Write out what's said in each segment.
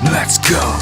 Let's go.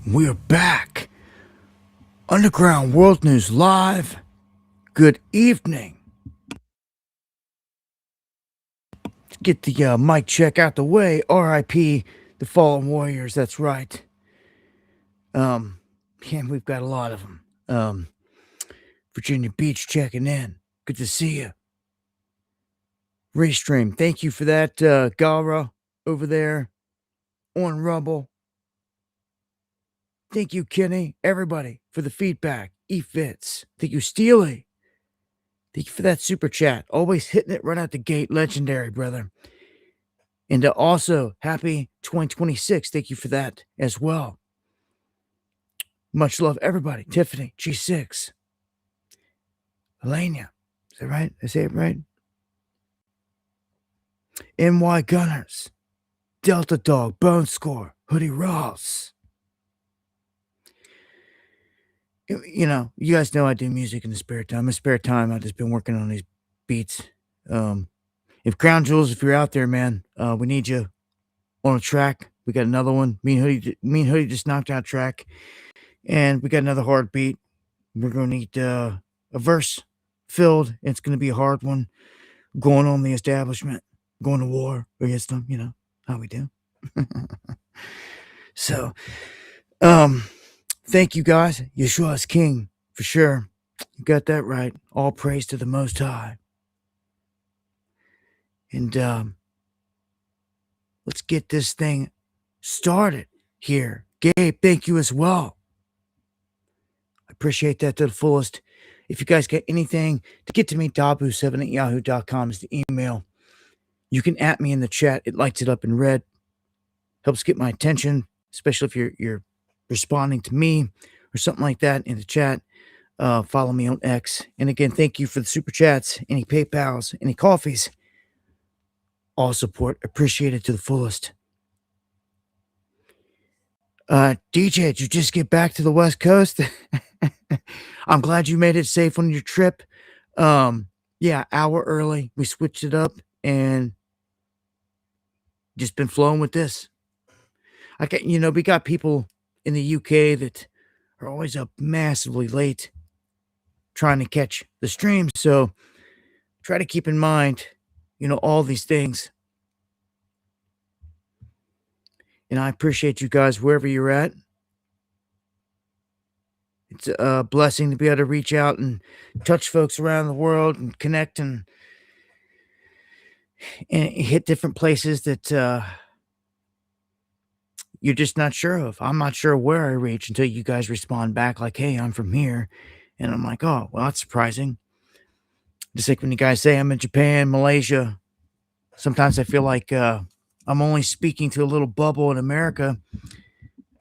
We're back. Underground World News Live. Good evening. Let's get the mic check out the way. R.I.P. the fallen warriors. That's right. Yeah, we've got a lot of them. Virginia Beach checking in. Good to see you. Raystream, thank you for that. Gara over there on Rumble. Thank you, Kenny. Everybody for the feedback. E-Fits. Thank you, Steely. Thank you for that super chat. Always hitting it right out the gate. Legendary, brother. And also, happy 2026. Thank you for that as well. Much love, everybody. Tiffany, G6. Elenia. Is that right? Did I say it right? NY Gunners. Delta Dog. Bone Score. Hoodie Ross. You know, you guys know I do music in the spare time. In my spare time, I've just been working on these beats. If Crown Jewels, if you're out there, man, we need you on a track. We got another one. Me and Hoodie just knocked out a track, and we got another hard beat. We're gonna need a verse filled. It's gonna be a hard one. Going on the establishment, going to war against them. You know how we do. So, thank you guys. Yeshua is King for sure. You got that right. All praise to the Most High. And let's get this thing started here. Gabe, thank you as well. Appreciate that to the fullest. If you guys get anything to get to me, dabu7 at yahoo.com is the email. You can at me in the chat. It lights it up in red. Helps get my attention, especially if you're responding to me or something like that in the chat. Follow me on X. And again, thank you for the super chats, any PayPals, any coffees. All support appreciated to the fullest. DJ, did you just get back to the West Coast? I'm glad you made it safe on your trip. Yeah, hour early. We switched it up and just been flowing with this. We got people in the UK that are always up massively late trying to catch the stream. So try to keep in mind, all these things. And I appreciate you guys wherever you're at. It's a blessing to be able to reach out and touch folks around the world and connect and hit different places that you're just not sure of. I'm not sure where I reach until you guys respond back like, hey, I'm from here. And I'm like, oh, well, that's surprising. Just like when you guys say I'm in Japan, Malaysia, sometimes I feel like I'm only speaking to a little bubble in America,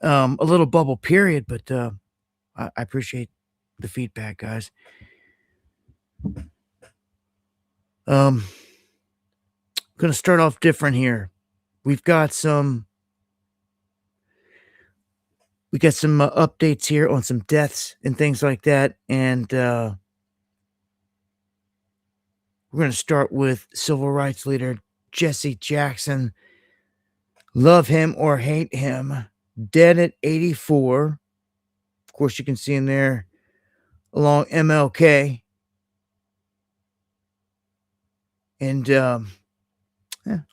a little bubble period, but I appreciate the feedback, guys. Going to start off different here. We got some updates here on some deaths and things like that. And we're going to start with civil rights leader Jesse Jackson. Love him or hate him. Dead at 84. Of course, you can see him there along MLK. And a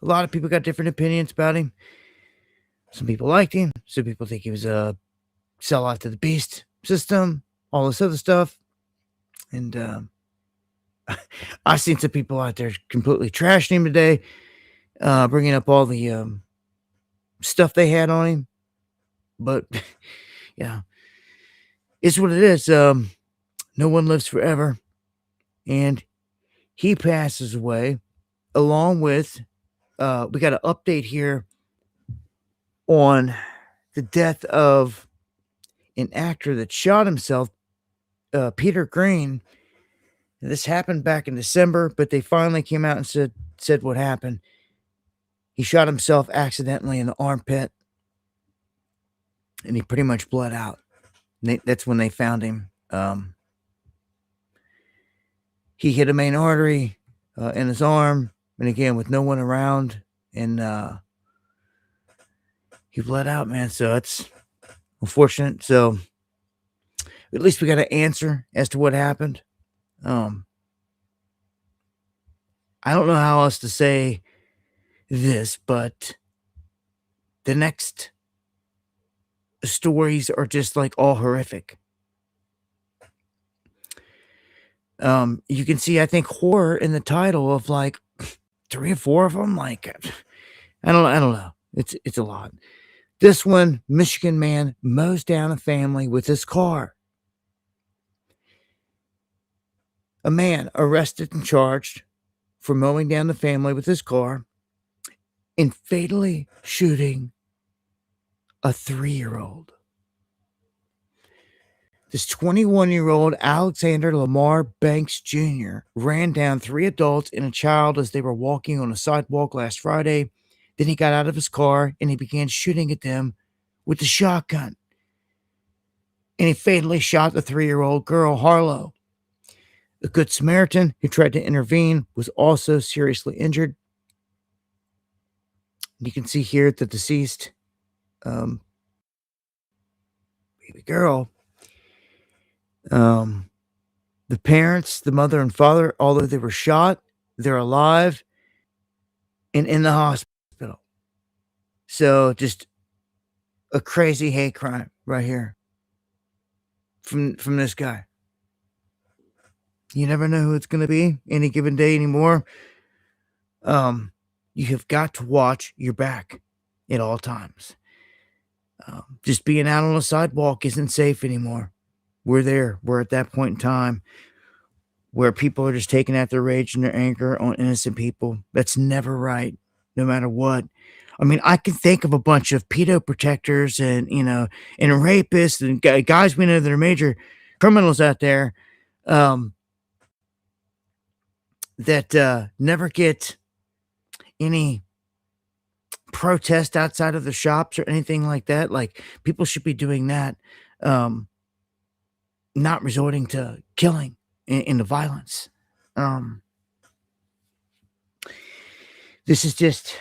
lot of people got different opinions about him. Some people liked him. Some people think he was a sellout to the beast system, all this other stuff. And I've seen some people out there completely trashing him today, bringing up all the stuff they had on him. But, yeah, it's what it is. No one lives forever. And he passes away along with, we got an update here on the death of an actor that shot himself, Peter Green. This happened back in December, but they finally came out and said what happened. He shot himself accidentally in the armpit, and he pretty much bled out. That's when they found him. He hit a main artery in his arm, and again, with no one around, and he bled out, man. So it's unfortunate. So at least we got an answer as to what happened. I don't know how else to say this, but the next stories are just like all horrific. You can see, I think, horror in the title of like 3 or 4 of them. Like, I don't know. It's a lot. This one, Michigan man mows down a family with his car. A man arrested and charged for mowing down the family with his car and fatally shooting a 3-year-old. This 21-year-old Alexander Lamar Banks Jr. ran down 3 adults and a child as they were walking on a sidewalk last Friday. Then he got out of his car and he began shooting at them with a shotgun. And he fatally shot the 3-year-old girl, Harlow. A Good Samaritan who tried to intervene was also seriously injured. You can see here the deceased baby girl. The parents, the mother and father, although they were shot, they're alive and in the hospital. So just a crazy hate crime right here from this guy. You never know who it's going to be any given day anymore. You have got to watch your back at all times. Just being out on a sidewalk isn't safe anymore. We're there. We're at that point in time where people are just taking out their rage and their anger on innocent people. That's never right, no matter what. I mean, I can think of a bunch of pedo protectors and, and rapists and guys we know that are major criminals out there, um, that never get any protest outside of the shops or anything like that. Like, people should be doing that, um, not resorting to killing into violence. Um, this is just,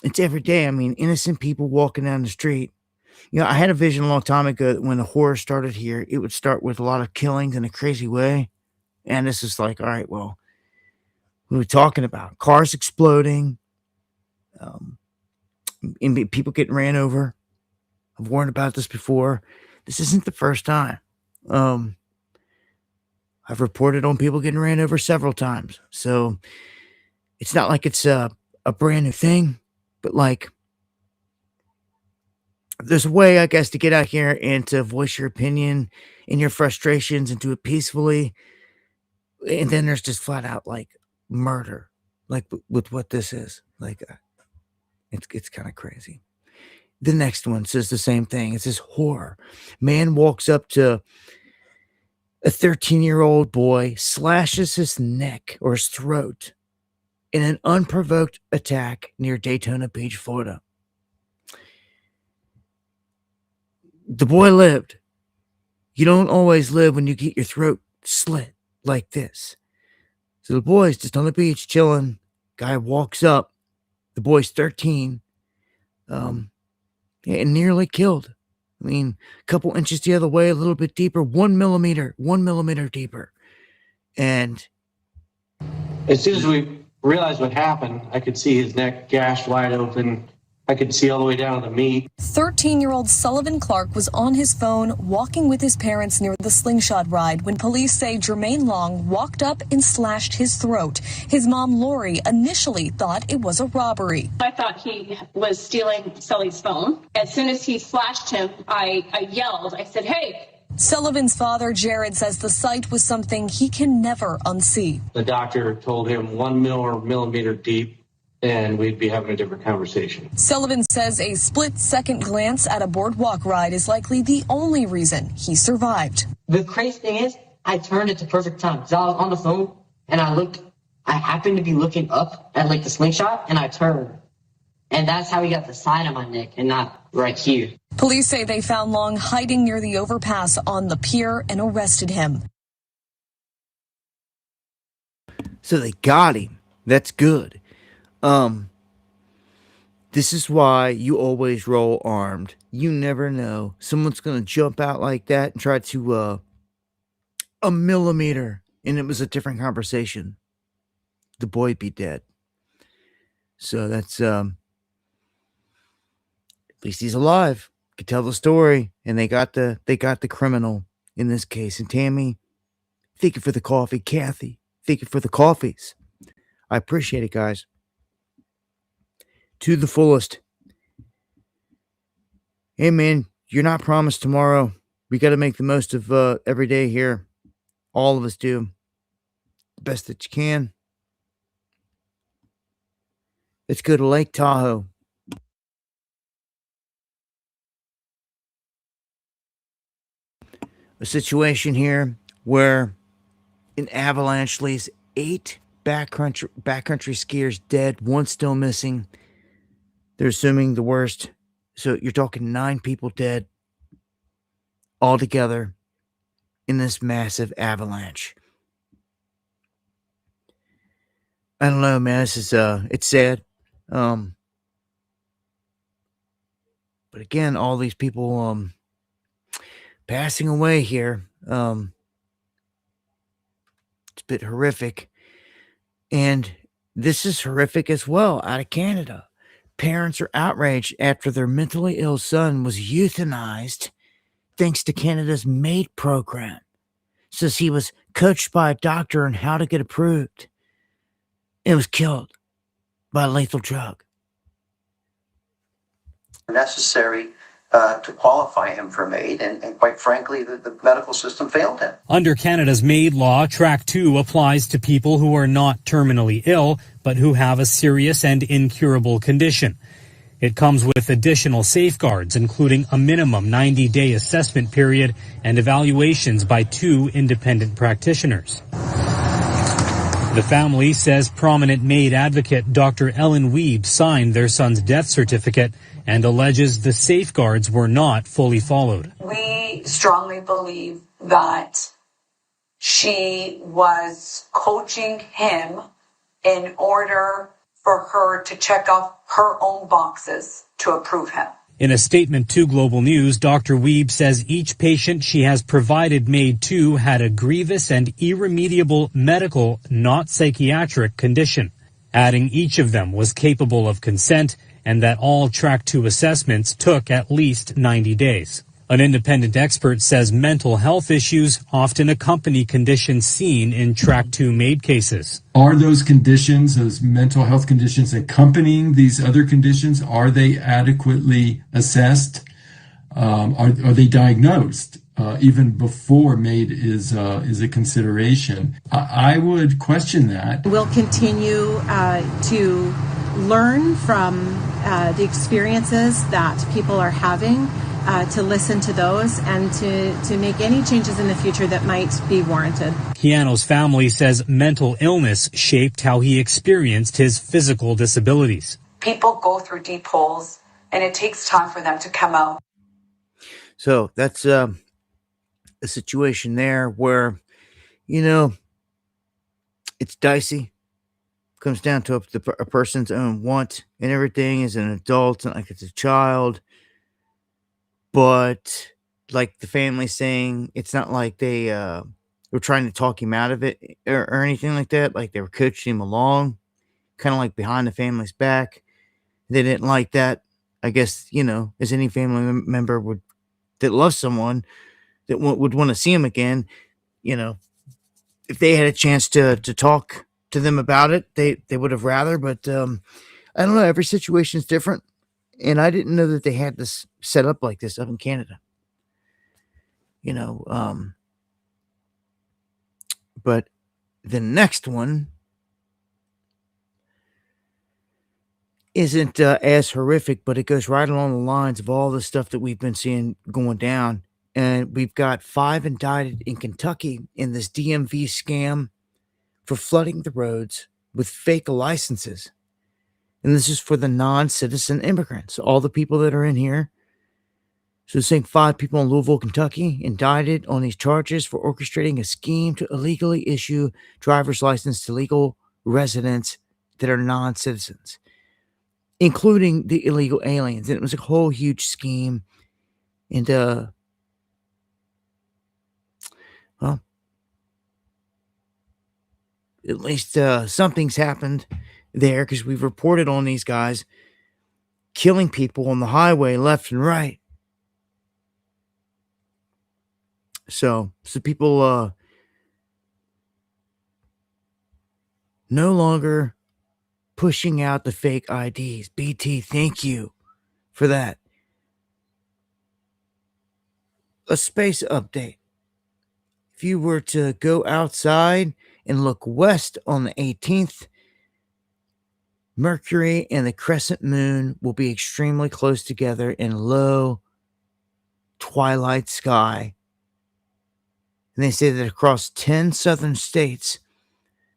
it's every day. I mean, innocent people walking down the street. I had a vision a long time ago that when the horror started here, it would start with a lot of killings in a crazy way. And this is like, all right, well, what are we talking about? Cars exploding, um, and people getting ran over. I've warned about this before. This isn't the first time. Um, I've reported on people getting ran over several times. So it's not like it's a brand new thing, but like, there's a way, I guess, to get out here and to voice your opinion and your frustrations and do it peacefully. And then there's just flat out like murder, like with what this is. Like, it's kind of crazy. The next one says the same thing. It says horror. Man walks up to a 13-year-old boy, slashes his neck or his throat in an unprovoked attack near Daytona Beach, Florida. The boy lived. You don't always live when you get your throat slit like this. So the boy's just on the beach chilling. Guy walks up. The boy's 13. And nearly killed. I mean, a couple inches the other way, a little bit deeper, 1 millimeter deeper. And as soon as we realized what happened, I could see his neck gashed wide open. I could see all the way down to the meat. 13-year-old Sullivan Clark was on his phone walking with his parents near the slingshot ride when police say Jermaine Long walked up and slashed his throat. His mom, Lori, initially thought it was a robbery. I thought he was stealing Sully's phone. As soon as he slashed him, I yelled. I said, hey. Sullivan's father, Jared, says the sight was something he can never unsee. The doctor told him 1 millimeter deep, and we'd be having a different conversation. Sullivan says a split-second glance at a boardwalk ride is likely the only reason he survived. The crazy thing is, I turned at the perfect time. Because I was on the phone, and I happened to be looking up at like the slingshot, and I turned. And that's how he got the side of my neck and not right here. Police say they found Long hiding near the overpass on the pier and arrested him. So they got him. That's good. This is why you always roll armed. You never know. Someone's going to jump out like that and try to, a millimeter, and it was a different conversation. The boy'd be dead. So that's, at least he's alive. Could tell the story, and they got the criminal in this case. And Tammy, thank you for the coffee. Kathy, thank you for the coffees. I appreciate it, guys. To the fullest. Hey, man, you're not promised tomorrow. We got to make the most of every day here. All of us do. The best that you can. Let's go to Lake Tahoe. A situation here where an avalanche leaves 8 backcountry skiers dead, 1 still missing. They're assuming the worst. So you're talking 9 people dead altogether in this massive avalanche. I don't know, man. This is it's sad. But again, all these people passing away here. It's a bit horrific. And this is horrific as well out of Canada. Parents are outraged after their mentally ill son was euthanized thanks to Canada's MAID program. Says he was coached by a doctor on how to get approved. It was killed by a lethal drug. Necessary to qualify him for MAID, and quite frankly, the medical system failed him. Under Canada's MAID law, Track 2 applies to people who are not terminally ill, but who have a serious and incurable condition. It comes with additional safeguards, including a minimum 90-day assessment period and evaluations by 2 independent practitioners. The family says prominent MAID advocate Dr. Ellen Wiebe signed their son's death certificate and alleges the safeguards were not fully followed. We strongly believe that she was coaching him in order for her to check off her own boxes to approve him. In a statement to Global News, Dr. Wiebe says each patient she has provided MAID to had a grievous and irremediable medical, not psychiatric condition, adding each of them was capable of consent and that all Track 2 assessments took at least 90 days. An independent expert says mental health issues often accompany conditions seen in Track 2 MAID cases. Are those conditions, those mental health conditions accompanying these other conditions, are they adequately assessed? Are they diagnosed even before MAID is a consideration? I would question that. We'll continue to learn from the experiences that people are having, to listen to those and to make any changes in the future that might be warranted. Keanu's family says mental illness shaped how he experienced his physical disabilities. People go through deep holes, and it takes time for them to come out. So that's a situation there where, it's dicey. Comes down to a person's own want and everything as an adult, and like it's a child. But like the family saying, it's not like they were trying to talk him out of it or anything like that. Like they were coaching him along, kind of like behind the family's back. They didn't like that. I guess, as any family member that loves someone that would want to see him again, if they had a chance to talk to them about it, they would have rather. But I don't know. Every situation is different. And I didn't know that they had this set up like this up in Canada. But the next one isn't as horrific, but it goes right along the lines of all the stuff that we've been seeing going down. And we've got 5 indicted in Kentucky in this DMV scam for flooding the roads with fake licenses. And this is for the non-citizen immigrants, all the people that are in here. So saying 5 people in Louisville, Kentucky, indicted on these charges for orchestrating a scheme to illegally issue driver's license to legal residents that are non-citizens, including the illegal aliens. And it was a whole huge scheme. And, well, at least something's happened there, because we've reported on these guys killing people on the highway left and right. So people no longer pushing out the fake IDs. BT, thank you for that. A space update. If you were to go outside and look west on the 18th, Mercury and the crescent moon will be extremely close together in low twilight sky. And they say that across 10 southern states,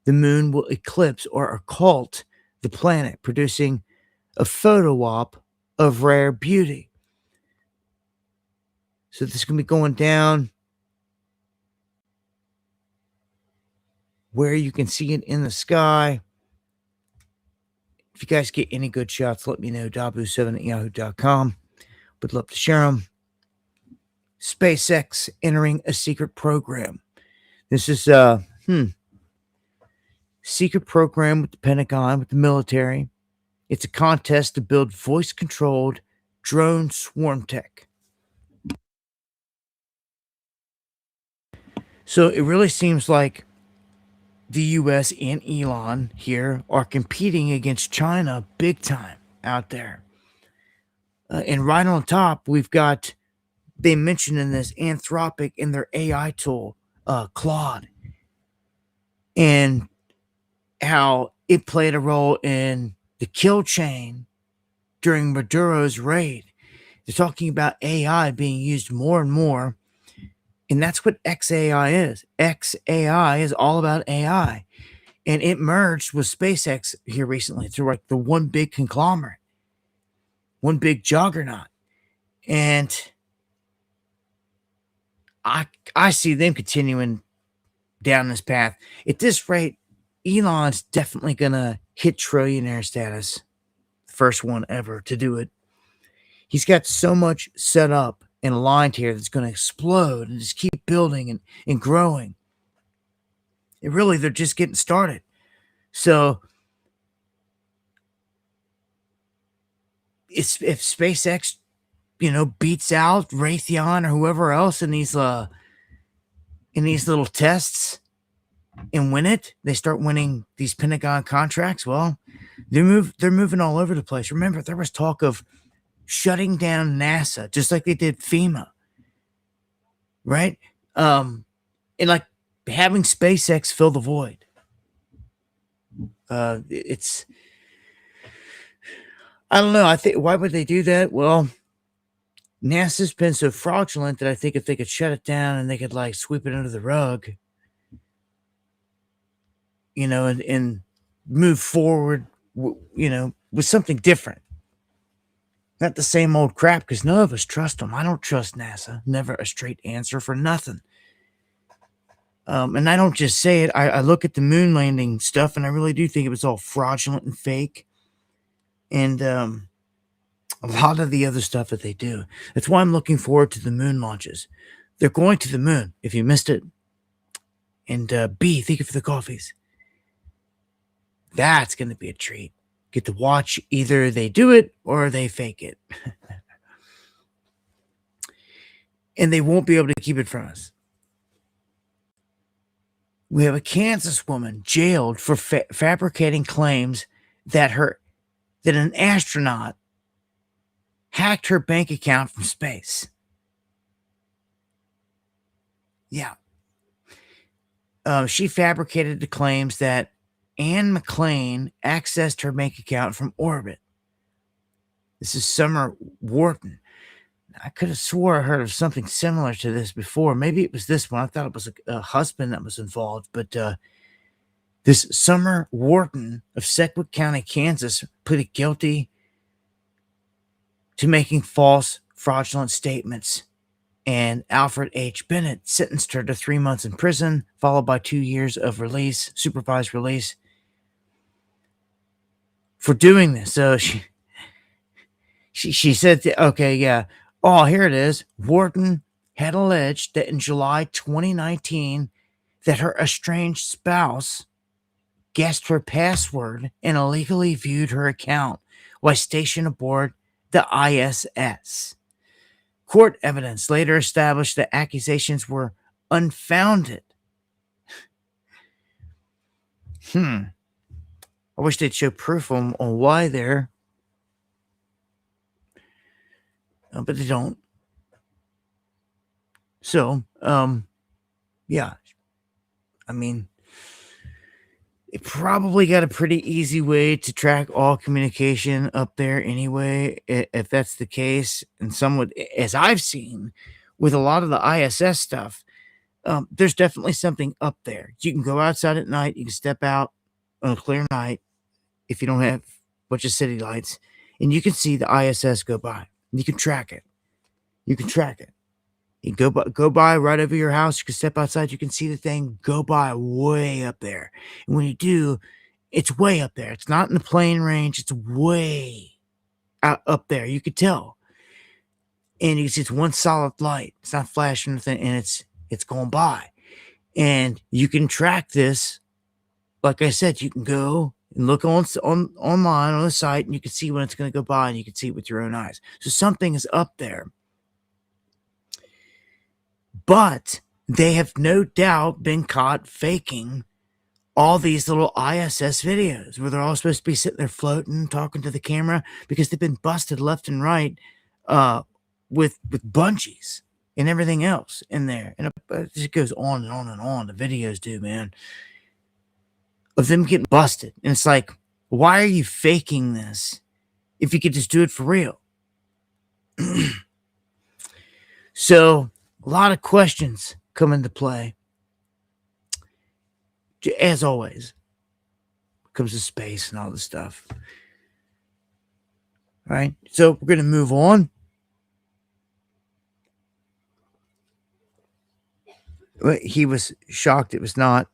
the moon will eclipse or occult the planet, producing a photo op of rare beauty. So this is going to be going down where you can see it in the sky. If you guys get any good shots, let me know. Dabu7@yahoo.com. Would love to share them. SpaceX entering a secret program. This is secret program with the Pentagon, with the military. It's a contest to build voice-controlled drone swarm tech. So it really seems like the U.S. and Elon here are competing against China big time out there. And right on top, we've got, they mentioned in this, Anthropic in their AI tool, Claude, and how it played a role in the kill chain during Maduro's raid. They're talking about AI being used more and more, and that's what XAI is. XAI is all about AI, and it merged with SpaceX here recently through like the one big conglomerate, one big juggernaut, and I see them continuing down this path. At this rate, Elon's definitely gonna hit trillionaire status, first one ever to do it. He's got so much set up and aligned here that's going to explode and just keep building and growing. And really, they're just getting started. So, if SpaceX, beats out Raytheon or whoever else in these little tests and win it, they start winning these Pentagon contracts. Well, they're moving all over the place. Remember, there was talk of shutting down NASA, just like they did FEMA, right? And like having SpaceX fill the void. It's, I don't know. I think, why would they do that? Well, NASA's been so fraudulent that I think if they could shut it down and they could like sweep it under the rug, and move forward, with something different. Not the same old crap, because none of us trust them. I don't trust NASA. Never a straight answer for nothing. And I don't just say it. I look at the moon landing stuff, and I really do think it was all fraudulent and fake. And a lot of the other stuff that they do. That's why I'm looking forward to the moon launches. They're going to the moon, if you missed it. And B, thank you for the coffees. That's going to be a treat. Get to watch either they do it or they fake it. And they won't be able to keep it from us. We have a Kansas woman jailed for fabricating claims that an astronaut hacked her bank account from space. Yeah. She fabricated the claims that Anne McLean accessed her bank account from orbit. This is Summer Wharton. I could have swore I heard of something similar to this before. Maybe it was this one. I thought it was a husband that was involved. But this Summer Wharton of Sedgwick County, Kansas, pleaded guilty to making false, fraudulent statements. And Alfred H. Bennett sentenced her to 3 months in prison, followed by 2 years of release, supervised release, for doing this. So she said, okay, yeah. Oh, here it is. Wharton had alleged that in July 2019 that her estranged spouse guessed her password and illegally viewed her account while stationed aboard the ISS. Court evidence later established that accusations were unfounded. I wish they'd show proof on why there. But they don't. So, yeah. I mean, it probably got a pretty easy way to track all communication up there anyway, if that's the case. And some would, as I've seen with a lot of the ISS stuff, there's definitely something up there. You can go outside at night. You can step out on a clear night if you don't have a bunch of city lights, and you can see the ISS go by. You can track it. You can track it. You go by right over your house. You can step outside. You can see the thing go by way up there. And when you do, it's way up there. It's not in the plane range. It's way out up there. You could tell. And you can see it's one solid light. It's not flashing anything, and it's going by. And you can track this. Like I said, you can go and look online on the site, and you can see when it's going to go by, and you can see it with your own eyes. So something is up there. But they have no doubt been caught faking all these little ISS videos where they're all supposed to be sitting there floating, talking to the camera, because they've been busted left and right uh, with bungees and everything else in there, and it just goes on and on and on. The videos do, man, of them getting busted, and it's like, why are you faking this if you could just do it for real? So a lot of questions come into play, as always. Comes to space and all this stuff. All right, so we're gonna move on. He was shocked it was not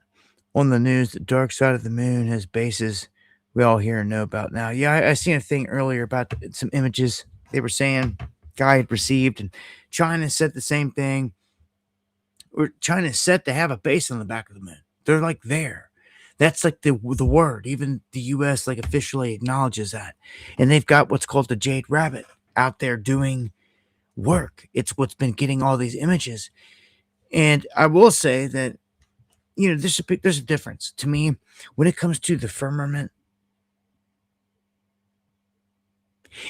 on the news. The dark side of the moon has bases we all hear and know about now. Yeah, I seen a thing earlier about some images they were saying guy had received, and China said the same thing. Or China's set to have a base on the back of the moon. They're like there. That's like the word. Even the U.S. like officially acknowledges that, and they've got what's called the Jade Rabbit out there doing work. It's what's been getting all these images. And I will say that, there's a difference to me when it comes to the firmament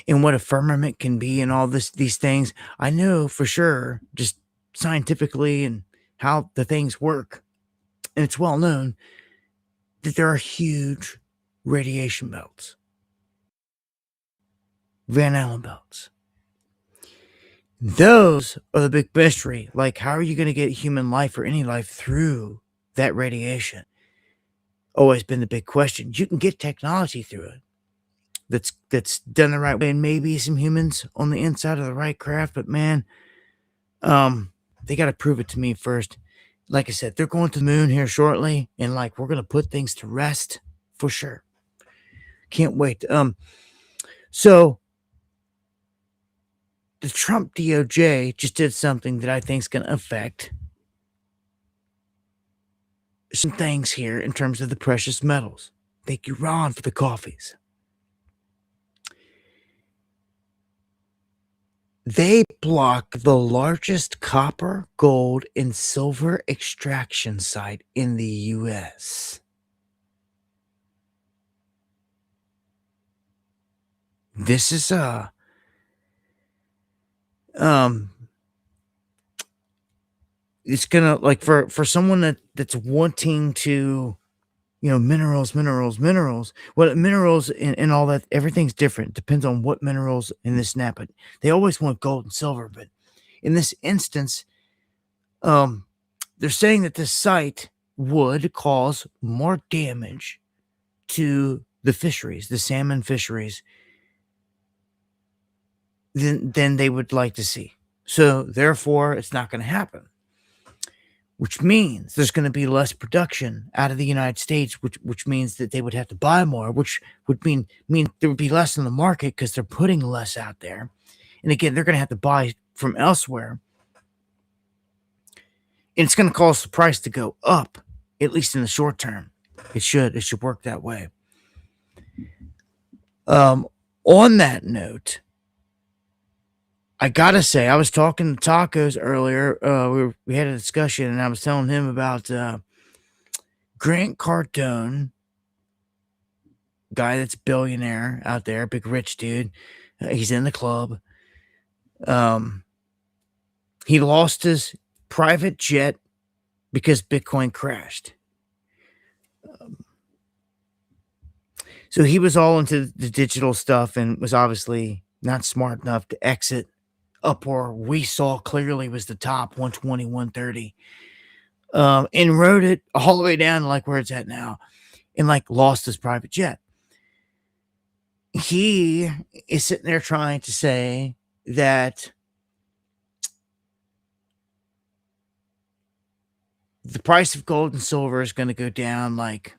and what a firmament can be and all these things. I know for sure, just scientifically and how the things work, and it's well known that there are huge radiation belts, Van Allen belts. Those are the big mystery. Like, how are you going to get human life or any life through that radiation? Always been the big question. You can get technology through it that's done the right way, and maybe some humans on the inside of the right craft, but man, they got to prove it to me first. Like I said, they're going to the moon here shortly, and like, we're going to put things to rest for sure. Can't wait. So the Trump DOJ just did something that I think is going to affect some things here in terms of the precious metals. Thank you, Ron, for the coffees. They block the largest copper, gold, and silver extraction site in the U.S. This is it's gonna, like, for someone that's wanting to, minerals. Well, minerals and all that, everything's different. Depends on what minerals in this snap. But they always want gold and silver. But in this instance, they're saying that this site would cause more damage to the fisheries, the salmon fisheries, than they would like to see. So therefore, it's not going to happen. Which means there's going to be less production out of the United States, which means that they would have to buy more, which would mean there would be less in the market because they're putting less out there. And again, they're going to have to buy from elsewhere. And it's going to cause the price to go up, at least in the short term. It should work that way. On that note, I gotta say, I was talking to Tacos earlier. We had a discussion, and I was telling him about Grant Cardone, guy that's billionaire out there, big rich dude. He's in the club. He lost his private jet because Bitcoin crashed. So he was all into the digital stuff and was obviously not smart enough to exit up where we saw clearly was the top 120, 130, and rode it all the way down to like where it's at now, and like lost his private jet. He is sitting there trying to say that the price of gold and silver is going to go down like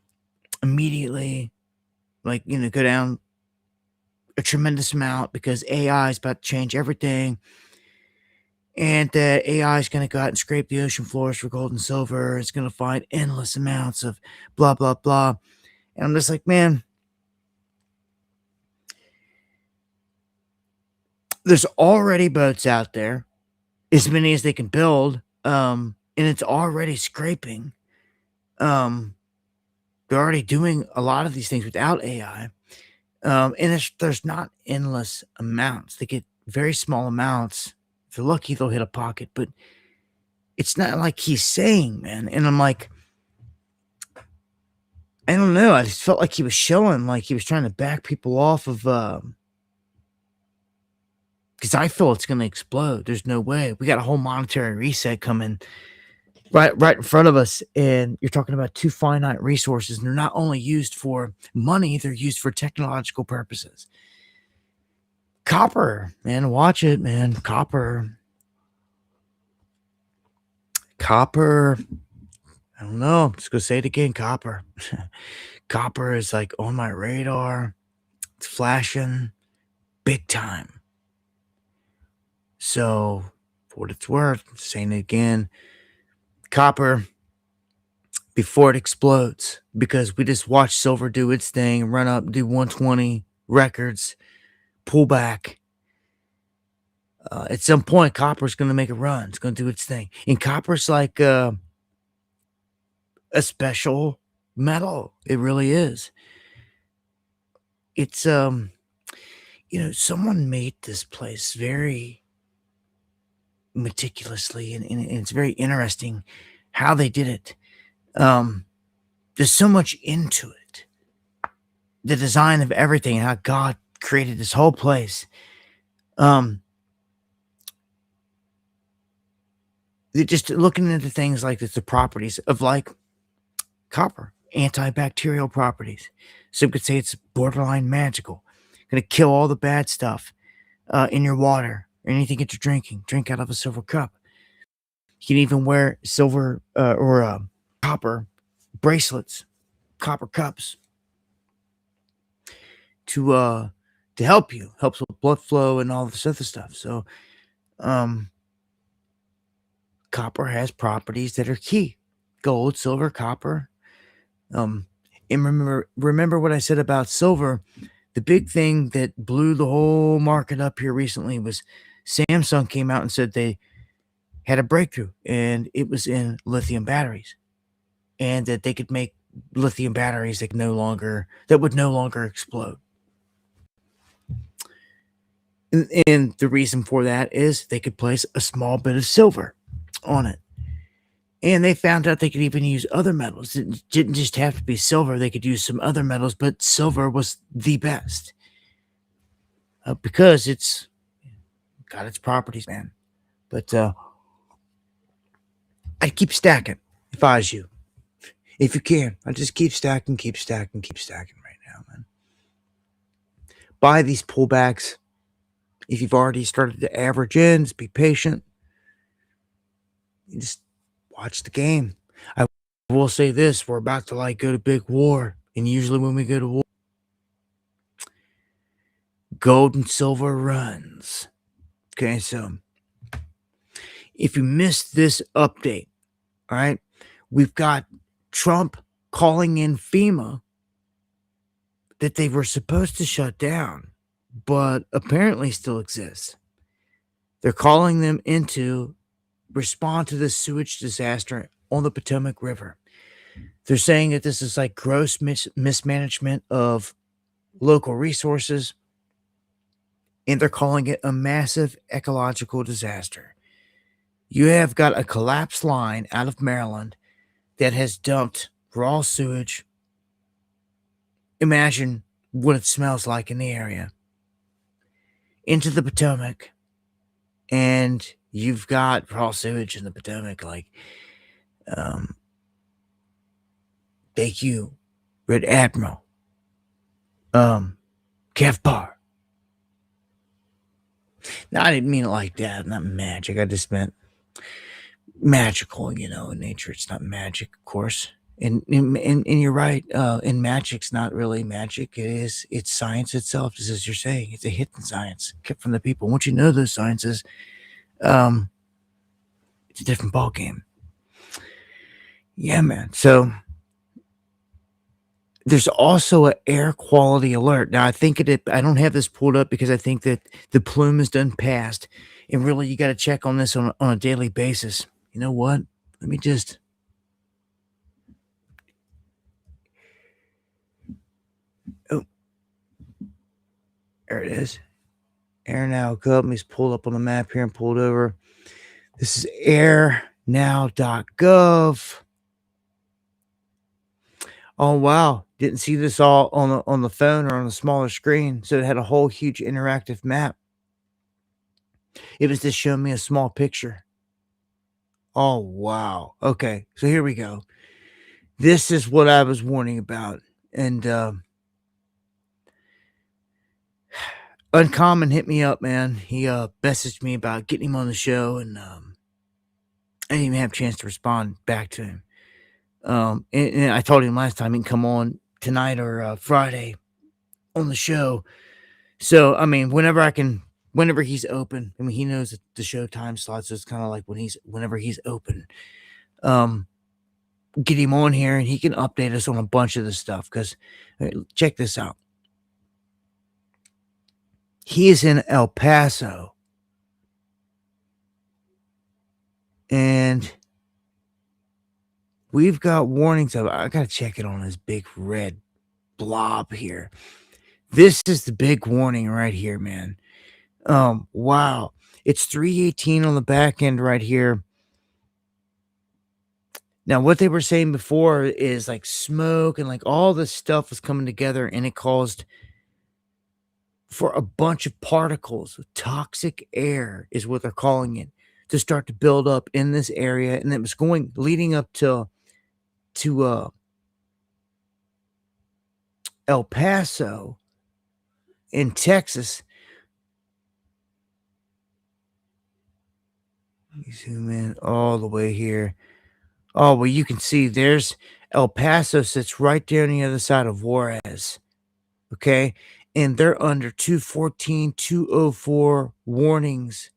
immediately, like, go down a tremendous amount because AI is about to change everything. And that AI is going to go out and scrape the ocean floors for gold and silver. It's going to find endless amounts of blah, blah, blah. And I'm just like, man, there's already boats out there, as many as they can build. And it's already scraping. They're already doing a lot of these things without AI. And there's not endless amounts. They get very small amounts. If you're lucky, they'll hit a pocket, but it's not like he's saying, man. And I'm like, I don't know. I just felt like he was showing, like he was trying to back people off of, because I feel it's going to explode. There's no way. We got a whole monetary reset coming right in front of us, and you're talking about two finite resources, and they're not only used for money, they're used for technological purposes. Copper, man, watch it, man. Copper. I don't know. I'm just gonna say it again. Copper. Copper is like on my radar. It's flashing big time. So, for what it's worth, I'm saying it again. Copper, before it explodes, because we just watched silver do its thing, run up, do 120 records, pull back. At some point, copper's going to make a run. It's going to do its thing. And copper's like a special metal. It really is. It's, someone made this place very meticulously, and it's very interesting how they did it. There's so much into it. The design of everything, how God created this whole place. Just looking into things like this, the properties of like copper, antibacterial properties. Some could say it's borderline magical. Going to kill all the bad stuff in your water or anything that you're drinking. Drink out of a silver cup. You can even wear silver or copper bracelets, copper cups to help you. Helps with blood flow and all this other stuff. So, copper has properties that are key. Gold, silver, copper. And remember what I said about silver. The big thing that blew the whole market up here recently was Samsung came out and said they had a breakthrough, and it was in lithium batteries, and that they could make lithium batteries that would no longer explode. And the reason for that is they could place a small bit of silver on it. And they found out they could even use other metals. It didn't just have to be silver. They could use some other metals, but silver was the best because it's got its properties, man. But I'd keep stacking if I was you. If you can, I'd just keep stacking right now, man. Buy these pullbacks. If you've already started to average in, just be patient. You just watch the game. I will say this, we're about to go to big war. And usually when we go to war, gold and silver runs. Okay, so if you missed this update, all right, we've got Trump calling in FEMA that they were supposed to shut down, but apparently still exists. They're calling them in to respond to the sewage disaster on the Potomac River. They're saying that this is like gross mismanagement of local resources, and they're calling it a massive ecological disaster. You have got a collapsed line out of Maryland that has dumped raw sewage. Imagine what it smells like in the area into the Potomac, and you've got raw sewage in the Potomac. Thank you, Red Admiral, Kev Bar. No, I didn't mean it like that. Not magic. I just meant magical, in nature. It's not magic, of course. And you're right. And magic's not really magic. It's science itself, just as you're saying. It's a hidden science kept from the people. Once you know those sciences, it's a different ball game. Yeah, man. So there's also an air quality alert. Now, I don't have this pulled up because I think that the plume is done past. And really, you got to check on this on a daily basis. You know what? Let me just. Oh, there it is. Air Now company's pulled up on the map here and pulled over. This is airnow.gov. Oh wow. Didn't see this all on the phone or on a smaller screen. So it had a whole huge interactive map. It was just showing me a small picture. Oh wow. Okay. So here we go. This is what I was warning about. And Uncommon hit me up, man. He messaged me about getting him on the show, and I didn't even have a chance to respond back to him. And I told him last time he can come on tonight or Friday on the show. So I mean, whenever he's open. I mean, he knows that the show time slots. So it's kind of like whenever he's open. Get him on here, and he can update us on a bunch of this stuff. Because check this out. He is in El Paso. And we've got warnings of, I got to check it on this big red blob here. This is the big warning right here, man. Wow. It's 318 on the back end right here. Now, what they were saying before is like smoke and like all this stuff was coming together, and it caused for a bunch of particles, toxic air is what they're calling it, to start to build up in this area. And it was leading up to El Paso in Texas. Let me zoom in all the way here. Oh, well, you can see there's El Paso sits right there on the other side of Juarez. Okay. And they're under 214, 204 warnings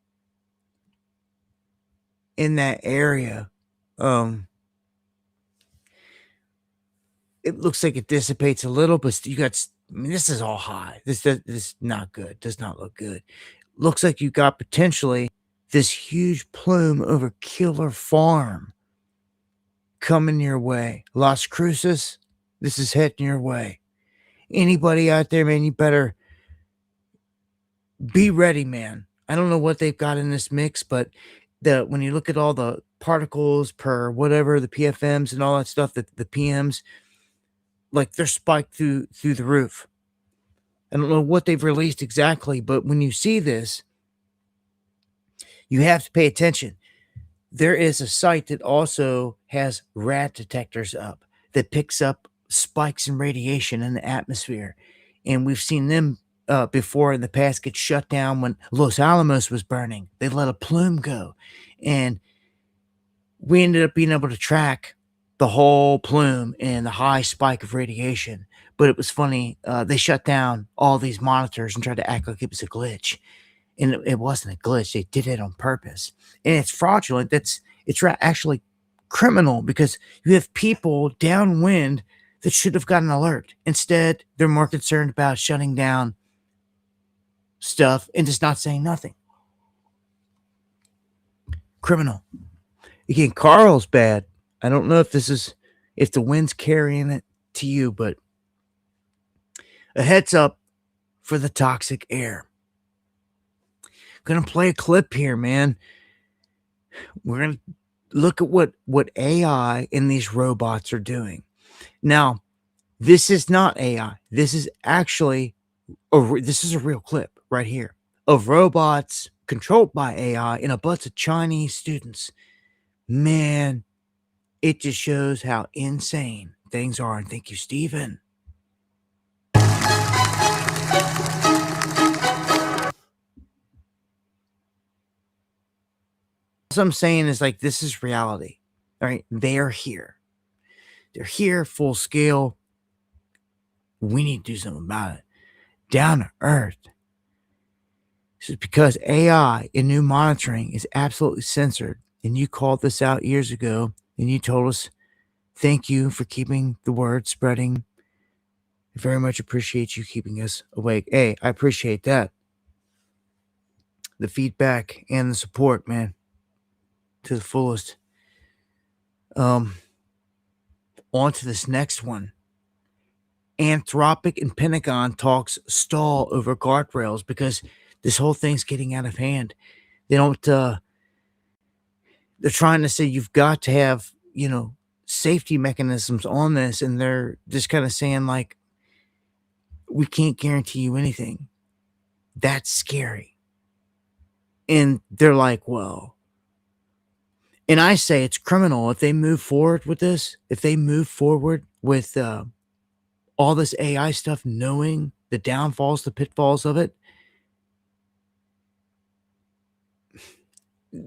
in that area. It looks like it dissipates a little, but this is all high. This is not good. Does not look good. Looks like you got potentially this huge plume over Killer Farm coming your way. Las Cruces, this is heading your way. Anybody out there, man, you better be ready, man. I don't know what they've got in this mix, but when you look at all the particles per whatever, the PFMs and all that stuff, the PMs, like they're spiked through the roof. I don't know what they've released exactly, but when you see this, you have to pay attention. There is a site that also has rad detectors up that picks up spikes in radiation in the atmosphere. And we've seen them before in the past get shut down when Los Alamos was burning. They let a plume go. And we ended up being able to track the whole plume and the high spike of radiation. But it was funny. They shut down all these monitors and tried to act like it was a glitch. And it wasn't a glitch. They did it on purpose. And it's fraudulent. It's actually criminal because you have people downwind that should have gotten an alert. Instead, they're more concerned about shutting down stuff and just not saying nothing. Criminal. Again, Carl's bad. I don't know if the wind's carrying it to you, but a heads up for the toxic air. Gonna play a clip here, man. We're gonna look at what AI and these robots are doing. Now, this is not AI. This is actually this is a real clip right here of robots controlled by AI and a bunch of Chinese students. Man, it just shows how insane things are. And thank you, Stephen. What I'm saying is like, this is reality. All right. They're here. They're here full scale. We need to do something about it. Down to earth. This is because AI and new monitoring is absolutely censored. And you called this out years ago and you told us, thank you for keeping the word spreading. I very much appreciate you keeping us awake. Hey, I appreciate that. The feedback and the support, man. To the fullest. On to this next one. Anthropic and Pentagon talks stall over guardrails because This whole thing's getting out of hand. They don't, they're trying to say you've got to have, safety mechanisms on this. And they're just kind of saying, like, we can't guarantee you anything. That's scary. And they're like, well, and I say it's criminal if they move forward with this, if they move forward with all this AI stuff, knowing the downfalls, the pitfalls of it.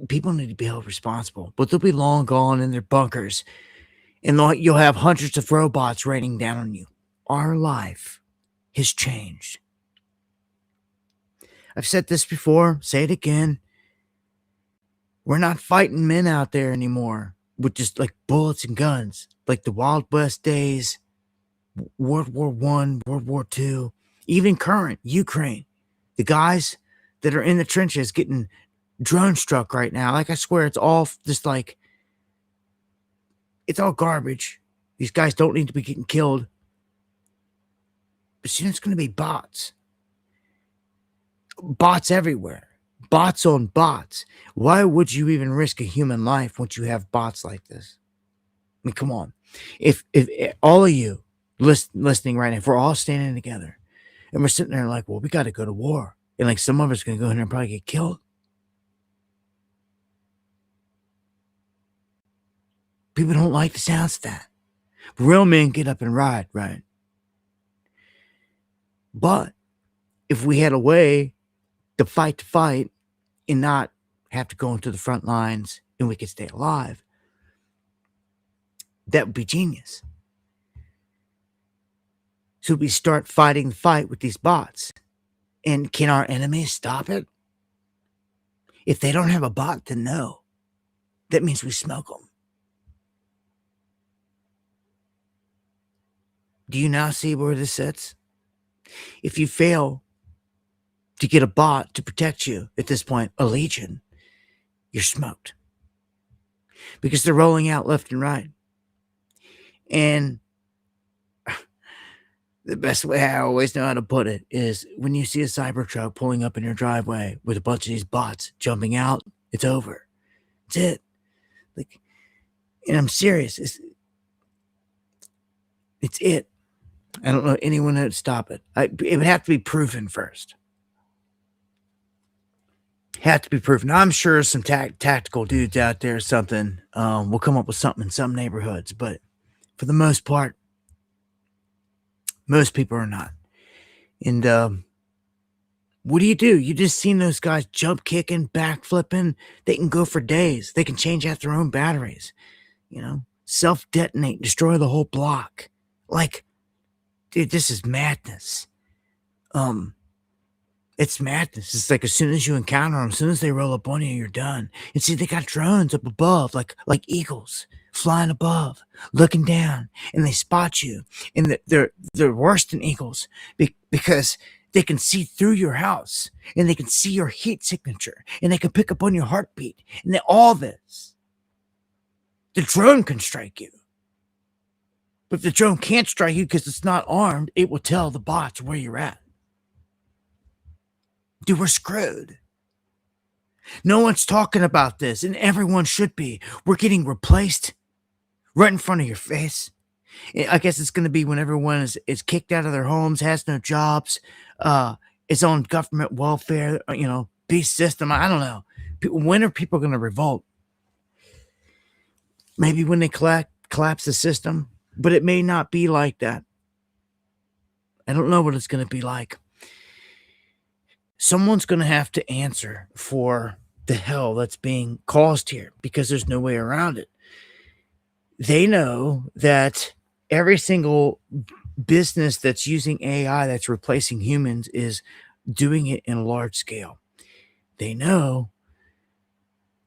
People need to be held responsible, but they'll be long gone in their bunkers, and you'll have hundreds of robots raining down on you. Our life has changed. I've said this before, say it again. We're not fighting men out there anymore with just like bullets and guns, like the Wild West days, World War I, World War II, even current Ukraine. The guys that are in the trenches getting drone struck right now. Like, I swear it's all just like, it's all garbage. These guys don't need to be getting killed. But soon it's going to be bots. Bots everywhere. Bots on bots. Why would you even risk a human life once you have bots like this? I mean, come on. If all of you listening right now, if we're all standing together and we're sitting there like, well, we got to go to war. And like some of us are going to go in there and probably get killed. People don't like the sounds of that. Real men get up and ride, right? But if we had a way to fight and not have to go into the front lines and we could stay alive, that would be genius. So we start fighting the fight with these bots. And can our enemies stop it? If they don't have a bot, then no. That means we smoke them. Do you now see where this sits? If you fail to get a bot to protect you at this point, a legion, you're smoked. Because they're rolling out left and right. And the best way I always know how to put it is when you see a Cybertruck pulling up in your driveway with a bunch of these bots jumping out, it's over. That's it. Like, and I'm serious. It's it. I don't know anyone that would stop it. It would have to be proven first. Have to be proven. Now, I'm sure some tactical dudes out there or something will come up with something in some neighborhoods, but for the most part, most people are not. And what do? You just seen those guys jump kicking, back flipping. They can go for days. They can change out their own batteries. Self-detonate, destroy the whole block. Like, dude, this is madness. It's madness. It's like as soon as you encounter them, as soon as they roll up on you, you're done. And see, they got drones up above, like eagles flying above, looking down, and they spot you. And they're worse than eagles because they can see through your house, and they can see your heat signature, and they can pick up on your heartbeat, and all this. The drone can strike you. But if the drone can't strike you because it's not armed, it will tell the bots where you're at. Dude, we're screwed. No one's talking about this, and everyone should be. We're getting replaced right in front of your face. I guess it's going to be when everyone is kicked out of their homes, has no jobs, is on government welfare, beast system. I don't know. When are people going to revolt? Maybe when they collapse the system, but it may not be like that. I don't know what it's going to be like. Someone's going to have to answer for the hell that's being caused here because there's no way around it. They know that every single business that's using AI that's replacing humans is doing it in a large scale. They know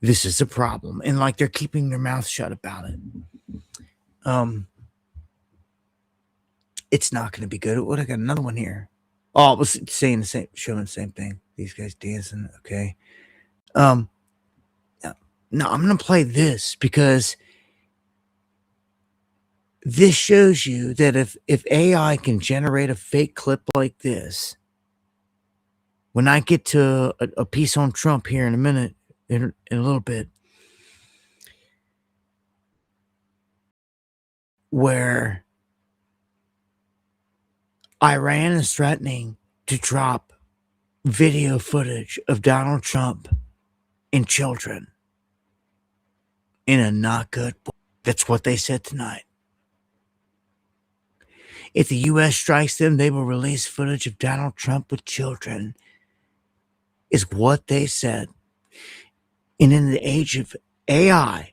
this is a problem, and like they're keeping their mouth shut about it. It's not going to be good. What? I got another one here. Oh, I was saying showing the same thing. These guys dancing. Okay. No, I'm going to play this because this shows you that if AI can generate a fake clip like this, when I get to a piece on Trump here in a minute, in a little bit, where Iran is threatening to drop video footage of Donald Trump and children in a not good way. That's what they said tonight. If the U.S. strikes them, they will release footage of Donald Trump with children, is what they said. And in the age of AI,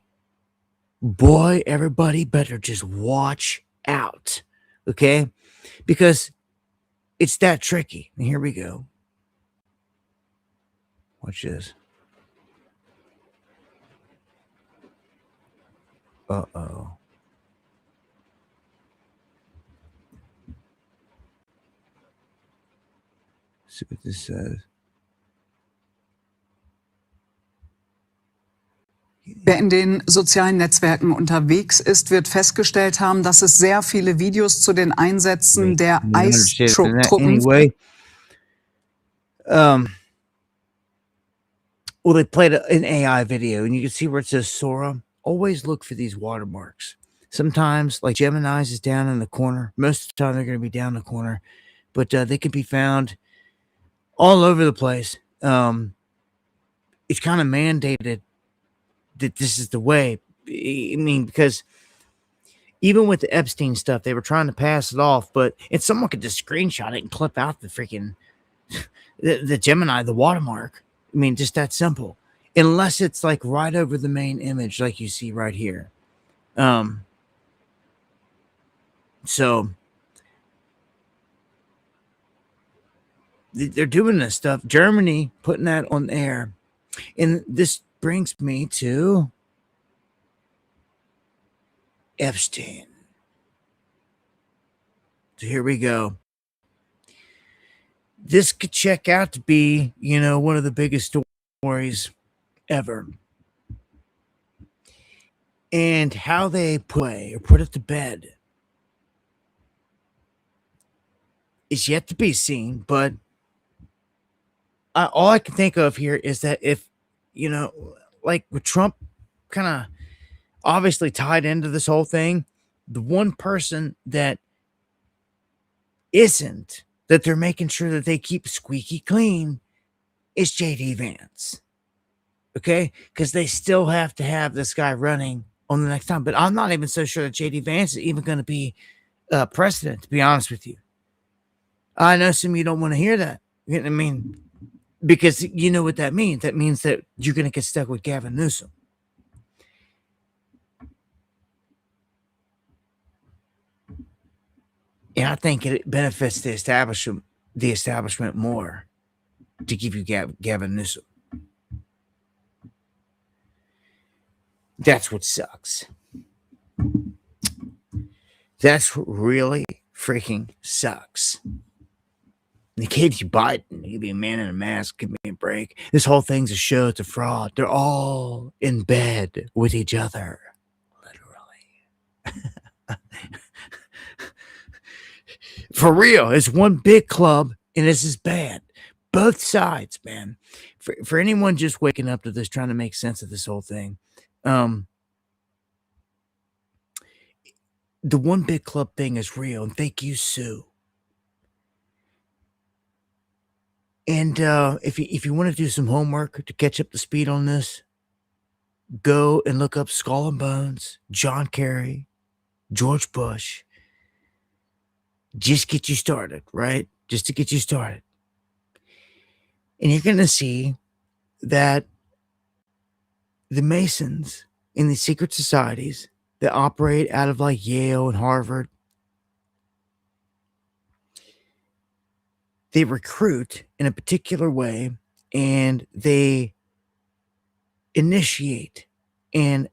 boy, everybody better just watch out, okay? Because it's that tricky. And here we go. Watch this. Uh-oh. See what this says. Wer in den sozialen Netzwerken unterwegs ist, wird festgestellt haben, dass es sehr viele Videos zu den Einsätzen der ICE-Truppen. Anyway, well, they played an AI video, and you can see where it says Sora. Always look for these watermarks. Sometimes, like Gemini's is down in the corner. Most of the time, they're going to be down in the corner, but they can be found all over the place. It's kind of mandated that this is the way. I mean, because even with the Epstein stuff, they were trying to pass it off, and someone could just screenshot it and clip out the freaking the Gemini, the watermark. I mean, just that simple. Unless it's like right over the main image, like you see right here. So they're doing this stuff. Germany putting that on air. And this brings me to Epstein. So here we go. This could check out to be, one of the biggest stories ever. And how they put it to bed is yet to be seen. But all I can think of here is that if, like with Trump kind of obviously tied into this whole thing, the one person that isn't, that they're making sure that they keep squeaky clean, is JD Vance. Okay? Because they still have to have this guy running on the next time. But I'm not even so sure that JD Vance is even going to be president, to be honest with you. I know some of you don't want to hear that. I mean, because you know what that means. That means that you're going to get stuck with Gavin Newsom. And I think it benefits the establishment more to give you Gavin Newsom. That's what sucks. That's what really freaking sucks. The Katie Biden, he'd be a man in a mask, give me a break. This whole thing's a show, it's a fraud. They're all in bed with each other. Literally. For real, it's one big club, and this is bad. Both sides, man. For anyone just waking up to this, trying to make sense of this whole thing, the one big club thing is real, and thank you, Sue. And if you want to do some homework to catch up to speed on this, go and look up Skull and Bones, John Kerry, George Bush. Just get you started, right? Just to get you started. And you're going to see that the Masons in the secret societies that operate out of like Yale and Harvard, they recruit in a particular way and they initiate in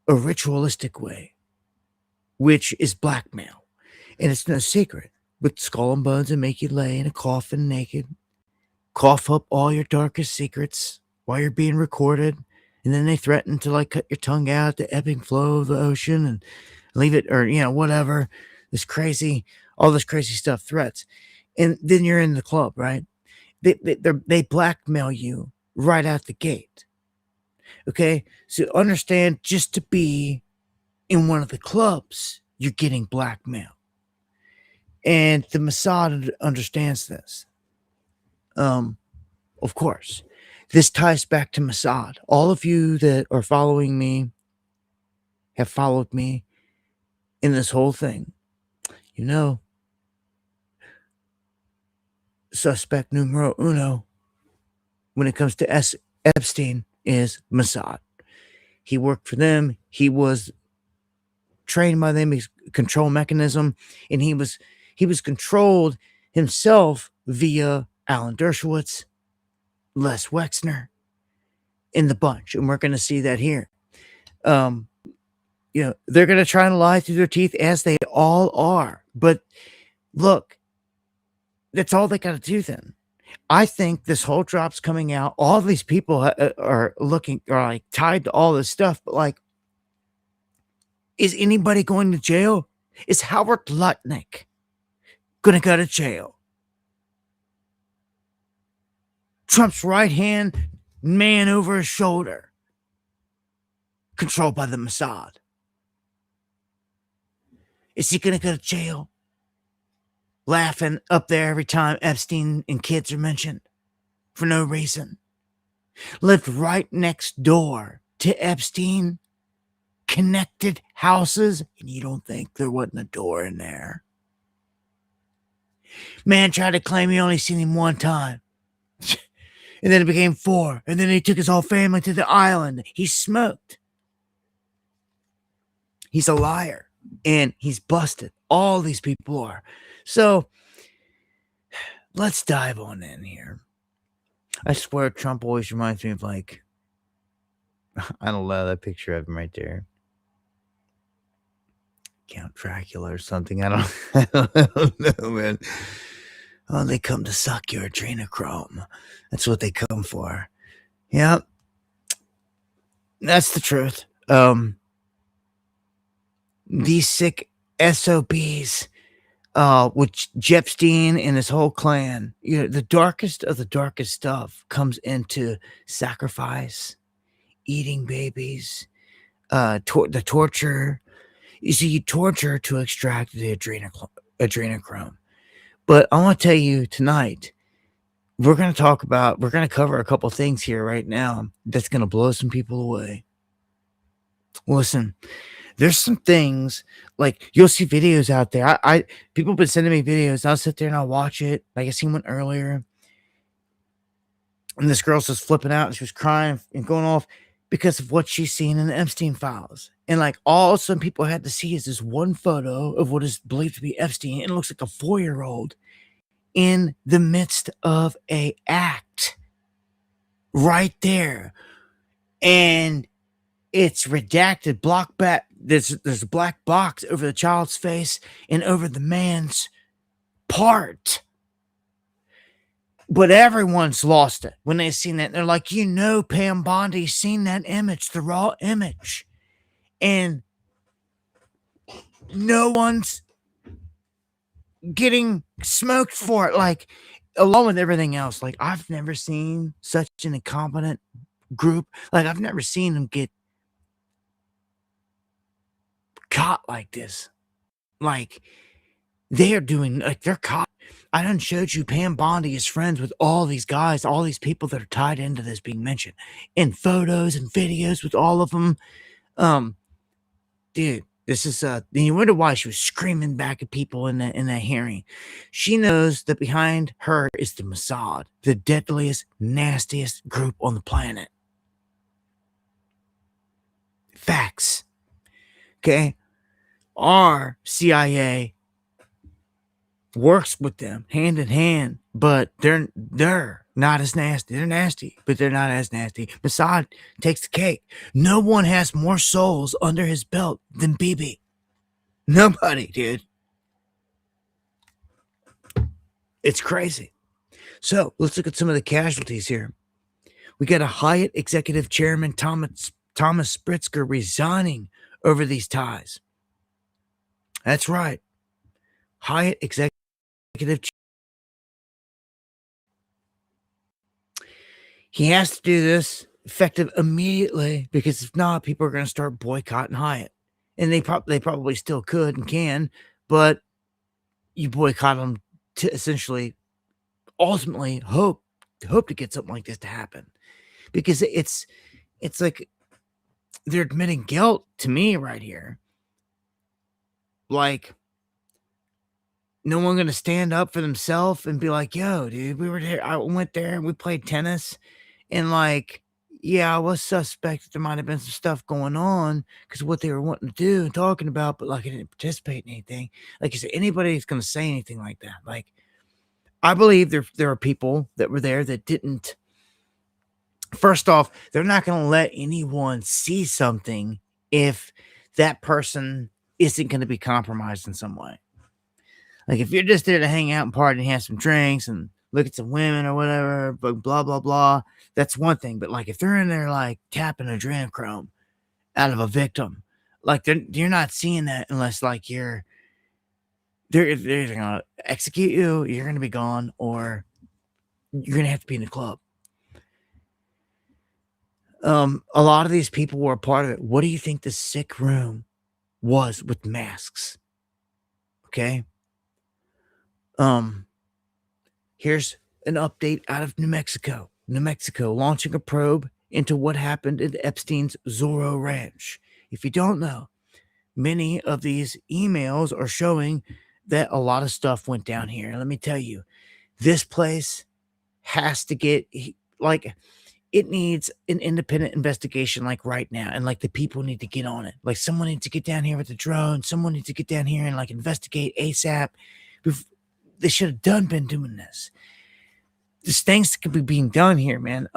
a ritualistic way, which is blackmail. And it's no secret. With Skull and Bones, and make you lay in a coffin naked, cough up all your darkest secrets while you're being recorded, and then they threaten to like cut your tongue out at the ebbing flow of the ocean and leave it, or whatever. All this crazy stuff, threats. And then you're in the club, right? They blackmail you right out the gate. Okay, so understand, just to be in one of the clubs, you're getting blackmail, and the Mossad understands this. Of course, this ties back to Mossad. All of you that are following me have followed me in this whole thing. You know, suspect numero uno when it comes to Epstein is Mossad. He worked for them. He was trained by them. His control mechanism, and he was controlled himself via Alan Dershowitz, Les Wexner, in the bunch, and we're going to see that here. They're going to try and lie through their teeth, as they all are. But look, that's all they got to do then. I think this whole drop's coming out. All these people are like tied to all this stuff. But like, is anybody going to jail? Is Howard Lutnick going to go to jail? Trump's right-hand man over his shoulder, controlled by the Mossad. Is he going to go to jail? Laughing up there every time Epstein and kids are mentioned for no reason. Lived right next door to Epstein. Connected houses, and you don't think there wasn't a door in there? Man tried to claim he only seen him one time. And then it became 4. And then he took his whole family to the island. He smoked. He's a liar. And he's busted. All these people are. So, let's dive on in here. I swear Trump always reminds me of, like, I don't know, that picture of him right there. Count Dracula or something. I don't know, man. Oh, they come to suck your adrenochrome. That's what they come for. Yeah. That's the truth. These sick SOBs, with Epstein and his whole clan, the darkest of the darkest stuff comes into sacrifice, eating babies, the torture. You see, you torture to extract the adrenochrome. But I want to tell you tonight, we're going to cover a couple things here right now that's going to blow some people away. Listen, there's some things, like, you'll see videos out there. People have been sending me videos. I'll sit there and I'll watch it. Like, I seen one earlier, and this girl's just flipping out, and she was crying and going off because of what she's seen in the Epstein files. And like, all some people had to see is this one photo of what is believed to be Epstein. And it looks like a 4-year-old in the midst of a act right there. And it's redacted, block back. There's a black box over the child's face and over the man's part. But everyone's lost it when they've seen that. They're like, Pam Bondi's seen that image, the raw image. And no one's getting smoked for it. Like, along with everything else, like, I've never seen such an incompetent group. Like, I've never seen them get caught like this. Like, they're doing, like, they're caught. I done showed you Pam Bondi is friends with all these guys, all these people that are tied into this being mentioned, in photos and videos with all of them. Dude, this is you wonder why she was screaming back at people in that hearing. She knows that behind her is the Mossad, the deadliest, nastiest group on the planet. Facts. Okay? Our CIA works with them hand in hand, but they're not as nasty. They're nasty, but they're not as nasty. Mossad takes the cake. No one has more souls under his belt than Bibi. Nobody, dude. It's crazy. So let's look at some of the casualties here. We got a Hyatt executive chairman, Thomas Spritzker, resigning over these ties. That's right. Hyatt executive He has to do this effective immediately, because if not, people are going to start boycotting Hyatt. And they probably still could and can, but you boycott them to essentially, ultimately hope to get something like this to happen, because it's like they're admitting guilt to me right here. Like, no one going to stand up for themselves and be like, yo, dude, we were there. I went there and we played tennis. And like, yeah, I was suspect that there might have been some stuff going on because of what they were wanting to do and talking about, but like I didn't participate in anything. Like, is there anybody that's going to say anything like that? Like, I believe there are people that were there that didn't. First off, they're not going to let anyone see something if that person isn't going to be compromised in some way. Like, if you're just there to hang out and party and have some drinks and look at some women or whatever, but blah, blah, blah, that's one thing. But like, if they're in there, like tapping adrenochrome out of a victim, like you're not seeing that unless like they're either going to execute you, you're going to be gone, or you're going to have to be in the club. A lot of these people were a part of it. What do you think the sick room was with masks? Okay. Here's an update out of New Mexico. New Mexico launching a probe into what happened at Epstein's Zorro Ranch. If you don't know, many of these emails are showing that a lot of stuff went down here. Let me tell you, this place has to get, like, it needs an independent investigation, like right now. And like the people need to get on it. Like, someone needs to get down here with the drone. Someone needs to get down here and like investigate ASAP. They should have been doing this. There's things that could be being done here, man.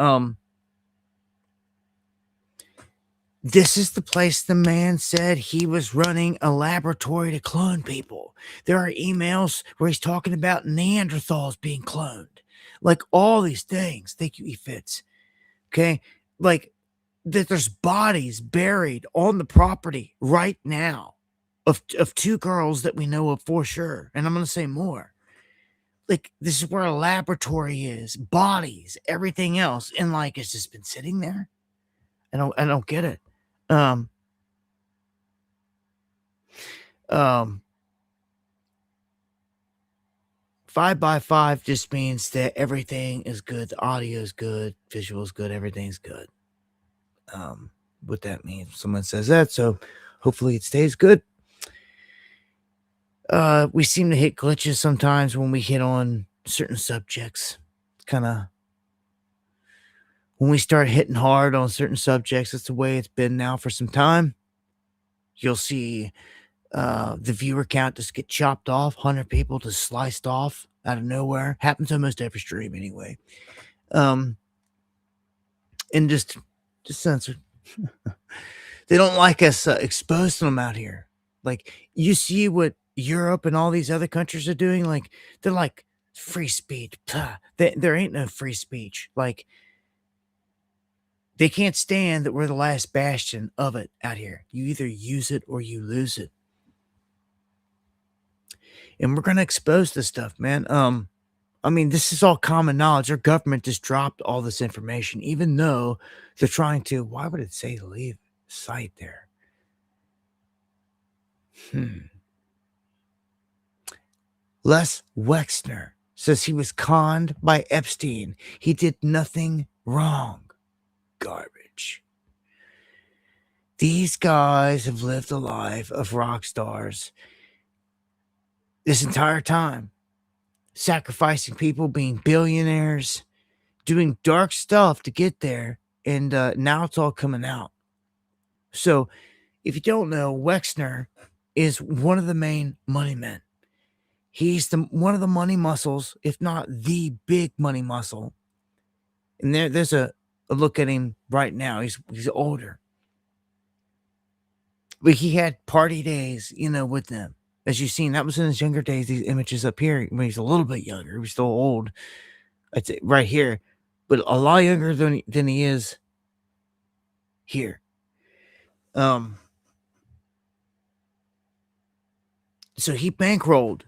This is the place the man said he was running a laboratory to clone people. There are emails where he's talking about Neanderthals being cloned. Like, all these things. Thank you, E-Fits. Okay? Like, that there's bodies buried on the property right now of two girls that we know of for sure. And I'm going to say more. Like, this is where a laboratory is, bodies, everything else. And like, it's just been sitting there. I don't get it. 5x5 just means that everything is good. The audio is good, visual is good, everything's good. What that means, someone says that, so hopefully it stays good. We seem to hit glitches sometimes when we hit on certain subjects. Kind of when we start hitting hard on certain subjects, that's the way it's been now for some time. You'll see the viewer count just get chopped off, 100 people just sliced off out of nowhere. Happens almost every stream anyway. And just censored. They don't like us exposing them out here. Like, you see what Europe and all these other countries are doing. Like, they're like, free speech. There ain't no free speech. Like, they can't stand that we're the last bastion of it out here. You either use it or you lose it. And we're going to expose this stuff, man. I mean, this is all common knowledge. Our government just dropped all this information, even though they're trying to. Why would it say leave site there? Les Wexner says he was conned by Epstein. He did nothing wrong. Garbage. These guys have lived a life of rock stars this entire time, sacrificing people, being billionaires, doing dark stuff to get there, and now it's all coming out. So, if you don't know, Wexner is one of the main money men. He's one of the money muscles, if not the big money muscle. And there's a look at him right now. He's older. But he had party days, with them. As you've seen, that was in his younger days. These images up here, when he's a little bit younger. He was still old. I'd say right here. But a lot younger than he is here. So he bankrolled.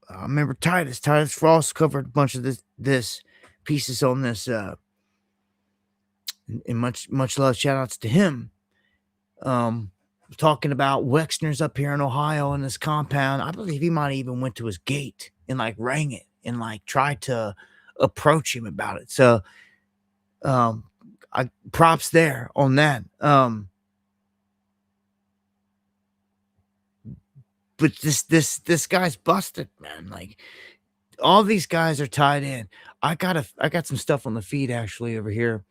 I remember Titus Frost covered a bunch of this pieces on this and much love, shout outs to him. Talking about Wexner's up here in Ohio in this compound. I believe he might even went to his gate and like rang it and like tried to approach him about it. So I props there on that. But this guy's busted, man. Like all these guys are tied in. I got some stuff on the feed actually over here.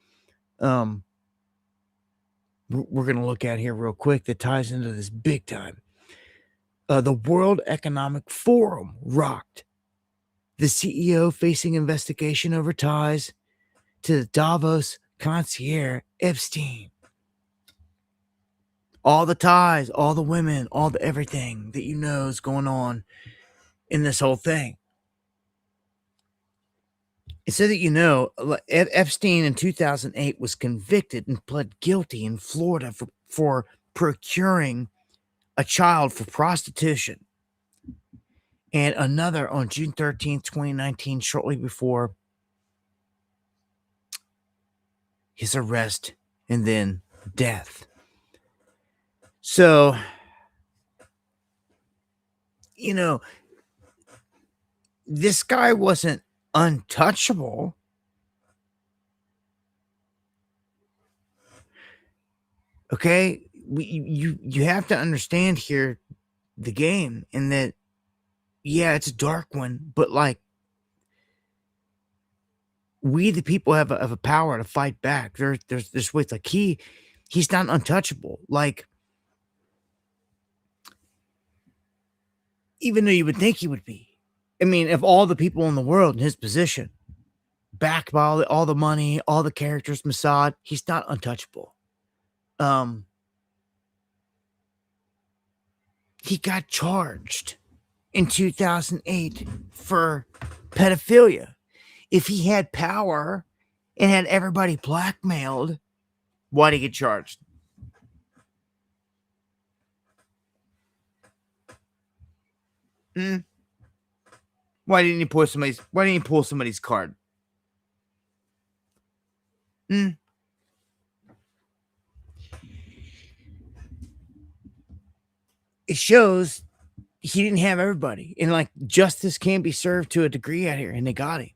We're gonna look at here real quick that ties into this big time. The World Economic Forum rocked. The CEO facing investigation over ties to the Davos concierge Epstein. All the ties, all the women, all the everything that you know is going on in this whole thing. And so that you know, Epstein in 2008 was convicted and pled guilty in Florida for procuring a child for prostitution. And another on June 13th, 2019, shortly before his arrest and then death. So, you know, this guy wasn't untouchable. Okay? You have to understand here the game, and that, yeah, it's a dark one, but like, we the people have a power to fight back. There's ways. Like he's not untouchable. Like, even though you would think he would be. I mean, if all the people in the world in his position, backed by all the money, all the characters, Mossad, he's not untouchable. He got charged in 2008 for pedophilia. If he had power and had everybody blackmailed, why'd he get charged? Why didn't he pull somebody's card? It shows he didn't have everybody. And like, justice can be served to a degree out here, and they got him.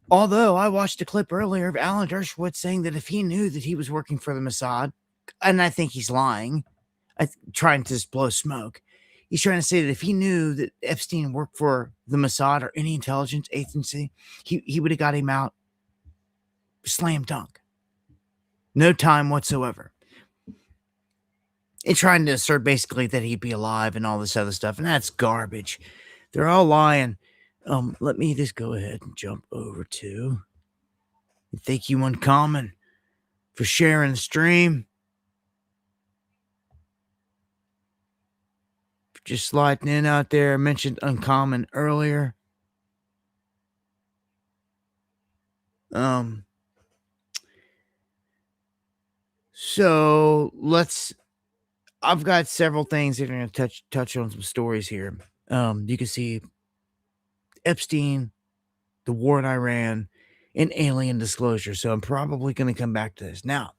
Although I watched a clip earlier of Alan Dershowitz saying that if he knew that he was working for the Mossad, and I think he's lying, trying to just blow smoke. He's trying to say that if he knew that Epstein worked for the Mossad or any intelligence agency, he would have got him out slam dunk. No time whatsoever. And trying to assert basically that he'd be alive and all this other stuff, and that's garbage. They're all lying. Let me just go ahead and jump over to thank you, Uncommon, for sharing the stream. Just sliding in out there. I mentioned Uncommon earlier. So I've got several things that are going to touch on some stories here. You can see Epstein, the war in Iran, and alien disclosure. So I'm probably going to come back to this. Now,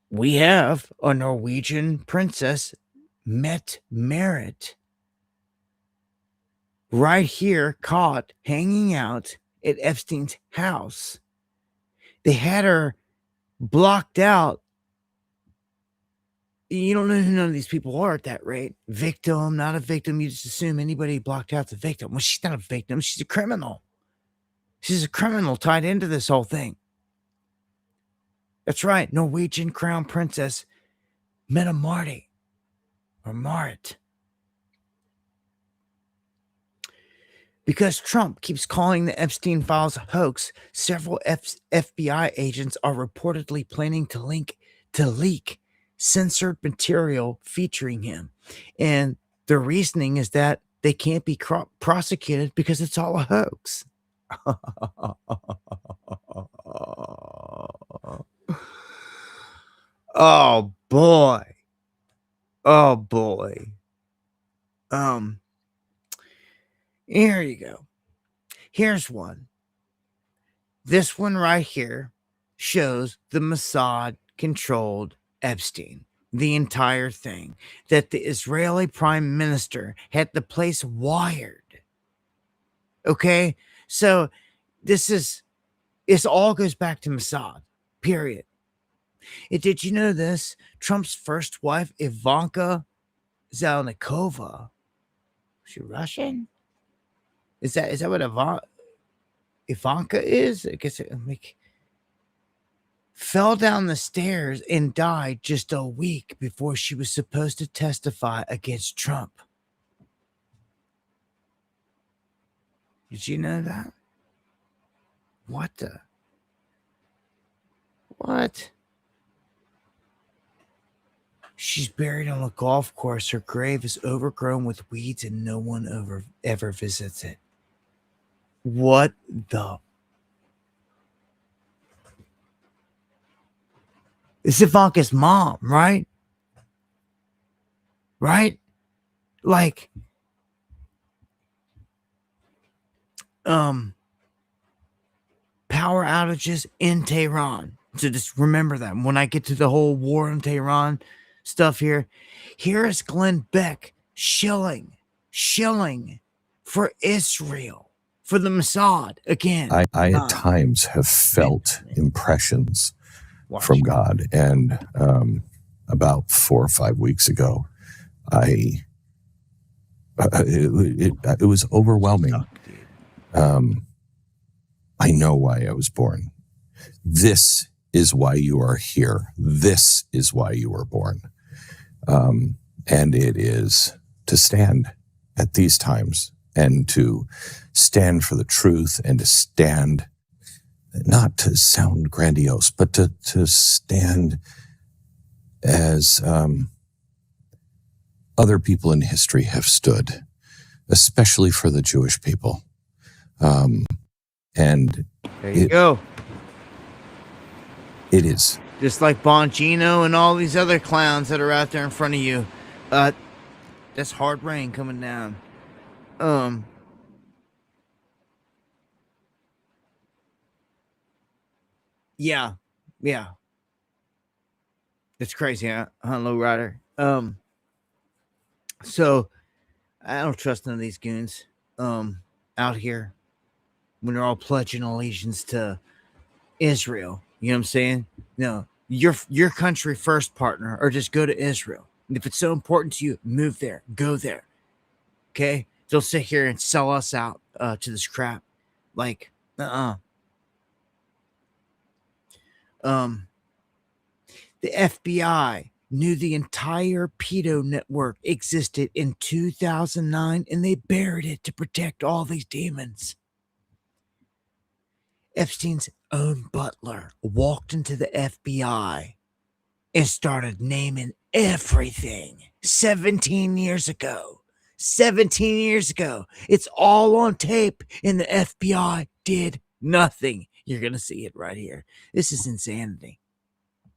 we have a Norwegian princess, Mette Merritt, right here, caught hanging out at Epstein's house. They had her blocked out. You don't know who none of these people are at that rate. Victim, not a victim. You just assume anybody blocked out's a victim. Well, she's not a victim. She's a criminal. She's a criminal tied into this whole thing. That's right. Norwegian crown princess, Mette Marty, or Marit. Because Trump keeps calling the Epstein files a hoax, several FBI agents are reportedly planning to leak censored material featuring him. And the reasoning is that they can't be prosecuted because it's all a hoax. Oh boy. Oh boy. Here you go. Here's one. This one right here shows the Mossad controlled Epstein, the entire thing, that the Israeli prime minister had the place wired. Okay, so this all goes back to Mossad, period. And did you know this? Trump's first wife, Ivanka Zelnikova, she Russian? Is that what Ivanka is? I guess fell down the stairs and died just a week before she was supposed to testify against Trump. Did you know that? What? She's buried on a golf course. Her grave is overgrown with weeds and no one ever visits it. What the? It's Ivanka's mom, right? Right? Like, power outages in Tehran. So just remember that when I get to the whole war in Tehran stuff here. Here is Glenn Beck shilling for Israel, for the Mossad again. I at times have felt impressions from God, and about 4 or 5 weeks ago, it was overwhelming. I know why I was born. This is why you are here. This is why you were born. And it is to stand at these times and to stand for the truth and to stand, not to sound grandiose, but to stand as other people in history have stood, especially for the Jewish people. And there you go. It is. Just like Bongino and all these other clowns that are out there in front of you. That's hard rain coming down. Yeah. It's crazy, huh, Low Rider? So I don't trust none of these goons out here when they're all pledging allegiance to Israel. You know what I'm saying? No, your country first, partner, or just go to Israel. And if it's so important to you, move there, go there. Okay? Don't sit here and sell us out to this crap. Like, The FBI knew the entire pedo network existed in 2009, and they buried it to protect all these demons. Epstein's own butler walked into the FBI and started naming everything 17 years ago. 17 years ago. It's all on tape, and the FBI did nothing. You're going to see it right here. This is insanity.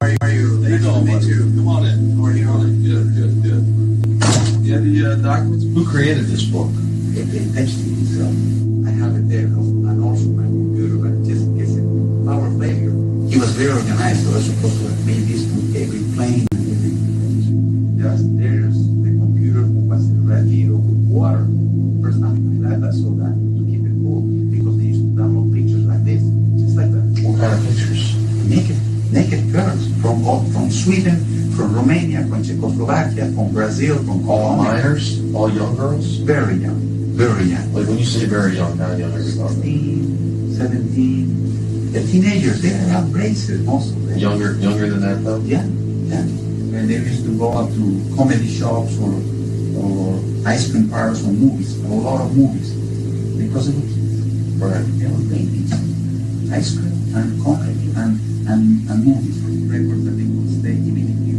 How are you? Me too. Come on in. How are you? Good. You have the documents? Who created this book? Epstein himself. I have it there, and also my computer, but just it's a power failure. He was very organized, so I was supposed to have made this from every plane and everything. Just there's the computer was ready with water. First time in my life I saw that to keep it cool, because they used to download pictures like this, just like that. What kind of pictures? Naked girls from Sweden, from Romania, from Czechoslovakia, from Brazil, from all Colombia. minors, all young girls? Very young. Like when you say very young, how young are you talking? 16, 17. The teenagers, they have braces, most of them. Younger than that though? Yeah. And they used to go out to comedy shops or ice cream parlors or movies, a lot of movies, because it was right. They were babies. Ice cream and comedy and movies. Records that they would stay even if you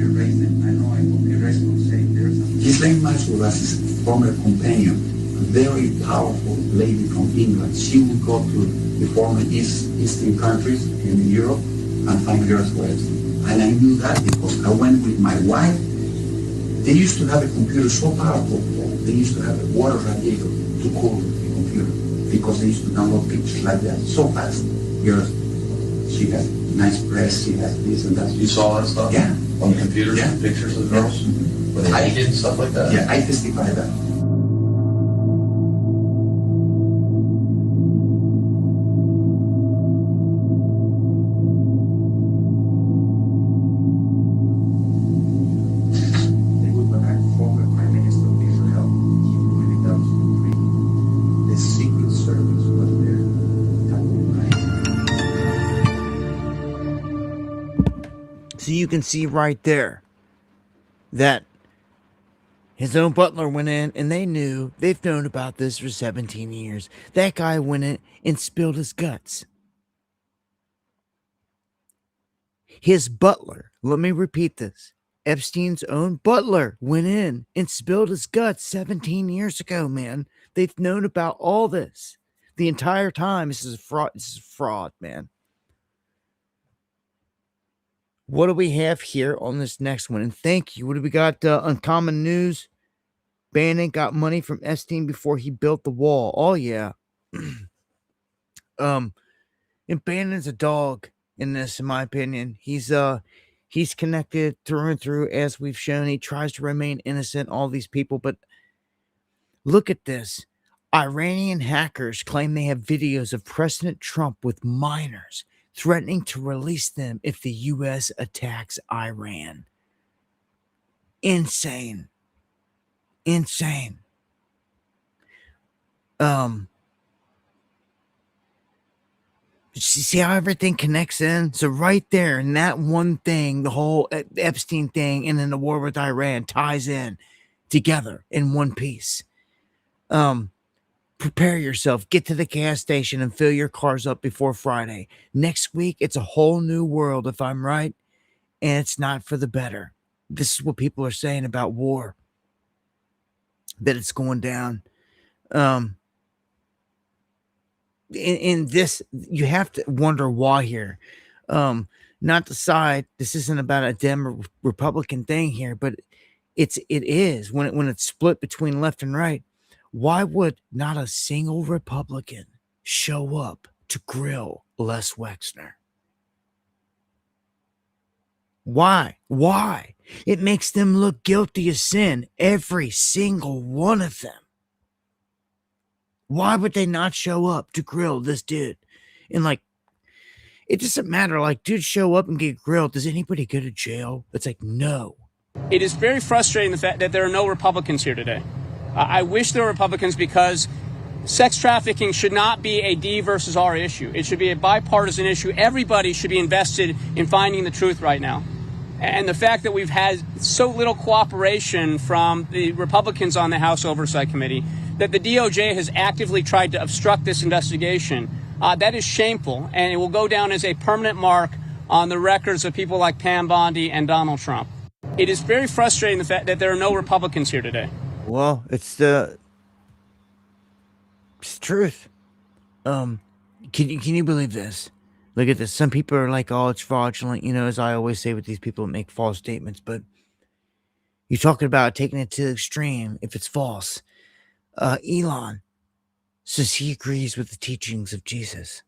erase them. I know I will erase will say there's a... Ghislaine Maxwell was his former companion, a very powerful lady from England. She would go to the former Eastern countries in Europe and find girls for Epstein. And I knew that because I went with my wife. They used to have a computer so powerful, they used to have a water radiator to cool the computer. because they used to download pictures like that so fast. She got nice breasts, she has this and that. You saw that stuff? Yeah. On the computers, yeah. pictures of girls? Mm-hmm. Were they naked and stuff like that? Yeah, I testify that. So you can see right there that his own butler went in and they've known about this for 17 years. That guy went in and spilled his guts. His butler, let me repeat this. Epstein's own butler went in and spilled his guts 17 years ago, man. They've known about all this the entire time. This is fraud. This is fraud, man. What do we have here on this next one? And thank you. What do we got? Uncommon News. Bannon got money from Epstein before he built the wall. Oh yeah. And Bannon's a dog in this, in my opinion. He's connected through and through, as we've shown. He tries to remain innocent, all these people, but look at this. Iranian hackers claim they have videos of President Trump with minors, threatening to release them if the U.S. attacks Iran. Insane. Insane. See how everything connects in? So right there, in that one thing, the whole Epstein thing and then the war with Iran ties in together in one piece. Prepare yourself. Get to the gas station and fill your cars up before Friday. Next week, it's a whole new world, if I'm right, and it's not for the better. This is what people are saying about war, that it's going down. In this, you have to wonder why here. Not the side. This isn't about a Dem or Republican thing here, but it is when it's split between left and right. Why would not a single Republican show up to grill Les Wexner? Why? Why? It makes them look guilty of sin, every single one of them. Why would they not show up to grill this dude? And like, it doesn't matter. Like, dude, show up and get grilled. Does anybody go to jail? It's like, no. It is very frustrating the fact that there are no Republicans here today. I wish there were Republicans, because sex trafficking should not be a D versus R issue. It should be a bipartisan issue. Everybody should be invested in finding the truth right now. And the fact that we've had so little cooperation from the Republicans on the House Oversight Committee, that the DOJ has actively tried to obstruct this investigation, that is shameful, and it will go down as a permanent mark on the records of people like Pam Bondi and Donald Trump. It is very frustrating the fact that there are no Republicans here today. Well, it's truth. Can you believe this? Look at this. Some people are like, oh, it's fraudulent, as I always say with these people that make false statements, but you're talking about taking it to the extreme if it's false. Elon says he agrees with the teachings of Jesus.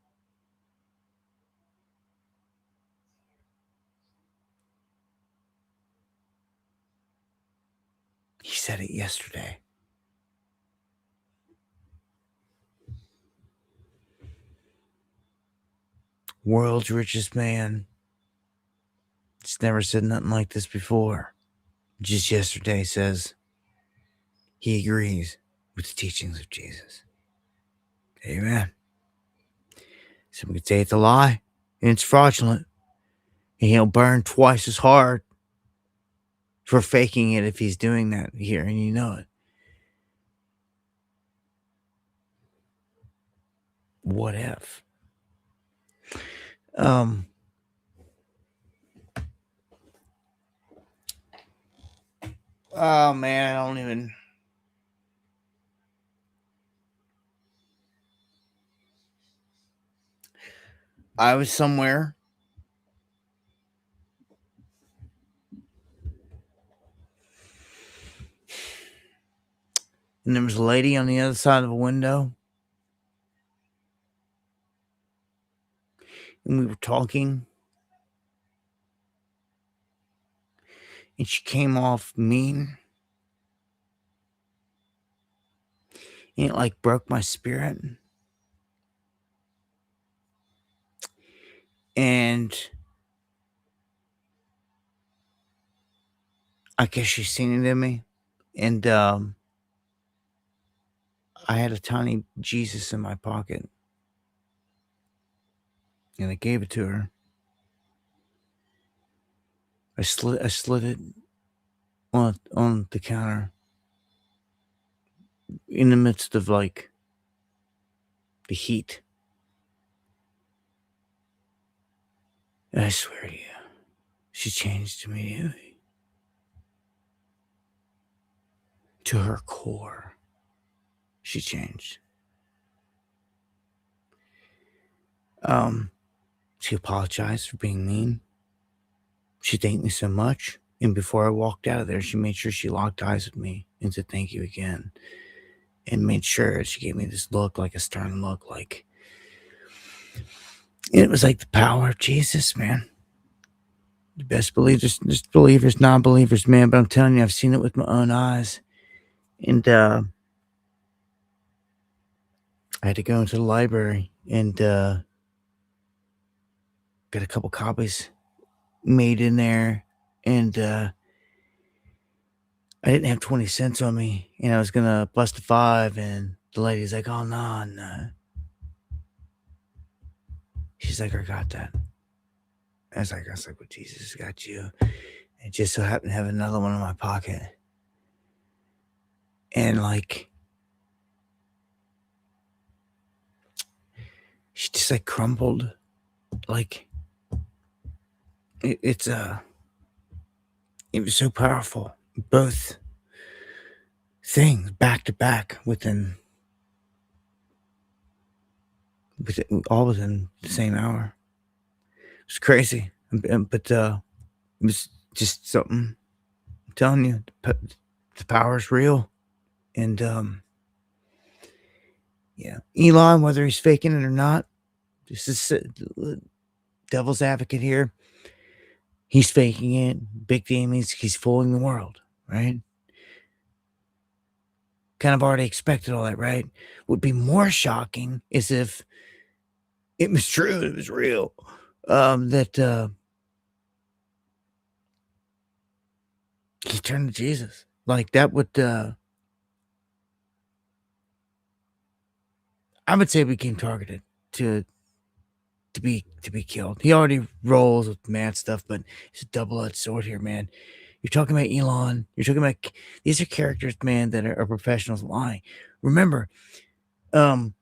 He said it yesterday. World's richest man. He's never said nothing like this before. Just yesterday says he agrees with the teachings of Jesus. Amen. Some could say it's a lie and it's fraudulent, and he'll burn twice as hard for faking it if he's doing that here, and you know it. What if? Oh man, I don't even. I was somewhere. And there was a lady on the other side of a window. and we were talking, and she came off mean, and it like broke my spirit. And I guess she's seen it in me. And I had a tiny Jesus in my pocket, and I gave it to her. I slid it on the counter in the midst of like the heat. And I swear to you, she changed immediately. To her core, she changed. She apologized for being mean. She thanked me so much. And before I walked out of there, she made sure she locked eyes with me and said thank you again. And made sure she gave me this look, like a stern look, like it was like the power of Jesus, man. The best believers, just believers, non-believers, man. But I'm telling you, I've seen it with my own eyes. And I had to go into the library and get a couple copies made in there. And I didn't have 20 cents on me. And I was going to bust a $5. And the lady's like, oh, no. She's like, I got that. I was like, well, Jesus got you. And just so happened to have another one in my pocket. And like, she just like crumbled. Like, it was so powerful. Both things back to back within all within the same hour. It was crazy. But it was just something. I'm telling you, the power's real. And yeah, Elon, whether he's faking it or not, this is devil's advocate here. He's faking it. Big game, he's fooling the world, right? Kind of already expected all that, right? Would be more shocking is if it was true, it was real. That he turned to Jesus. Like that would I would say became targeted to be killed. He already rolls with mad stuff, but it's a double-edged sword here, man. You're talking about Elon. You're talking about these are characters, man, that are professionals lying. Remember, all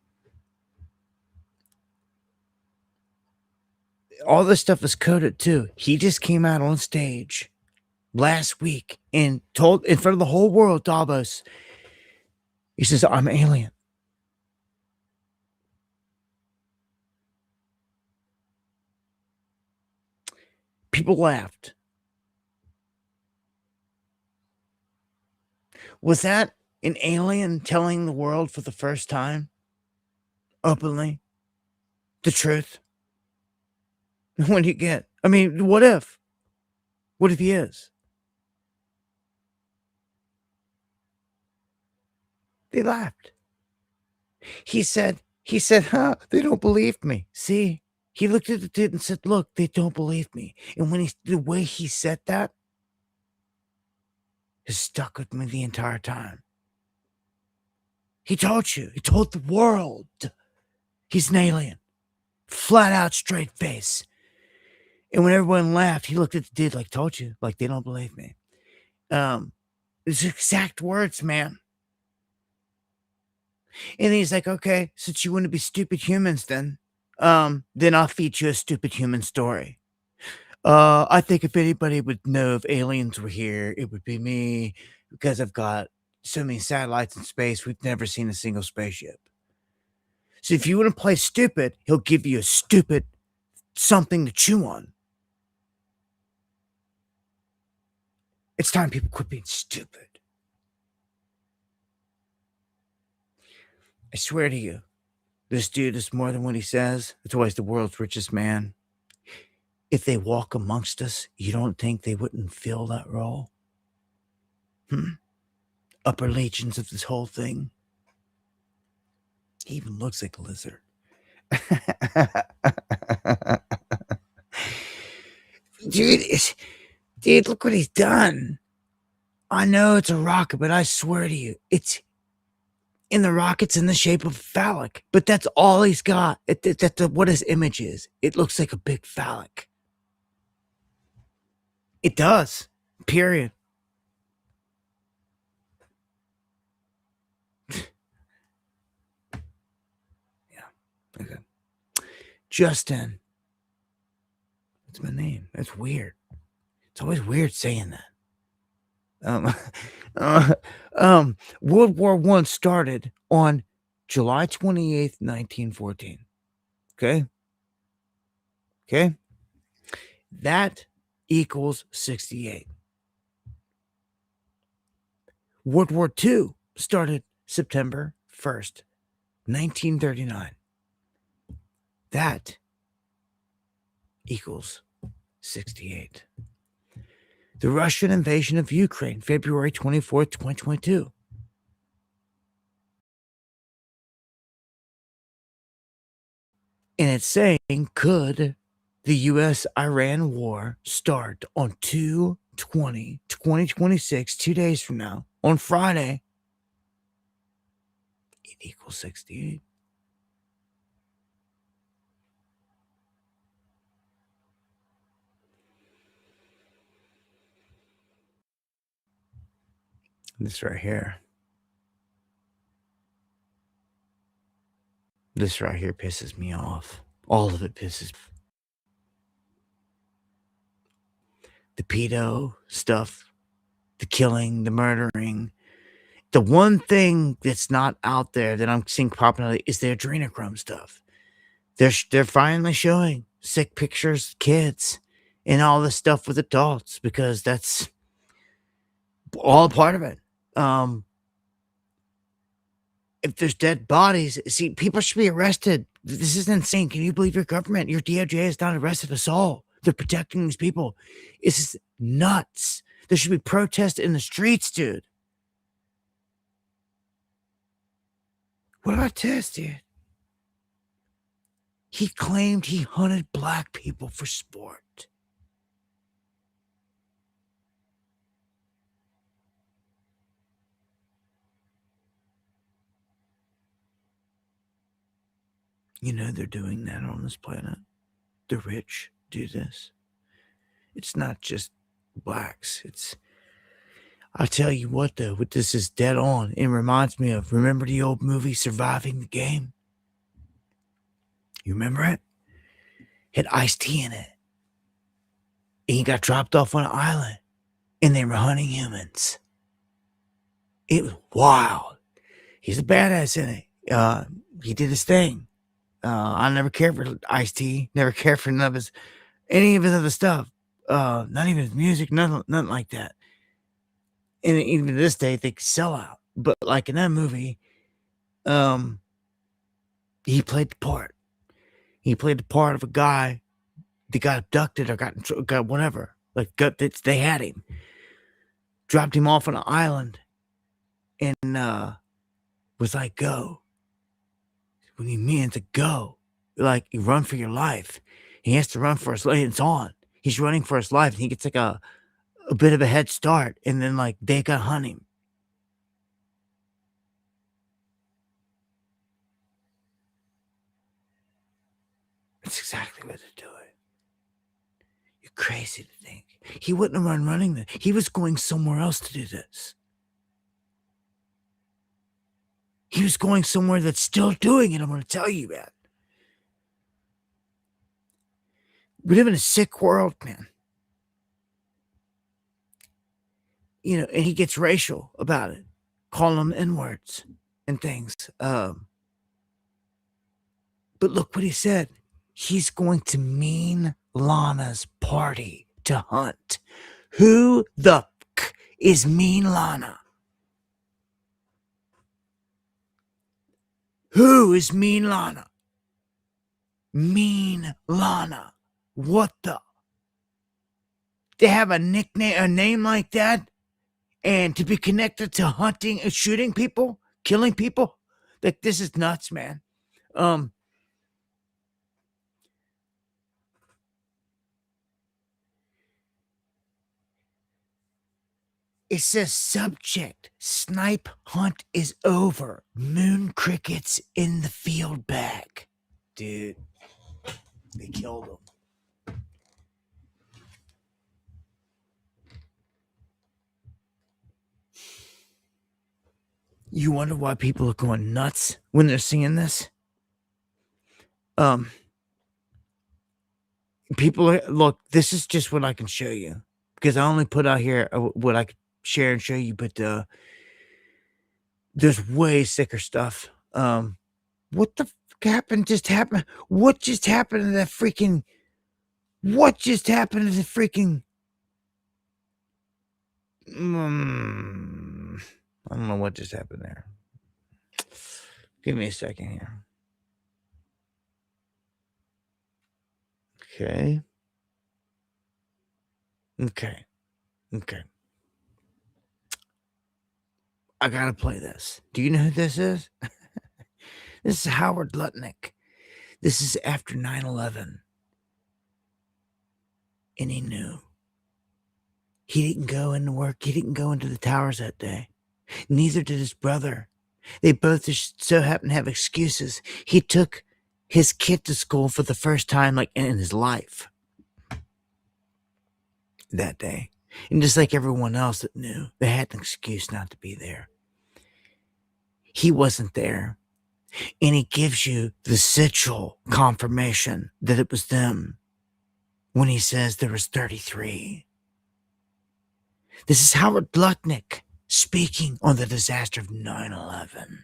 this stuff is coded too. He just came out on stage last week and told in front of the whole world, Davos, he says, I'm alien. People laughed. Was that an alien telling the world for the first time, openly, the truth? What do you get? I mean, what if? What if he is? They laughed. He said, huh, they don't believe me. See, he looked at the dude and said, look, they don't believe me. And when the way he said that has stuck with me the entire time. He told you, he told the world he's an alien. Flat out, straight face. And when everyone laughed, he looked at the dude like, told you, like they don't believe me. It's exact words, man. And he's like, okay, since you want to be stupid humans then I'll feed you a stupid human story. I think if anybody would know if aliens were here, it would be me because I've got so many satellites in space. We've never seen a single spaceship. So if you want to play stupid, he'll give you a stupid something to chew on. It's time people quit being stupid. I swear to you, this dude is more than what he says. That's why he's the world's richest man. if they walk amongst us, you don't think they wouldn't fill that role? Upper legions of this whole thing. He even looks like a lizard. Dude, look what he's done. I know it's a rocket, but I swear to you, it's in the rocket's in the shape of phallic. But that's all he's got. That's what his image is. It looks like a big phallic. It does. Period. Okay. Justin. That's my name. That's weird. It's always weird saying that. World War I started on July 28th, 1914. Okay? Okay? That equals 68. World War II started September 1st, 1939. That equals 68. The Russian invasion of Ukraine, February 24th, 2022. And it's saying, could the U.S.-Iran war start on 2/20/2026, 2 days from now, on Friday? It equals 68. This right here. This right here pisses me off. All of it pisses. The pedo stuff, the killing, the murdering. The one thing that's not out there that I'm seeing popping out is the adrenochrome stuff. They're finally showing sick pictures, kids, and all this stuff with adults because that's all part of it. If there's dead bodies, see, people should be arrested. This is insane. Can you believe your government? Your DOJ has not arrested us all. They're protecting these people. It's nuts. There should be protests in the streets, dude. What about this, dude? He claimed he hunted black people for sport. You know they're doing that on this planet. The rich do this. It's not just blacks. I'll tell you what, though, what this is dead on. It reminds me of, remember the old movie Surviving the Game? You remember it? Had Ice-T in it. And he got dropped off on an island. And they were hunting humans. It was wild. He's a badass in it. He did his thing. I never cared for Ice-T. Never cared for any of his other stuff. Not even his music. Nothing like that. And even to this day, they could sell out. But like in that movie, he played the part. He played the part of a guy that got abducted or got whatever. Like they had him, dropped him off on an island, and was like, "Go." When he means to go, like you run for your life. He has to run for his life. It's on. He's running for his life, and he gets like a bit of a head start, and then like they got hunt him. That's exactly what they're doing. You're crazy to think. He wouldn't have run running this. He was going somewhere else to do this. He was going somewhere that's still doing it. I'm going to tell you that. We live in a sick world, man. You know, and he gets racial about it, calling them N-words and things. But look what he said. He's going to Mean Lana's party to hunt. Who the f*** is Mean Lana? Who is Mean Lana? Mean Lana. What the to have a name like that, and to be connected to hunting and shooting people, killing people. Like, this is nuts, man. It says subject, snipe hunt is over. Moon crickets in the field bag. Dude, they killed him. You wonder why people are going nuts when they're seeing this? People are, look, this is just what I can show you, because I only put out here what I could share and show you, but there's way sicker stuff. What the fuck happened? Just happened? What just happened to that freaking? What just happened to the freaking? I don't know what just happened there. Give me a second here. Okay. I gotta play this. Do you know who this is? This is Howard Lutnick. This is after 9/11. And he knew. He didn't go into work. He didn't go into the towers that day. Neither did his brother. They both just so happened to have excuses. He took his kid to school for the first time, like, in his life that day. And just like everyone else that knew, they had an excuse not to be there. He wasn't there. And he gives you the sigil confirmation that it was them when he says there was 33. This is Howard Lutnick speaking on the disaster of 9/11.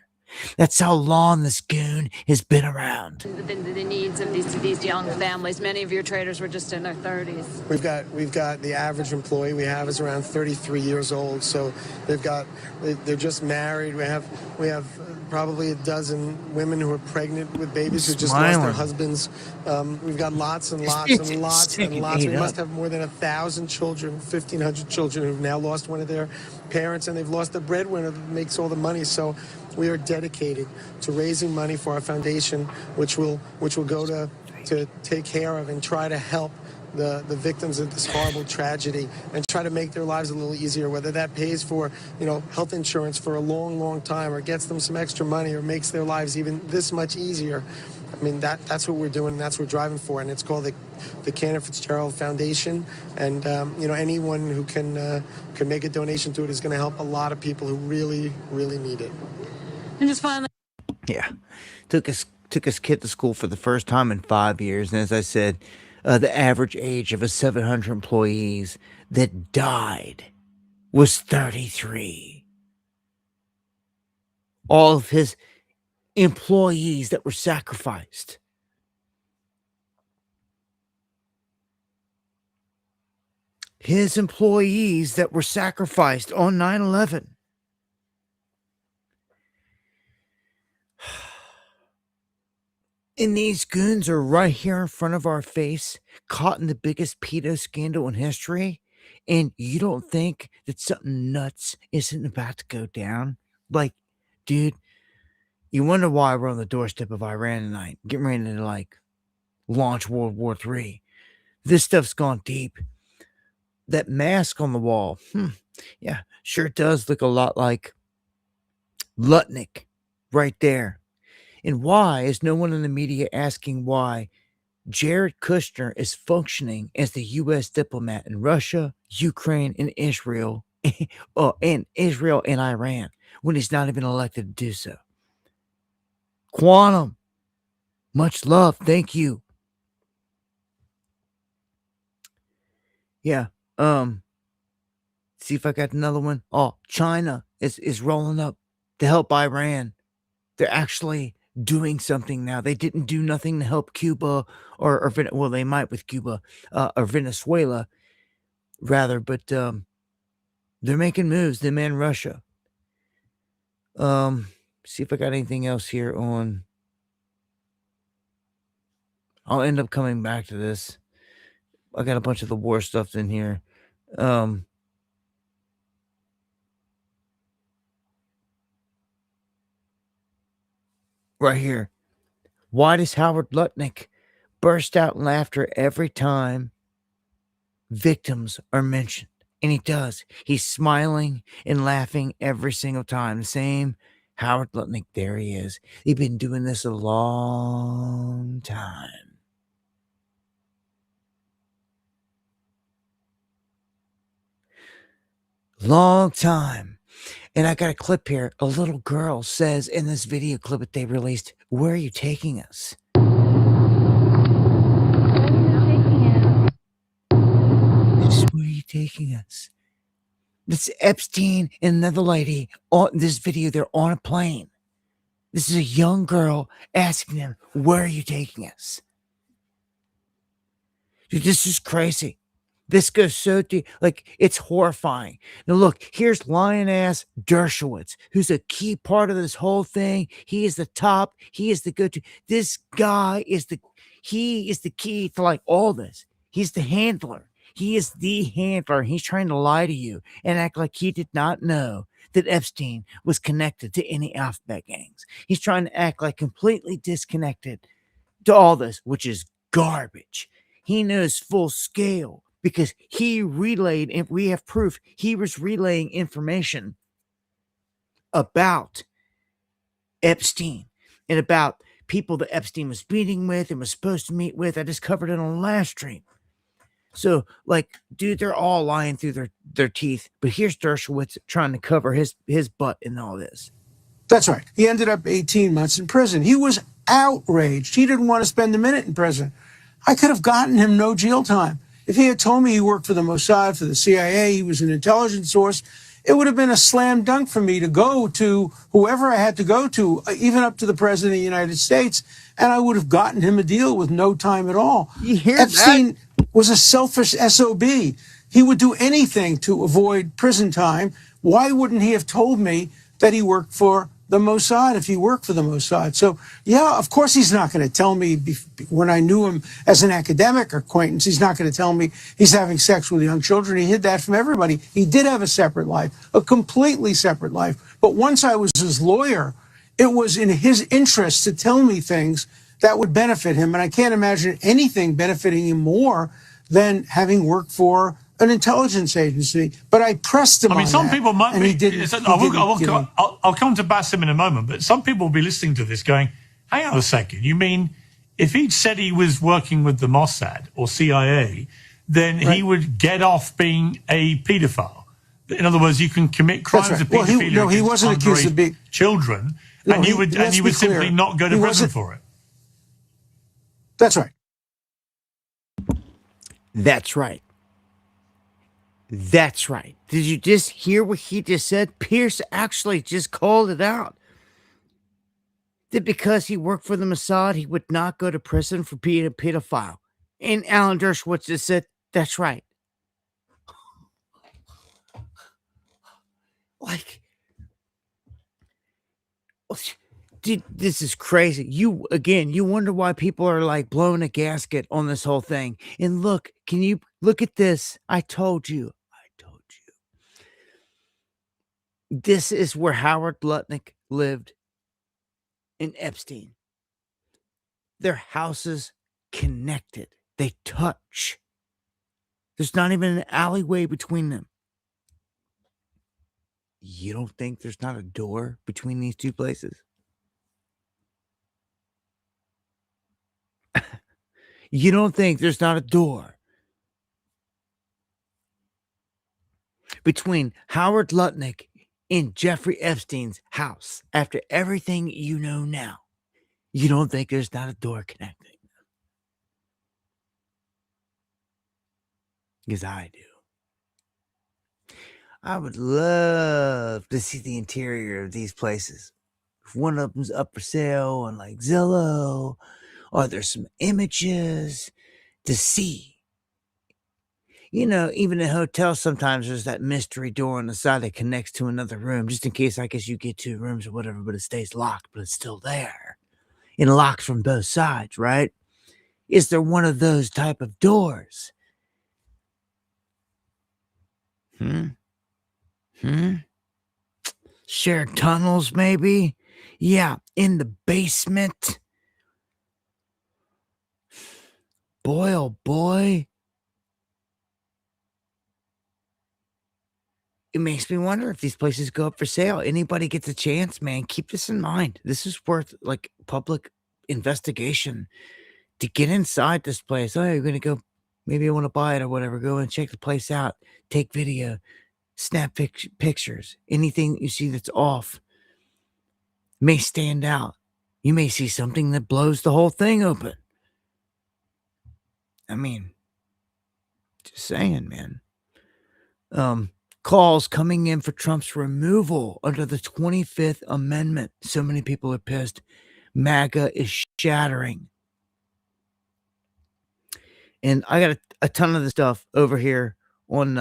That's how long this goon has been around. The needs of these young families. Many of your traders were just in their 30s. We've got the average employee we have is around 33 years old. So they're just married. We have probably a dozen women who are pregnant with babies who just lost their husbands. We've got lots and lots and lots and lots. We must have more than 1,000 children, 1,500 children who've now lost one of their parents, and they've lost the breadwinner that makes all the money. So we are dedicated to raising money for our foundation, which will go to take care of and try to help the victims of this horrible tragedy and try to make their lives a little easier, whether that pays for, health insurance for a long, long time, or gets them some extra money, or makes their lives even this much easier. I mean, that's what we're doing, and that's what we're driving for, and it's called the Cantor Fitzgerald Foundation. And anyone who can make a donation to it is going to help a lot of people who really, really need it. And just finally, took his kid to school for the first time in 5 years, and as I said, the average age of his 700 employees that died was 33. All of his employees that were sacrificed. His employees that were sacrificed on 9/11. And these goons are right here in front of our face, caught in the biggest pedo scandal in history. And you don't think that something nuts isn't about to go down? Like, dude, you wonder why we're on the doorstep of Iran tonight, getting ready to, launch World War III. This stuff's gone deep. That mask on the wall, yeah, sure does look a lot like Lutnick right there. And why is no one in the media asking why Jared Kushner is functioning as the U.S. diplomat in Russia, Ukraine, and Israel, and Iran, when he's not even elected to do so? Quantum, much love, thank you. Yeah, see if I got another one. Oh, China is rolling up to help Iran. They're actually doing something now. They didn't do nothing to help Cuba or well, they might with Cuba or Venezuela rather, but they're making moves. Them and Russia. See if I got anything else here on. I'll end up coming back to this. I got a bunch of the war stuff in here. Um, right here. Why does Howard Lutnick burst out in laughter every time victims are mentioned? And he does. He's smiling and laughing every single time. The same Howard Lutnick, there he is. He's been doing this a long time. Long time. And I got a clip here. A little girl says in this video clip that they released, "Where are you taking us?" Where are you taking us? This Epstein and another lady on this video. They're on a plane. This is a young girl asking them, "Where are you taking us?" Dude, this is crazy. This goes so deep. Like, it's horrifying. Now, look, here's lion-ass Dershowitz, who's a key part of this whole thing. He is the top. He is the go-to. This guy is the key to, like, all this. He's the handler. He is the handler. He's trying to lie to you and act like he did not know that Epstein was connected to any alphabet gangs. He's trying to act like completely disconnected to all this, which is garbage. He knows full scale because he relayed, and we have proof he was relaying information about Epstein and about people that Epstein was meeting with and was supposed to meet with. I just covered it on the last stream. So, like, dude, they're all lying through their teeth. But here's Dershowitz trying to cover his butt in all this. That's right. He ended up 18 months in prison. He was outraged. He didn't want to spend a minute in prison. I could have gotten him no jail time. If he had told me he worked for the Mossad, for the CIA, he was an intelligence source, it would have been a slam dunk for me to go to whoever I had to go to, even up to the President of the United States, and I would have gotten him a deal with no time at all. You hear Epstein was a selfish SOB. He would do anything to avoid prison time. Why wouldn't he have told me that he worked for the Mossad if he worked for the Mossad? So, yeah, of course he's not going to tell me when I knew him as an academic acquaintance, he's not going to tell me he's having sex with young children. He hid that from everybody. He did have a separate life, a completely separate life. But once I was his lawyer, it was in his interest to tell me things that would benefit him. And I can't imagine anything benefiting him more than having worked for an intelligence agency. But I pressed him. I mean, some people might and be. he didn't. I'll come to Bassem in a moment, but some people will be listening to this going, hang on a second, you mean if he'd said he was working with the Mossad or CIA, then he would get off being a paedophile? In other words, you can commit crimes of paedophilia he wasn't accused of being children, and you would simply not go to prison for it. That's right. That's right. That's right. Did you just hear what he just said? Pierce actually just called it out. That because he worked for the Mossad, he would not go to prison for being a pedophile. And Alan Dershowitz just said, that's right. Like, dude, this is crazy. You wonder why people are like blowing a gasket on this whole thing. And look, can you look at this? I told you. This is where Howard Lutnick lived in Epstein. Their houses connected. They touch. There's not even an alleyway between them. You don't think there's not a door between these two places? You don't think there's not a door between Howard Lutnick and Jeffrey Epstein's house after everything you know now? You don't think there's not a door connecting them? Because I do. I would love to see the interior of these places. If one of them's up for sale on like Zillow, or there's some images to see. You know, even in hotels, sometimes there's that mystery door on the side that connects to another room, just in case, I guess, you get two rooms or whatever, but it stays locked, but it's still there. And locks from both sides, right? Is there one of those type of doors Shared tunnels, maybe? Yeah, in the basement. Boy, oh boy. It makes me wonder if these places go up for sale. Anybody gets a chance, man, keep this in mind. This is worth, like, public investigation to get inside this place. Oh, you're gonna go, maybe I wanna buy it or whatever. Go and check the place out. Take video. Snap pictures. Anything you see that's off may stand out. You may see something that blows the whole thing open. I mean, just saying, man. Calls coming in for Trump's removal under the 25th Amendment. So many people are pissed. MAGA is shattering. And I got a ton of the stuff over here on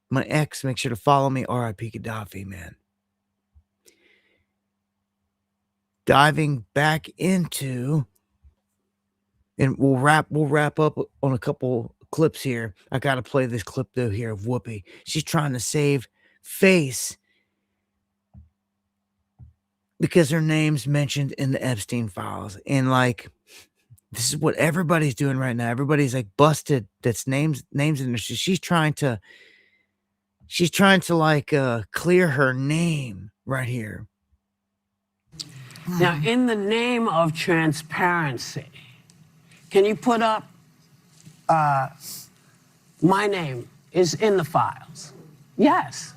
my X. Make sure to follow me, R.I.P. Gaddafi, man. Diving back into, and we'll wrap up on a couple clips here. I gotta play this clip though here of Whoopi. She's trying to save face because her name's mentioned in the Epstein files, and like, this is what everybody's doing right now. Everybody's like busted. That's names in there. She's trying to like clear her name right here. Now, in the name of transparency, can you put up my name is in the files? Yes.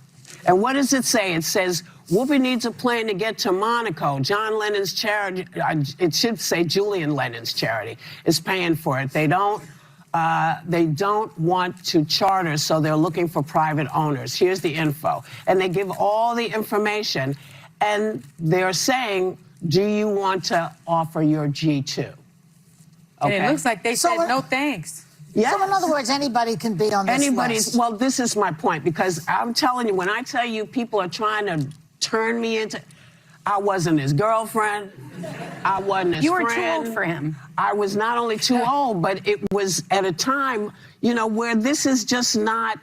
And what does it say? It says, Whoopi needs a plane to get to Monaco. John Lennon's charity, it should say Julian Lennon's charity, is paying for it. They don't want to charter, so they're looking for private owners. Here's the info. And they give all the information, and they're saying, do you want to offer your G2? Okay. And it looks like they said no thanks. Yeah. So in other words, anybody can be on this list. Well, this is my point, because I'm telling you, when I tell you people are trying to turn me into, I wasn't his girlfriend. I wasn't his friend. You were too old for him. I was not only too old, but it was at a time, where this is just not,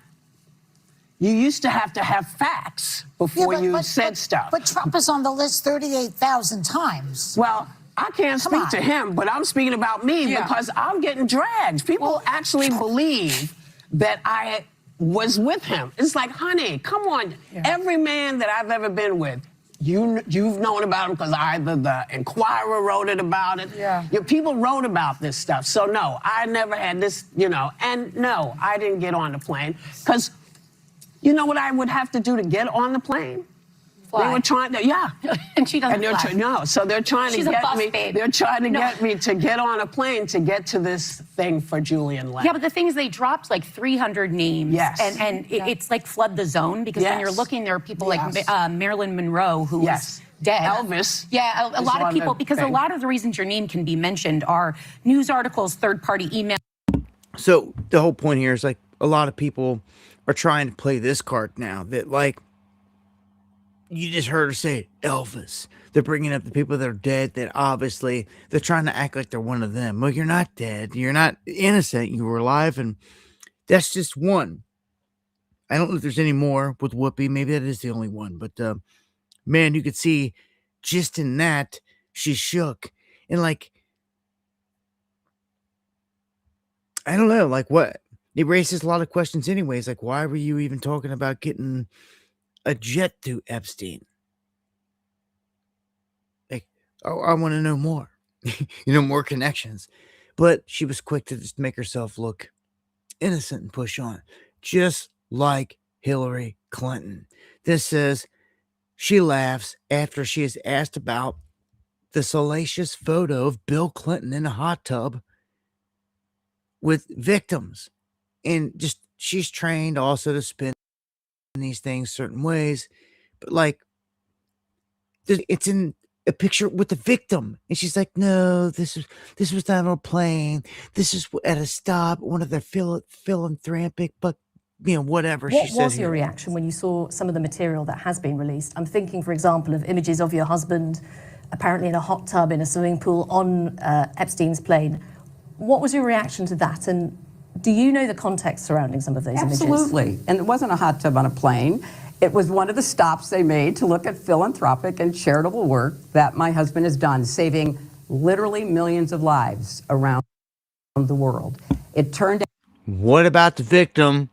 you used to have facts before you said stuff. But Trump is on the list 38,000 times. Well, I can't speak to him, but I'm speaking about me because I'm getting dragged. People actually believe that I was with him. It's like, honey, come on. Yeah. Every man that I've ever been with, you've known about him because either the Inquirer wrote it about it. Yeah. People wrote about this stuff. So no, I never had this, and no, I didn't get on the plane because you know what I would have to do to get on the plane? Fly. They were trying to, and she doesn't fly. So they're trying She's to get me. Babe. They're trying to get me to get on a plane to get to this thing for Julian Lennon. Yeah, but the thing is, they dropped like 300 names. Yes. And it's like flood the zone, because when you're looking, there are people like Marilyn Monroe, who was dead. Elvis. Yeah, a lot of people, because a lot of the reasons your name can be mentioned are news articles, third-party email. So the whole point here is, like, a lot of people are trying to play this card now, that, like, you just heard her say Elvis. They're bringing up the people that are dead, that obviously they're trying to act like they're one of them. Well, you're not dead. You're not innocent. You were alive, and that's just one. I don't know if there's any more with Whoopi. Maybe that is the only one. But, man, you could see just in that, she shook. And, like, I don't know, like, what? It raises a lot of questions anyways. Like, why were you even talking about getting a jet through Epstein? Like, oh, I want to know more. More connections. But she was quick to just make herself look innocent and push on. Just like Hillary Clinton. This says she laughs after she is asked about the salacious photo of Bill Clinton in a hot tub with victims. And just, she's trained also to spin these things certain ways, but like, it's in a picture with the victim, and she's like, no, this was not on a plane, this is at a stop, one of their philanthropic, but whatever. What was your reaction when you saw some of the material that has been released? I'm thinking, for example, of images of your husband apparently in a hot tub in a swimming pool on Epstein's plane. What was your reaction to that, and Do you know the context surrounding some of those images? Absolutely. And it wasn't a hot tub on a plane. It was one of the stops they made to look at philanthropic and charitable work that my husband has done, saving literally millions of lives around the world. It turned out. What about the victim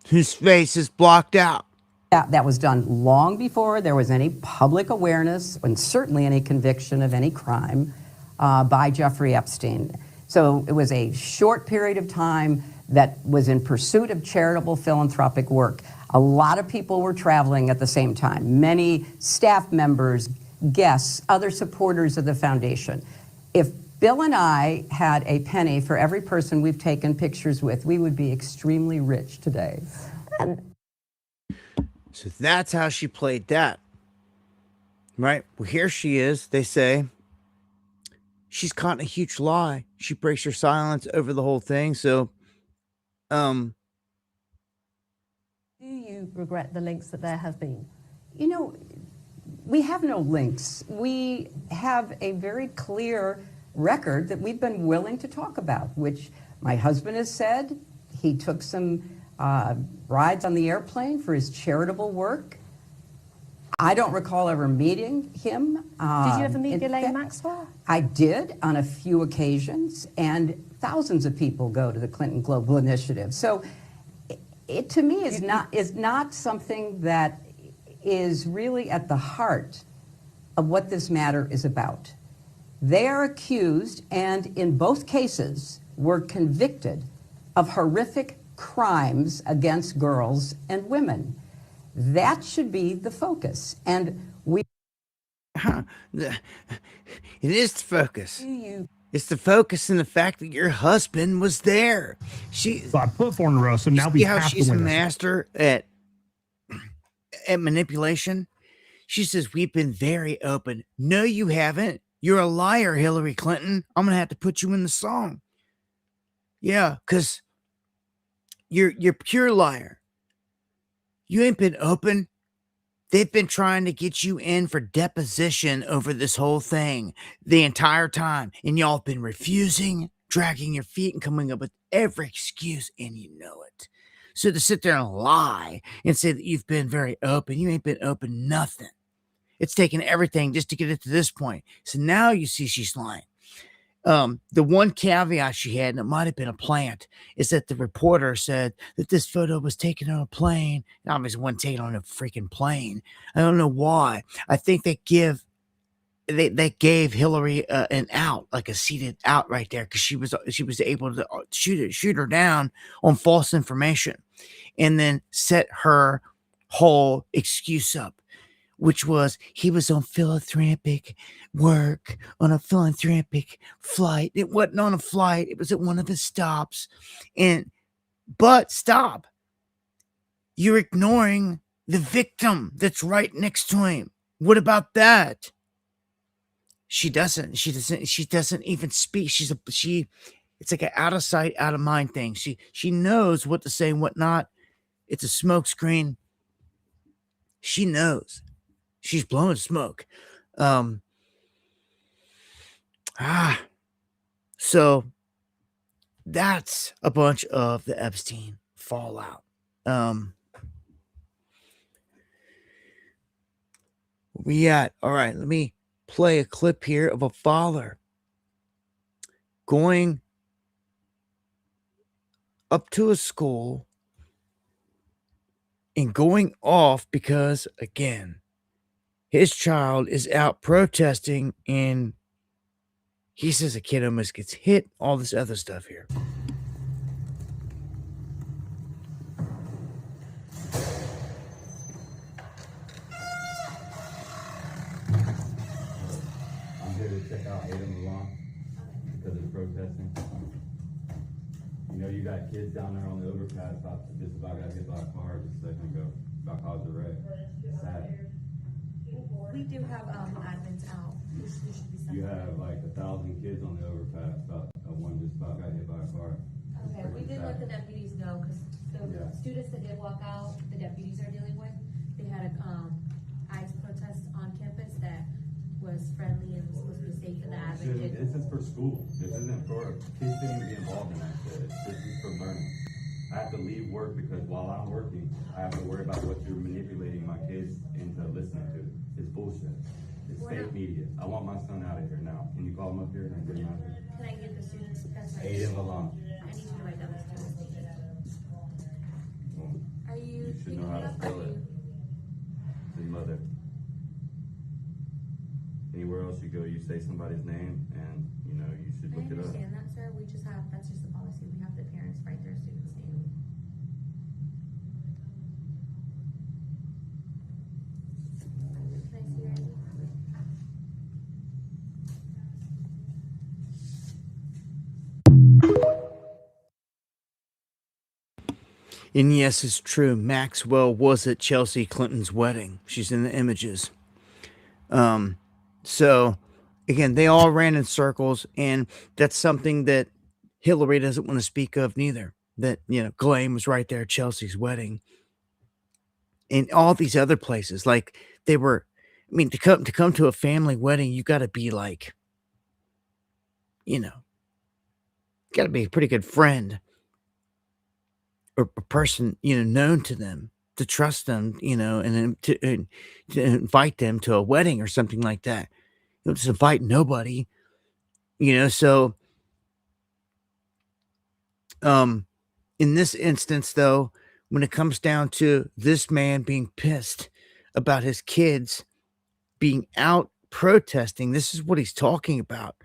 whose face is blocked out? That was done long before there was any public awareness and certainly any conviction of any crime by Jeffrey Epstein. So it was a short period of time that was in pursuit of charitable philanthropic work. A lot of people were traveling at the same time. Many staff members, guests, other supporters of the foundation. If Bill and I had a penny for every person we've taken pictures with, we would be extremely rich today. So that's how she played that. Right? Well, here she is. They say she's caught in a huge lie. She breaks her silence over the whole thing. So, Do you regret the links that there have been? You know, we have no links. We have a very clear record that we've been willing to talk about, which my husband has said. He took some rides on the airplane for his charitable work. I don't recall ever meeting him. Did you ever meet Ghislaine Maxwell? I did on a few occasions, and thousands of people go to the Clinton Global Initiative. So it to me is not something that is really at the heart of what this matter is about. They are accused, and in both cases were convicted of horrific crimes against girls and women. That should be the focus. And we... It is the focus. It's the focus in the fact that your husband was there. So I put 4 in a row, so now we have to win. She's a master at manipulation. She says, we've been very open. No, you haven't. You're a liar, Hillary Clinton. I'm going to have to put you in the song. Yeah, because you're pure liar. You ain't been open. They've been trying to get you in for deposition over this whole thing the entire time. And y'all have been refusing, dragging your feet, and coming up with every excuse, and you know it. So to sit there and lie and say that you've been very open, you ain't been open nothing. It's taken everything just to get it to this point. So now you see she's lying. The one caveat she had, and it might have been a plant, is that the reporter said that this photo was taken on a plane. Obviously, it wasn't taken on a freaking plane. I don't know why. I think they gave Hillary an out, like a seated out right there, because she was able to shoot her down on false information, and then set her whole excuse up, which was he was on philanthropic work, on a philanthropic flight. It wasn't on a flight. It was at one of his stops. But stop. You're ignoring the victim that's right next to him. What about that? She doesn't even speak. It's like an out of sight, out of mind thing. She knows what to say and what not. It's a smoke screen. She knows. She's blowing smoke. So that's a bunch of the Epstein fallout. We at? All right, let me play a clip here of a father going up to a school and going off because, again, his child is out protesting, and he says a kid almost gets hit, all this other stuff here. I'm here to check out Adam Milan because it's protesting. You know, you got kids down there on the overpass just about got hit by a car just a second ago. About caused a wreck. It's sad. We do have admins out. You have like 1,000 kids on the overpass. One just about got hit by a car. Okay, we did let the deputies know because the students that did walk out, the deputies are dealing with. They had a ICE protest on campus that was friendly and was supposed to be safe for the average. This is for school. This isn't for kids to be involved in that shit. This is for learning. I have to leave work because while I'm working, I have to worry about what you're manipulating my kids into listening to. It's bullshit. It's fake media. I want my son out of here now. Can you call him up here and get him out of here? Can I get the students? Aiden Lalonde. I need you to write down the students' names. Are you should know how to spell it. It's his mother. Anywhere else you go, you say somebody's name, and you know you should look it up. I understand that, sir. We just have that's just the policy. We have the parents write their students' name. Can I see your ID? And yes, it's true. Maxwell was at Chelsea Clinton's wedding. She's in the images. So again, they all ran in circles, and that's something that Hillary doesn't want to speak of neither. That, you know, Ghislaine was right there at Chelsea's wedding. And all these other places, like they were, I mean, to come to a family wedding, you got to be like, you know, got to be a pretty good friend or a person, you know, known to them, to trust them, you know, and then to invite them to a wedding or something like that. You don't just invite nobody, you know. So, in this instance, though, when it comes down to this man being pissed about his kids being out protesting, this is what he's talking about.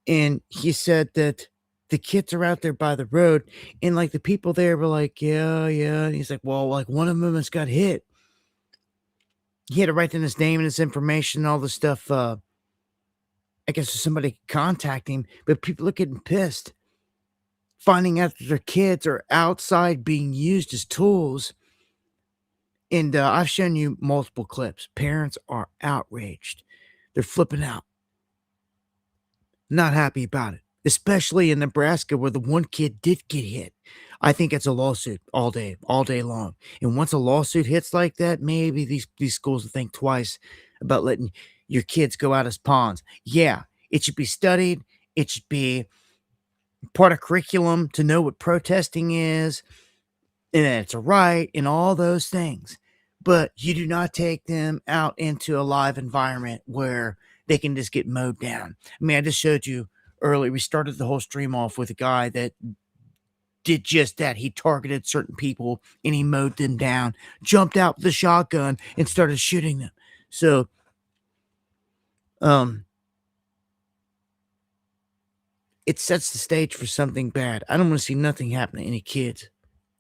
And he said that the kids are out there by the road, and like the people there were like, yeah. And he's like, well, like one of them has got hit. He had to write down his name and his information and all the stuff. I guess somebody could contact him, but people are getting pissed, finding out that their kids are outside being used as tools. And I've shown you multiple clips. Parents are outraged. They're flipping out. Not happy about it. Especially in Nebraska where the one kid did get hit. I think it's a lawsuit all day long. And once a lawsuit hits like that, maybe these schools will think twice about letting your kids go out as pawns. Yeah, it should be studied. It should be part of curriculum to know what protesting is, and that it's a right, and all those things. But you do not take them out into a live environment where they can just get mowed down. I mean, I just showed you earlier, we started the whole stream off with a guy that did just that. He targeted certain people and he mowed them down, jumped out with a shotgun and started shooting them. So, it sets the stage for something bad. I don't want to see nothing happen to any kids.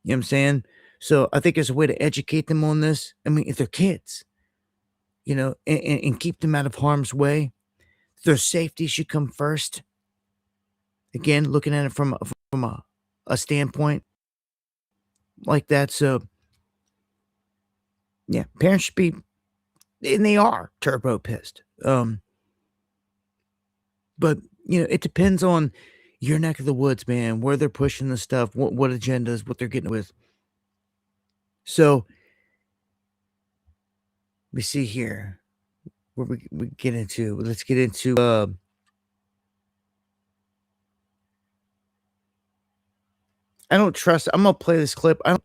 You know what I'm saying? So I think there's a way to educate them on this. I mean, if they're kids, you know, and keep them out of harm's way. Their safety should come first. Again, looking at it from a standpoint like that. So, yeah, parents should be, and they are turbo pissed. But, you know, it depends on your neck of the woods, man, where they're pushing the stuff, what agendas, what they're getting with. So, let me see here. Where we get into, let's get into, I don't trust, I'm going to play this clip. I don't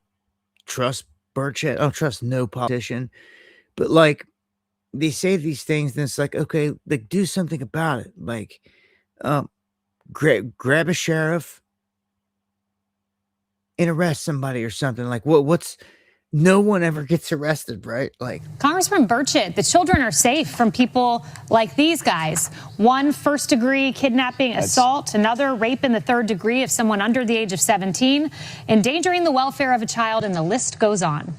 trust Burchett. I don't trust no politician. But, like, they say these things, and it's like, okay, like, do something about it. Like, grab a sheriff and arrest somebody or something. Like, what's, no one ever gets arrested, right? Like, Congressman Burchett, the children are safe from people like these guys. One first-degree kidnapping, assault, another rape in the third degree of someone under the age of 17, endangering the welfare of a child, and the list goes on.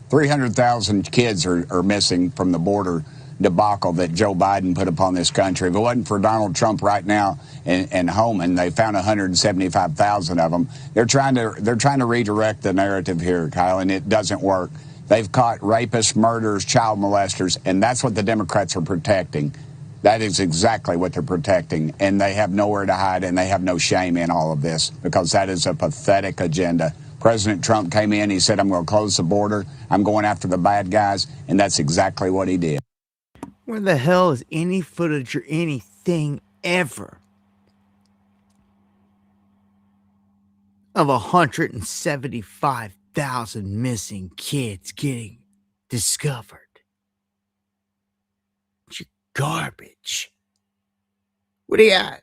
300,000 kids are missing from the border debacle that Joe Biden put upon this country. If it wasn't for Donald Trump right now and Homan, they found 175,000 of them. They're trying to redirect the narrative here, Kyle, and it doesn't work. They've caught rapists, murderers, child molesters, and that's what the Democrats are protecting. That is exactly what they're protecting, and they have nowhere to hide, and they have no shame in all of this because that is a pathetic agenda. President Trump came in, he said, I'm going to close the border, I'm going after the bad guys, and that's exactly what he did. Where the hell is any footage or anything ever of 175,000 missing kids getting discovered? It's garbage. What do you got?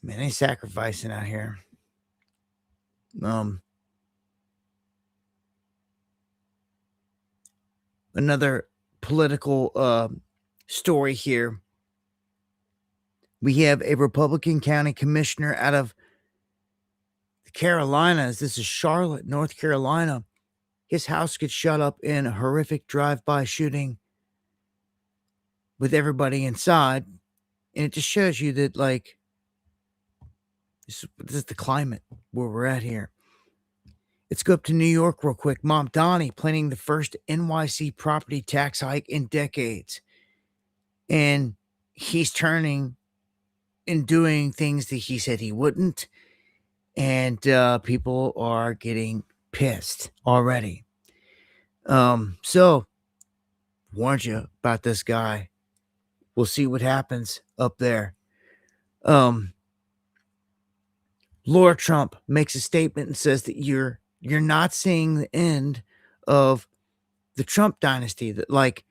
Man, they sacrificing out here. Another political story here. We have a Republican county commissioner out of the Carolinas. This is Charlotte, North Carolina. His house gets shot up in a horrific drive-by shooting with everybody inside. And it just shows you that, like, this is the climate where we're at here. Let's go up to New York real quick. Mom Donnie planning the first NYC property tax hike in decades. And he's turning and doing things that he said he wouldn't. And people are getting pissed already. So, warned you about this guy. We'll see what happens up there. Laura Trump makes a statement and says that you're not seeing the end of the Trump dynasty. That, like,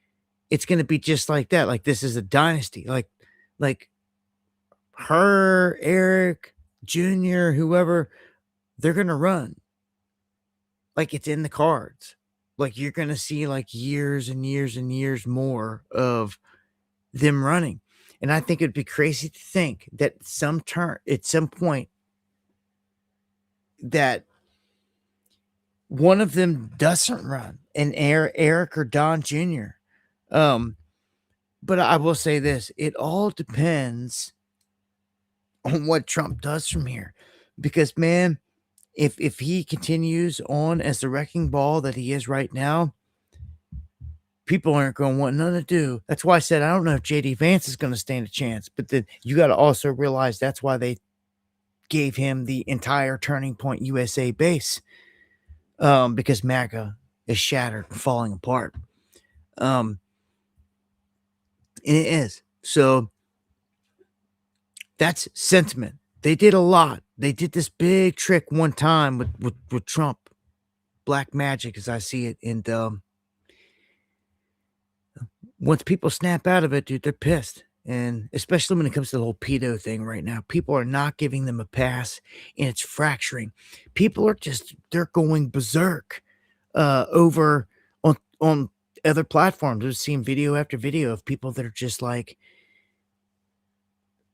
it's going to be just like that. Like, this is a dynasty. Like her, Eric, Jr., whoever, they're going to run. Like, it's in the cards. Like, you're going to see like years and years and years more of them running. And I think it'd be crazy to think that at some point that one of them doesn't run, and Eric or Don Jr. But I will say this, it all depends on what Trump does from here. Because, man, if he continues on as the wrecking ball that he is right now, people aren't going to want nothing to do. That's why I said I don't know if J.D. Vance is going to stand a chance. But then you got to also realize that's why they gave him the entire Turning Point USA base, because MAGA is shattered and falling apart. And it is. So that's sentiment. They did a lot. They did this big trick one time with Trump. Black magic, as I see it. And once people snap out of it, dude, they're pissed. And especially when it comes to the whole pedo thing right now, people are not giving them a pass, and it's fracturing. People are they're going berserk over on other platforms. I've seen video after video of people that are just like,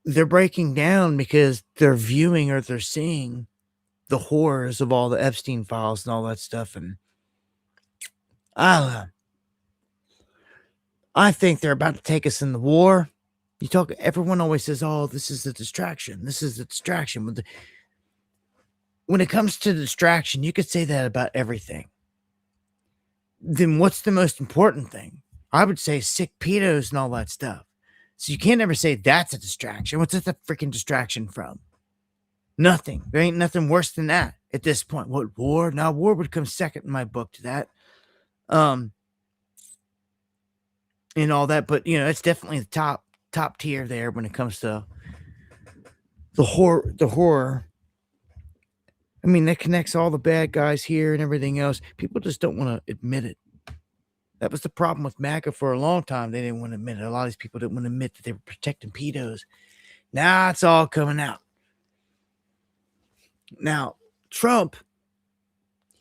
they're breaking down because they're viewing or they're seeing the horrors of all the Epstein files and all that stuff. And I don't know. I think they're about to take us in the war. Everyone always says, oh, this is a distraction. This is a distraction. When it comes to distraction, you could say that about everything. Then what's the most important thing? I would say sick pedos and all that stuff. So you can't ever say that's a distraction. What's that a freaking distraction from? Nothing. There ain't nothing worse than that at this point. What, war? Now, war would come second in my book to that. And all that. But, it's definitely the top tier there when it comes to the horror. I mean, that connects all the bad guys here and everything else. People just don't want to admit it. That was the problem with MAGA for a long time. They didn't want to admit it. A lot of these people didn't want to admit that they were protecting pedos. Now it's all coming out. Now, Trump,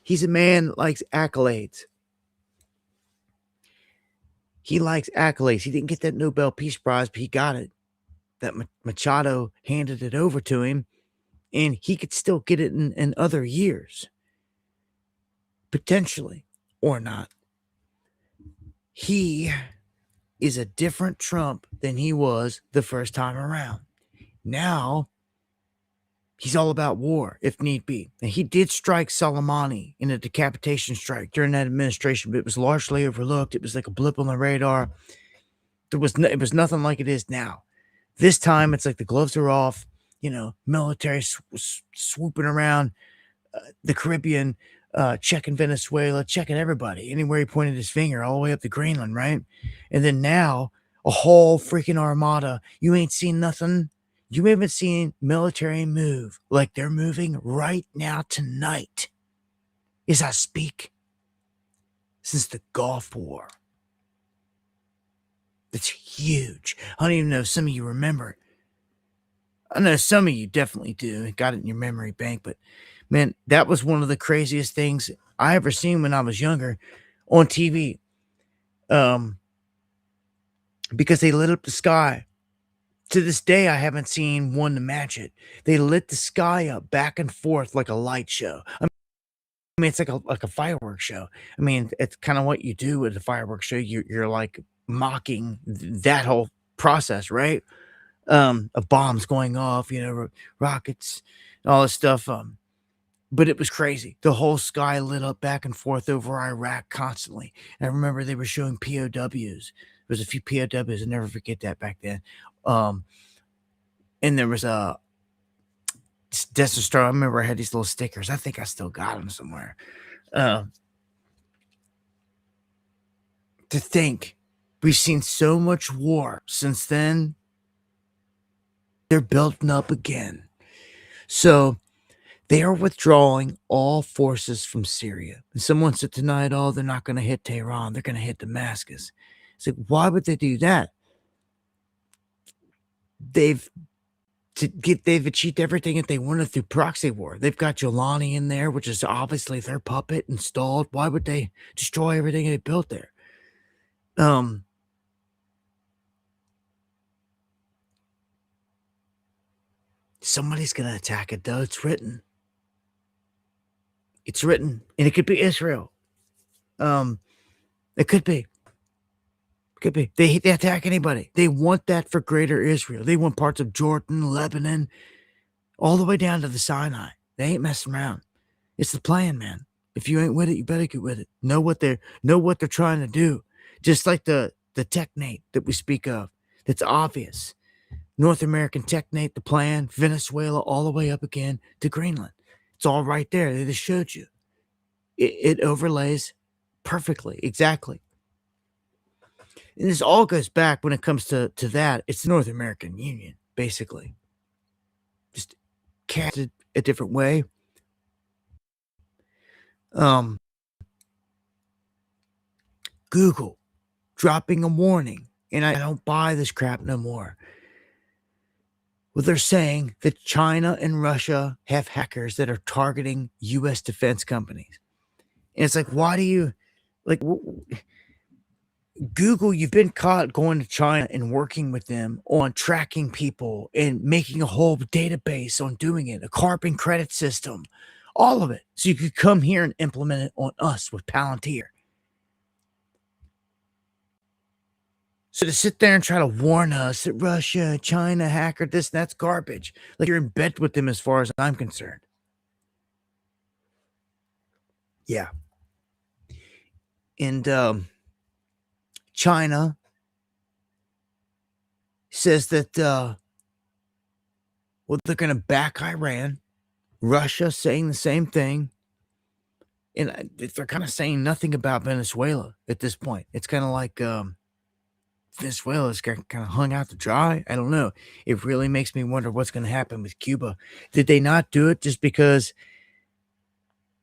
he's a man that likes accolades. He likes accolades. He didn't get that Nobel Peace Prize, but he got it. That Machado handed it over to him, and he could still get it in other years. Potentially, or not. He is a different Trump than he was the first time around. Now, he's all about war, if need be. And he did strike Soleimani in a decapitation strike during that administration, but it was largely overlooked. It was like a blip on the radar. It was nothing like it is now. This time, it's like the gloves are off. military swooping around the Caribbean, checking Venezuela, checking everybody, anywhere he pointed his finger, all the way up to Greenland, right? And then now, a whole freaking armada. You ain't seen nothing. You haven't seen military move like they're moving right now tonight, as I speak, since the Gulf War. That's huge. I don't even know if some of you remember. I know some of you definitely do. Got it in your memory bank, but man, that was one of the craziest things I ever seen when I was younger on TV. Because they lit up the sky. To this day, I haven't seen one to match it. They lit the sky up back and forth like a light show. I mean, it's like a fireworks show. I mean, it's kind of what you do with a fireworks show. You're like mocking that whole process, right? Of bombs going off, rockets, all this stuff. But it was crazy. The whole sky lit up back and forth over Iraq constantly. And I remember they were showing POWs. There was a few POWs. I'll never forget that back then. And there was a Desert Star. I remember I had these little stickers. I think I still got them somewhere. To think we've seen so much war since then. They're building up again. So they are withdrawing all forces from Syria. And someone said tonight, oh, they're not going to hit Tehran. They're going to hit Damascus. It's like, why would they do that? They've achieved everything that they wanted through proxy war. They've got Jelani in there, which is obviously their puppet installed. Why would they destroy everything they built there? Somebody's going to attack it, though. It's written. It's written. And it could be Israel. It could be. Could be. They attack anybody. They want that for greater Israel. They want parts of Jordan, Lebanon, all the way down to the Sinai. They ain't messing around. It's the plan, man. If you ain't with it, you better get with it. Know what they're trying to do. Just like the technate that we speak of. That's obvious. North American technate, the plan, Venezuela, all the way up again to Greenland. It's all right there. They just showed you. It overlays perfectly, exactly. And this all goes back when it comes to that. It's the North American Union, basically. Just casted a different way. Google dropping a warning. And I don't buy this crap no more. Well, they're saying that China and Russia have hackers that are targeting U.S. defense companies. And it's like, why do you... Google, you've been caught going to China and working with them on tracking people and making a whole database on doing it, a carbon credit system, all of it. So you could come here and implement it on us with Palantir. So to sit there and try to warn us that Russia, China, hacker, this, that's garbage. Like you're in bed with them as far as I'm concerned. Yeah. And, China says that, they're going to back Iran. Russia saying the same thing. And they're kind of saying nothing about Venezuela at this point. It's kind of like Venezuela's kind of hung out to dry. I don't know. It really makes me wonder what's going to happen with Cuba. Did they not do it just because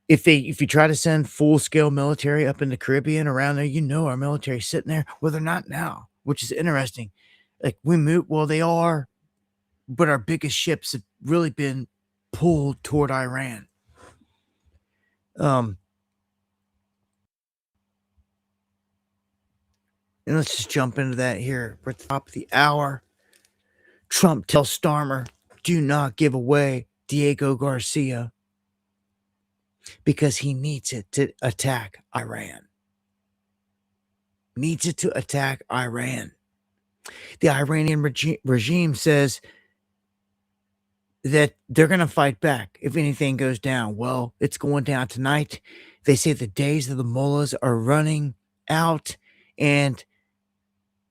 if you try to send full-scale military up in the Caribbean around there, our military's sitting there. Well, they're not now, which is interesting. Like we move, well, they are, but our biggest ships have really been pulled toward Iran. And let's just jump into that here. We're at the top of the hour. Trump tells Starmer, do not give away Diego Garcia because he needs it to attack Iran. Needs it to attack Iran. The Iranian regime says that they're going to fight back if anything goes down. Well, it's going down tonight. They say the days of the mullahs are running out and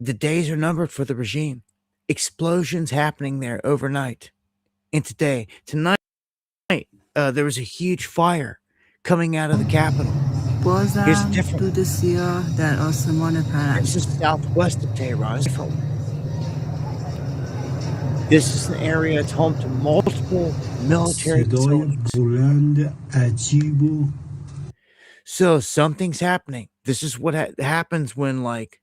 the days are numbered for the regime. Explosions happening there overnight and tonight, there was a huge fire coming out of the Capitol. Here's a different. This is southwest of Tehran. It's different. This is an area that's home to multiple military facilities. So something's happening. This is what happens when, like,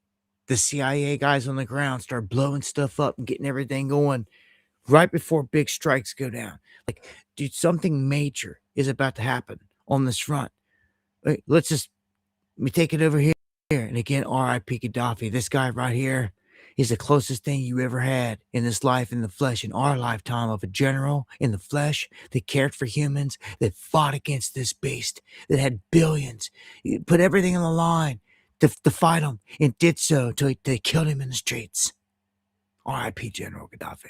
the CIA guys on the ground start blowing stuff up and getting everything going right before big strikes go down. Like, dude, something major is about to happen on this front. Let me take it over here. And again, R.I.P. Gaddafi. This guy right here is the closest thing you ever had in this life, in the flesh, in our lifetime, of a general in the flesh that cared for humans, that fought against this beast, that had billions, put everything on the line to fight him, and did so until they killed him in the streets. R.I.P. General Gaddafi.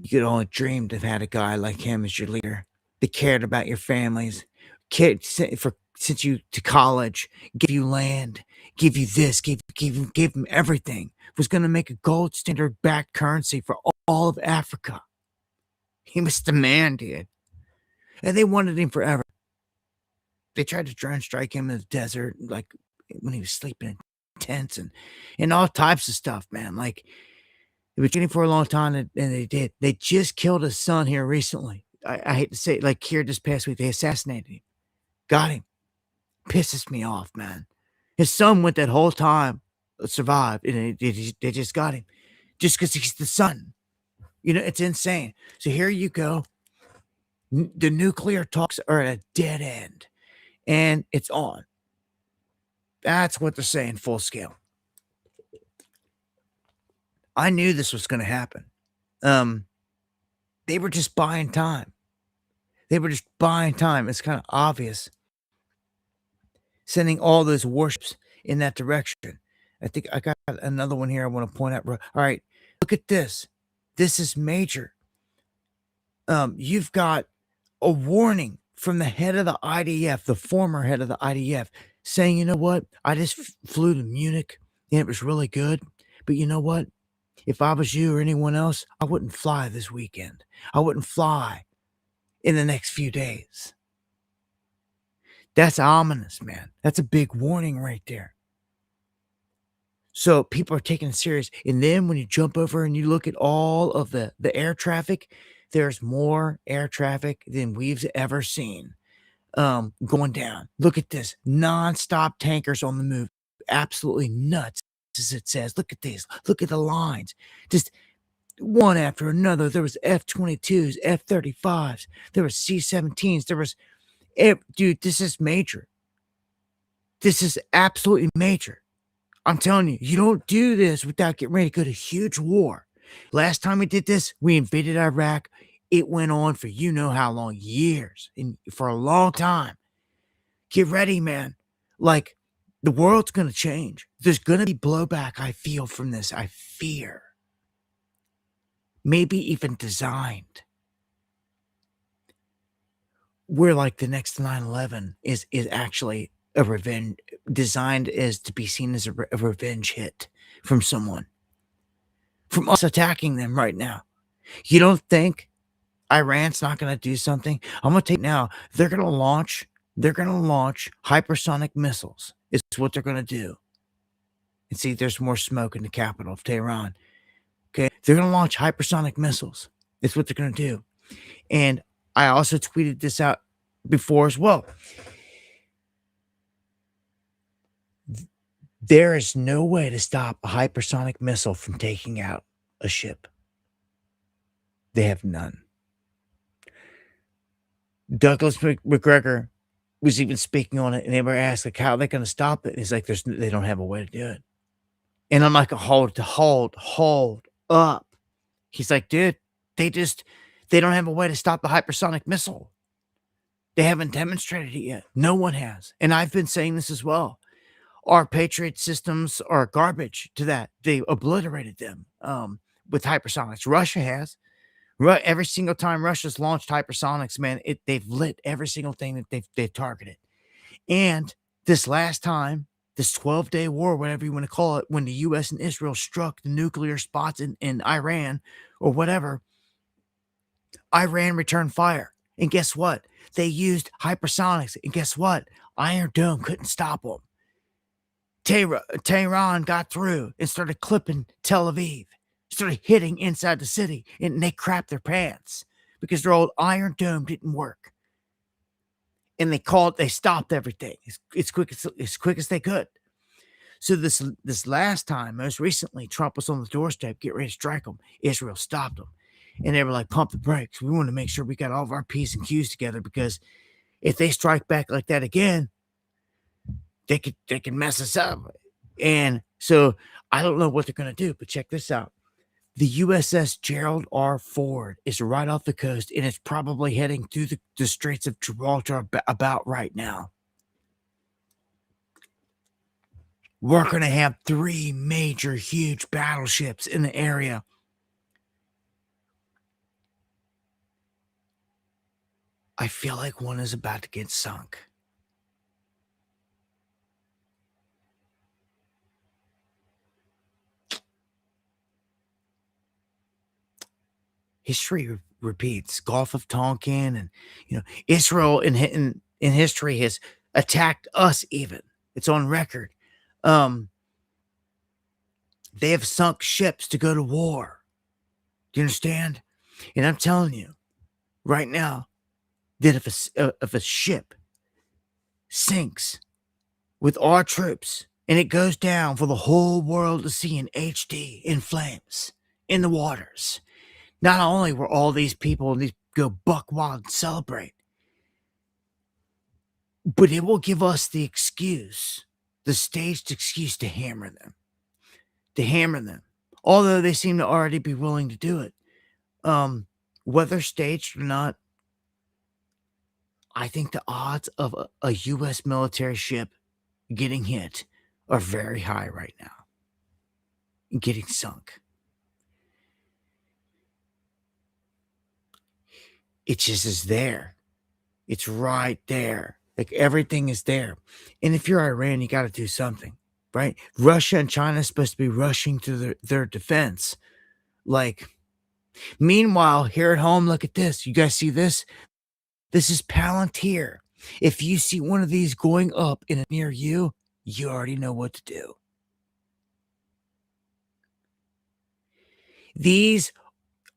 You could only dream to have had a guy like him as your leader, that cared about your families, sent you to college, gave you land, gave you this, gave him everything, was going to make a gold standard backed currency for all of Africa. He was the man, dude. And they wanted him forever. They tried to drone strike him in the desert, like when he was sleeping in tents and all types of stuff, man. Like, they were waiting for a long time, and they did. They just killed his son here recently. I hate to say it, like here this past week, they assassinated him. Got him. Pisses me off, man. His son went that whole time, survived, and they just got him. Just because he's the son. You know, it's insane. So here you go. The nuclear talks are at a dead end. And it's on. That's what they're saying, full scale. I knew this was going to happen. They were just buying time. It's kind of obvious. Sending all those warships in that direction. I think I got another one here I want to point out. All right, look at this. This is major. You've got a warning from the head of the IDF, the former head of the IDF, saying, you know what? I just flew to Munich and it was really good. But you know what? If I was you or anyone else, I wouldn't fly this weekend. I wouldn't fly in the next few days. That's ominous, man. That's a big warning right there. So people are taking it serious. And then when you jump over and you look at all of the air traffic, there's more air traffic than we've ever seen going down. Look at this. Non-stop tankers on the move. Absolutely nuts, as it says. Look at these. Look at the lines. Just one after another. There was F-22s, F-35s. There was C-17s. There was... Dude, this is major. This is absolutely major. I'm telling you, you don't do this without getting ready to go to huge war. Last time we did this, we invaded Iraq. It went on for you know how long, years, and for a long time. Get ready, man. Like, the world's going to change. There's going to be blowback, I feel, from this. I fear. Maybe even designed. Where like the next 9/11 is actually a revenge, designed as to be seen as a revenge hit from someone, from us attacking them right now. You don't think Iran's not going to do something? I'm going to take now. They're going to launch hypersonic missiles. It's what they're going to do. And see, there's more smoke in the capital of Tehran. Okay, they're going to launch hypersonic missiles. It's what they're going to do. And I also tweeted this out before as well. There is no way to stop a hypersonic missile from taking out a ship. They have none. Douglas McGregor was even speaking on it, and they were asked, like, how are they going to stop it? And he's like, they don't have a way to do it. And I'm like, hold up. He's like, dude, they don't have a way to stop the hypersonic missile. They haven't demonstrated it yet. No one has. And I've been saying this as well. Our Patriot systems are garbage to that. They obliterated them with hypersonics. Russia has. Every single time Russia's launched hypersonics, man, they've lit every single thing that they've targeted. And this last time this 12-day war, whatever you want to call it, when the U.S. and Israel struck the nuclear spots in Iran or whatever, Iran returned fire. And guess what? They used hypersonics. And guess what? Iron Dome couldn't stop them. Tehran got through and started clipping Tel Aviv, started hitting inside the city, and they crapped their pants because their old Iron Dome didn't work. And they stopped everything as quick as they could. So this last time, most recently, Trump was on the doorstep, get ready to strike them. Israel stopped them. And they were like, pump the brakes. We want to make sure we got all of our P's and Q's together, because if they strike back like that again, they could mess us up. And so I don't know what they're going to do, but check this out. The USS Gerald R. Ford is right off the coast, and it's probably heading through the Straits of Gibraltar about right now. We're going to have 3 major, huge battleships in the area. I feel like one is about to get sunk. History repeats. Gulf of Tonkin, and Israel in history has attacked us. Even it's on record. They have sunk ships to go to war. Do you understand? And I'm telling you right now that if a ship sinks with our troops and it goes down for the whole world to see in HD, in flames, in the waters, not only will all these people go buck wild and celebrate, but it will give us the excuse, the staged excuse to hammer them. Although they seem to already be willing to do it. Whether staged or not, I think the odds of a U.S. military ship getting hit are very high right now. Getting sunk. It just is there. It's right there. Like everything is there. And if you're Iran, you got to do something, right? Russia and China is supposed to be rushing to their defense. Like, meanwhile, here at home, look at this. You guys see this? This is Palantir. If you see one of these going up near you, you already know what to do. These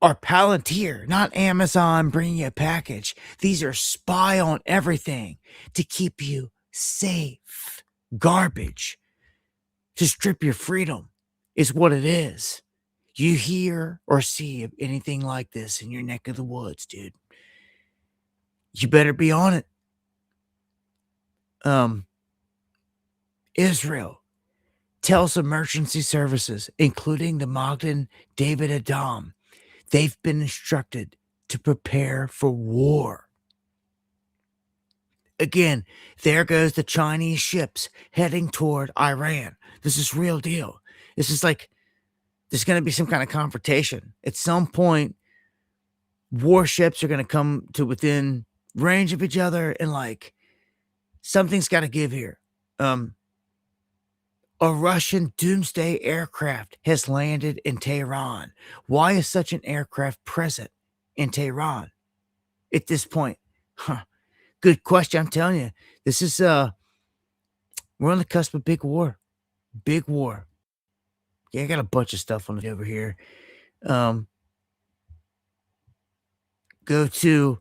are Palantir, not Amazon bringing you a package. These are spy on everything to keep you safe. Garbage. To strip your freedom is what it is. You hear or see anything like this in your neck of the woods, dude, you better be on it. Israel tells emergency services, including the Magen David Adom, they've been instructed to prepare for war. Again, there goes the Chinese ships heading toward Iran. This is real deal. This is like, there's going to be some kind of confrontation. At some point, warships are going to come to within range of each other, and like, something's got to give here. A Russian doomsday aircraft has landed in Tehran. Why is such an aircraft present in Tehran at this point? Good question. I'm telling you, this is we're on the cusp of big war. Big war. Yeah, I got a bunch of stuff on it over here. Go to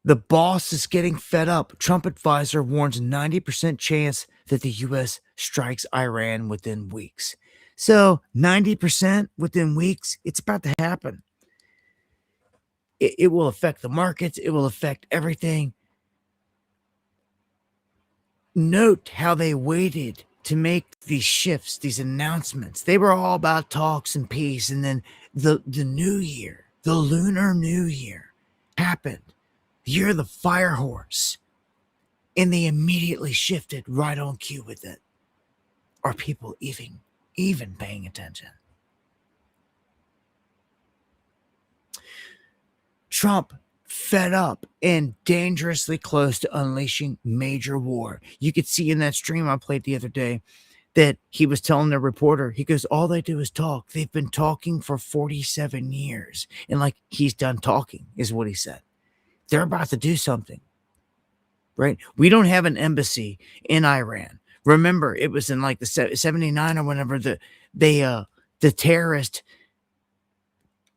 the boss is getting fed up. Trump advisor warns 90% chance that the U.S. strikes Iran within weeks. So 90% within weeks, it's about to happen. It will affect the markets. It will affect everything. Note how they waited to make these shifts, these announcements. They were all about talks and peace. And then the new year, the Lunar New Year happened. The year of the fire horse. And they immediately shifted right on cue with it. Are people even paying attention? Trump fed up and dangerously close to unleashing major war. You could see in that stream I played the other day that he was telling the reporter, he goes, all they do is talk. They've been talking for 47 years. And like, he's done talking, is what he said. They're about to do something, right? We don't have an embassy in Iran. Remember, it was in like the 79 or whenever the terrorist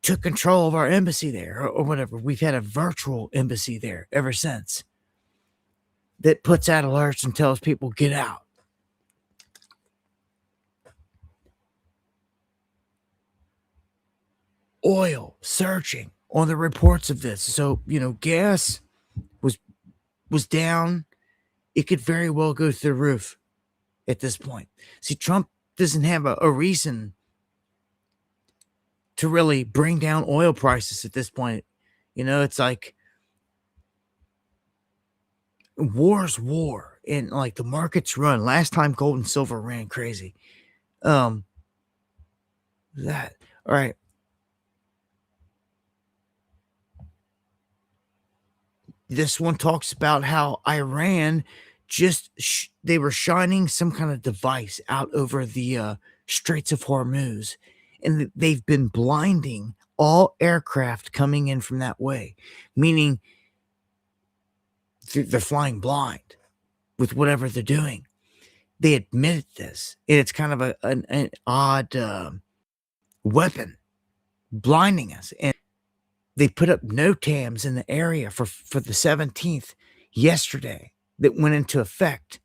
took control of our embassy there or whatever. We've had a virtual embassy there ever since that puts out alerts and tells people, get out. Oil searching on the reports of this. So, gas was down. It could very well go through the roof at this point. See, Trump doesn't have a reason to really bring down oil prices at this point. It's like war's war and like the markets run. Last time gold and silver ran crazy. All right. This one talks about how Iran they were shining some kind of device out over the Straits of Hormuz, and they've been blinding all aircraft coming in from that way, meaning they're flying blind with whatever they're doing. They admitted this, and it's kind of an odd weapon blinding us. And they put up NOTAMs in the area for the 17th yesterday that went into effect.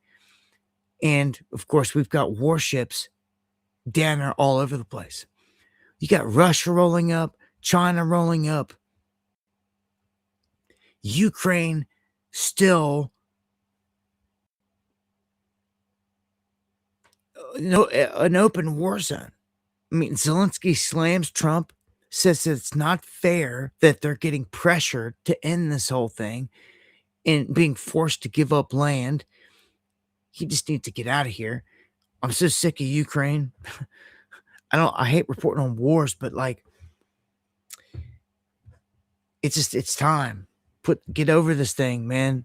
And of course, we've got warships down there all over the place. You got Russia rolling up, China rolling up, Ukraine still an open war zone. I mean, Zelensky slams Trump, says that it's not fair that they're getting pressured to end this whole thing and being forced to give up land. He just needs to get out of here. I'm so sick of Ukraine. I hate reporting on wars, but like, it's time. Get over this thing, man.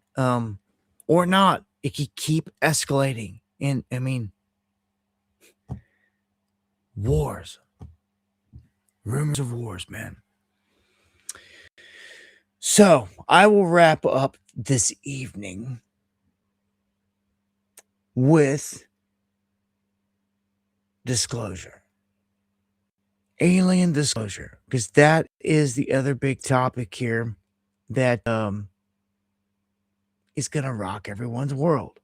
Or not. It could keep escalating. And I mean, wars. Rumors of wars, man. So I will wrap up this evening with disclosure. Alien disclosure. Because that is the other big topic here that is going to rock everyone's world.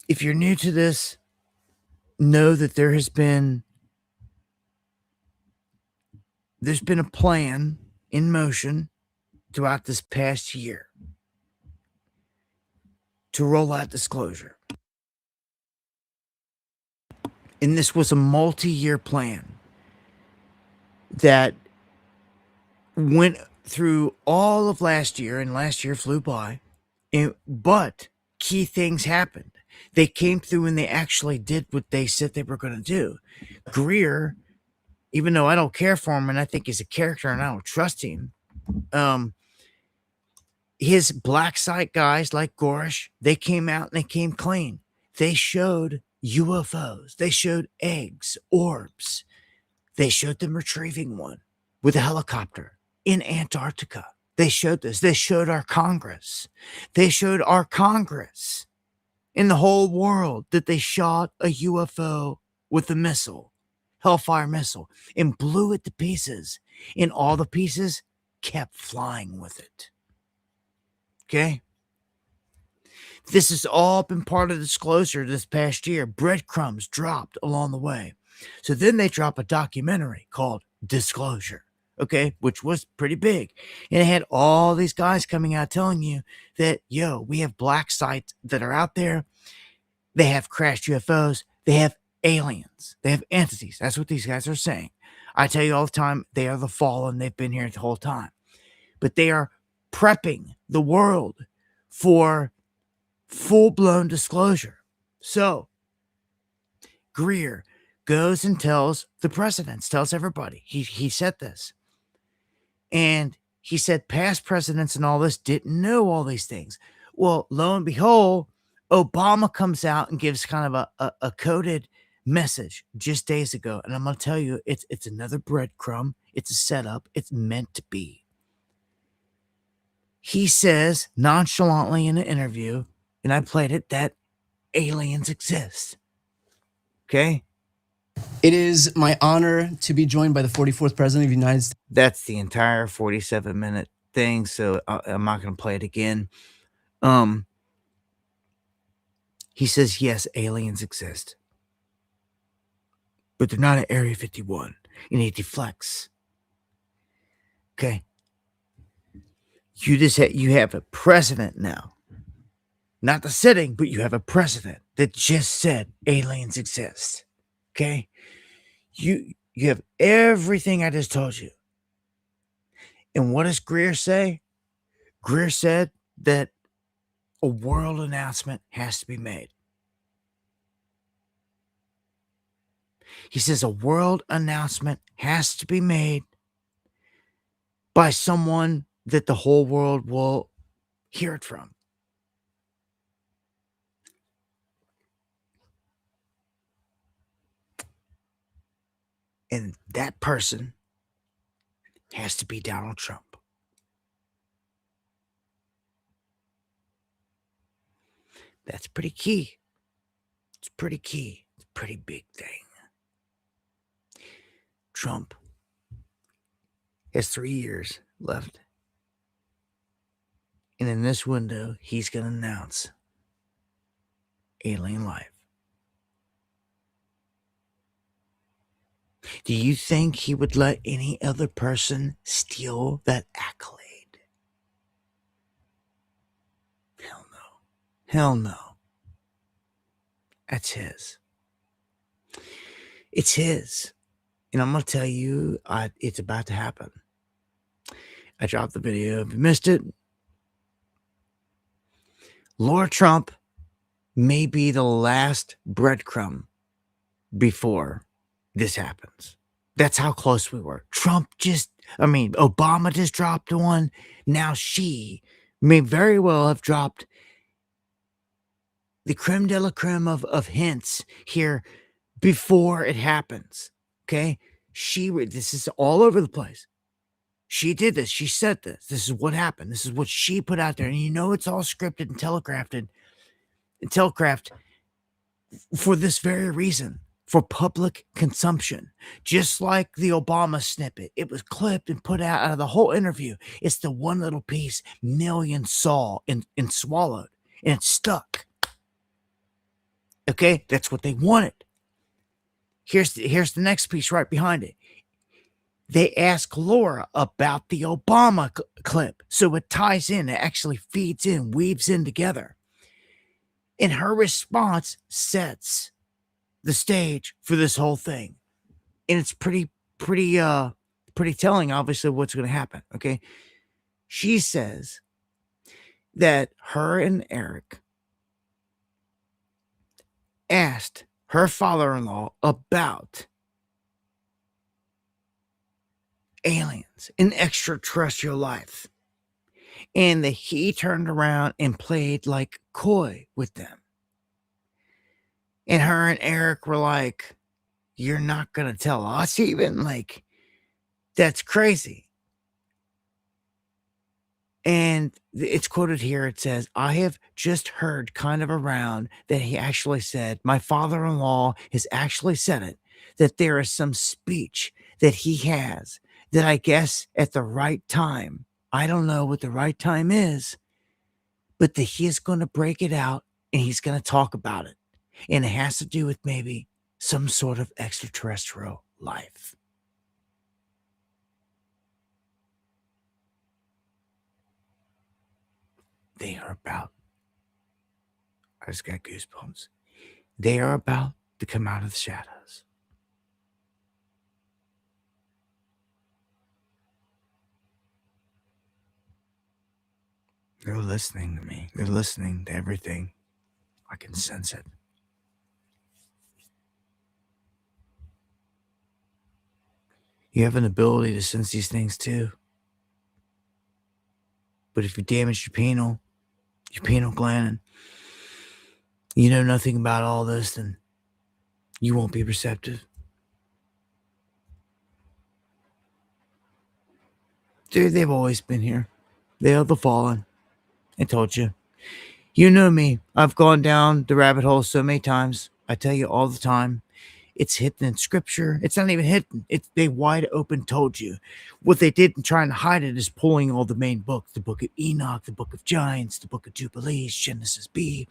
If you're new to this, know that there's been a plan in motion throughout this past year to roll out disclosure. And this was a multi-year plan that went through all of last year, and last year flew by. But key things happened. They came through and they actually did what they said they were going to do. Greer, even though I don't care for him and I think he's a character and I don't trust him, his black site guys like Gorish, they came out and they came clean. They showed UFOs. They showed eggs, orbs. They showed them retrieving one with a helicopter in Antarctica. They showed this. They showed our Congress. They showed our Congress in the whole world that they shot a UFO with a missile, Hellfire missile, and blew it to pieces. And all the pieces kept flying with it. Okay? This has all been part of the disclosure this past year. Breadcrumbs dropped along the way. So then they drop a documentary called Disclosure, okay, which was pretty big. And it had all these guys coming out telling you that, we have black sites that are out there. They have crashed UFOs. They have aliens. They have entities. That's what these guys are saying. I tell you all the time, they are the fallen. They've been here the whole time. But they are prepping the world for full-blown disclosure. So, Greer, goes and tells the presidents, tells everybody. He said this. And he said past presidents and all this didn't know all these things. Well, lo and behold, Obama comes out and gives kind of a coded message just days ago. And I'm going to tell you, it's another breadcrumb. It's a setup. It's meant to be. He says nonchalantly in an interview, and I played it, that aliens exist. Okay? It is my honor to be joined by the 44th President of the United States. That's the entire 47-minute thing, so I'm not going to play it again. He says, yes, aliens exist. But they're not at Area 51. And he deflects. Okay? You have a president now. Not the sitting, but you have a president that just said aliens exist. Okay? You have everything I just told you. And what does Greer say? Greer said that a world announcement has to be made. He says a world announcement has to be made by someone that the whole world will hear it from. And that person has to be Donald Trump. That's pretty key. It's pretty key. It's a pretty big thing. Trump has 3 years left. And in this window, he's going to announce alien life. Do you think he would let any other person steal that accolade? Hell no. Hell no. That's his. It's his. And I'm going to tell you, it's about to happen. I dropped the video. If you missed it, Laura Trump may be the last breadcrumb before this happens. That's how close we were. Obama just dropped one. Now she may very well have dropped the creme de la creme of hints here before it happens. Okay? This is all over the place. She did this. She said this. This is what happened. This is what she put out there. And you know it's all scripted and telegraphed for this very reason, for public consumption. Just like the Obama snippet. It was clipped and put out of the whole interview. It's the one little piece millions saw and swallowed. And it stuck. Okay? That's what they wanted. Here's the next piece right behind it. They ask Laura about the Obama clip. So it ties in. It actually feeds in, weaves in together. And her response sets the stage for this whole thing. And it's pretty telling, obviously, what's going to happen. Okay. She says that her and Eric asked her father-in-law about aliens and extraterrestrial life. And that he turned around and played like coy with them. And her and Eric were like, you're not going to tell us even? Like, that's crazy. And it's quoted here. It says, I have just heard kind of around that he actually said, my father-in-law has actually said it, that there is some speech that he has that I guess at the right time, I don't know what the right time is, but that he is going to break it out and he's going to talk about it. And it has to do with maybe some sort of extraterrestrial life. They are about, I just got goosebumps. They are about to come out of the shadows. They're listening to me. They're listening to everything. I can sense it. You have an ability to sense these things too. But if you damage your pineal gland, and you know nothing about all this, then you won't be receptive. Dude, they've always been here. They are the fallen. I told you. You know me. I've gone down the rabbit hole so many times. I tell you all the time. It's hidden in scripture. It's not even hidden. They wide open told you. What they did in trying to hide it is pulling all the main books. The book of Enoch, the book of Giants, the book of Jubilees, Genesis B.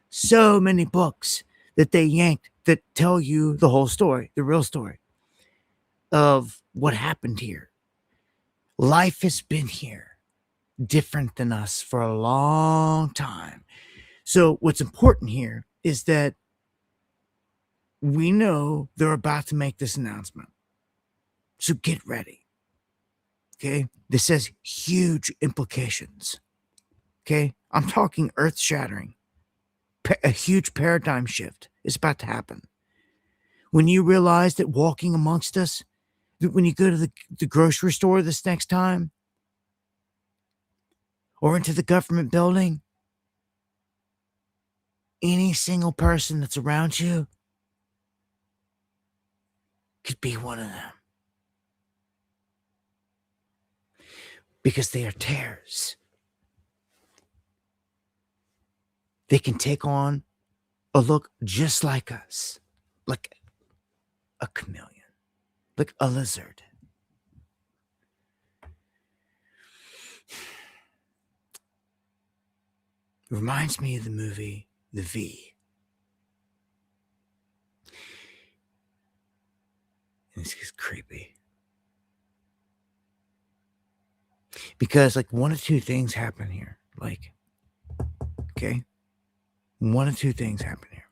So many books that they yanked that tell you the whole story, the real story of what happened here. Life has been here, different than us for a long time. So what's important here is that we know they're about to make this announcement. So get ready. Okay? This has huge implications. Okay? I'm talking earth-shattering. A huge paradigm shift is about to happen. When you realize that walking amongst us, that when you go to the grocery store this next time, or into the government building, any single person that's around you could be one of them. Because they are tares. They can take on a look just like us, like a chameleon, like a lizard. It reminds me of the movie The V. And it's just creepy. Because, like, one of two things happen here. Like, okay? One of two things happen here.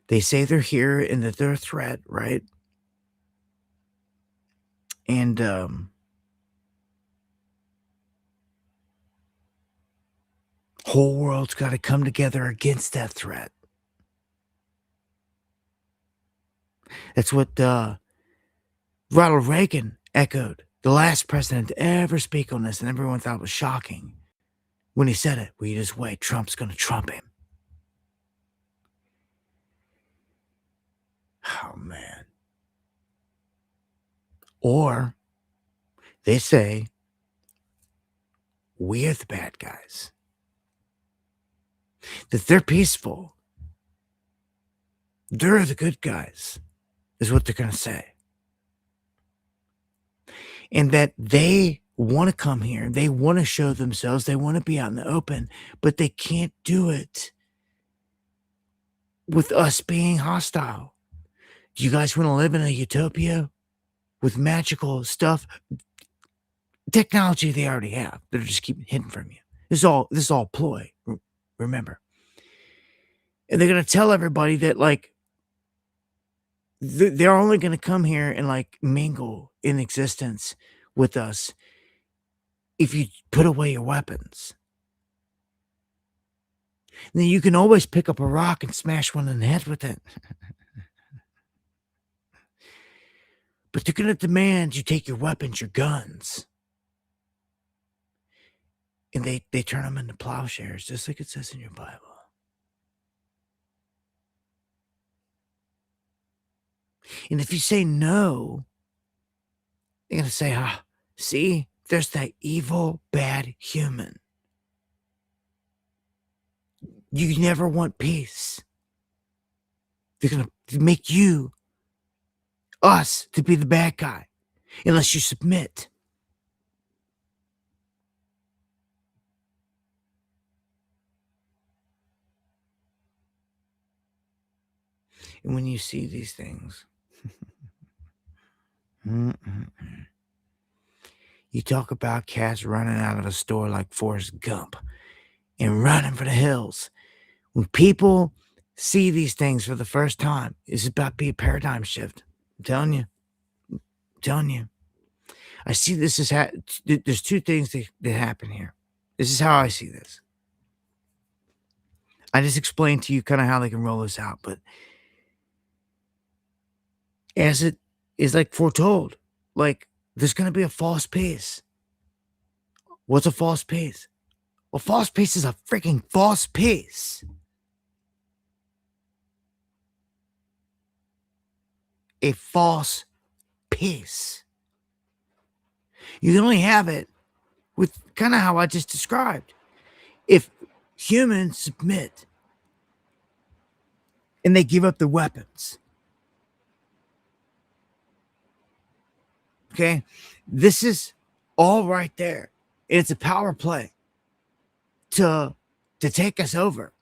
They say they're here and that they're a threat, right? And, whole world's got to come together against that threat. That's what Ronald Reagan echoed, the last president to ever speak on this, and everyone thought it was shocking when he said it. Well, you just wait, Trump's going to Trump him. Oh, man. Or they say, we're the bad guys. That they're peaceful. They're the good guys, is what they're going to say. And that they want to come here. They want to show themselves. They want to be out in the open, but they can't do it with us being hostile. Do you guys want to live in a utopia with magical stuff? Technology they already have. They're just keeping hidden from you. This is all ploy. Remember. And they're going to tell everybody that, like, they're only going to come here and, like, mingle in existence with us if you put away your weapons. And then you can always pick up a rock and smash one in the head with it. But they're going to demand you take your weapons, your guns. And they turn them into plowshares, just like it says in your Bible. And if you say no, they're going to say, see, there's that evil, bad human. You never want peace. They're going to make us, to be the bad guy, unless you submit. And when you see these things, you talk about cats running out of a store like Forrest Gump and running for the hills. When people see these things for the first time, it's about to be a paradigm shift. I'm telling you. I see this as there's two things that happen here. This is how I see this. I just explained to you kind of how they can roll this out, but as it is, like, foretold, Like, there's going to be a false peace. What's a false peace? Well, false peace is a freaking false peace. A false peace. You can only have it with kind of how I just described. If humans submit and they give up their weapons, okay, this is all right there. It's a power play to take us over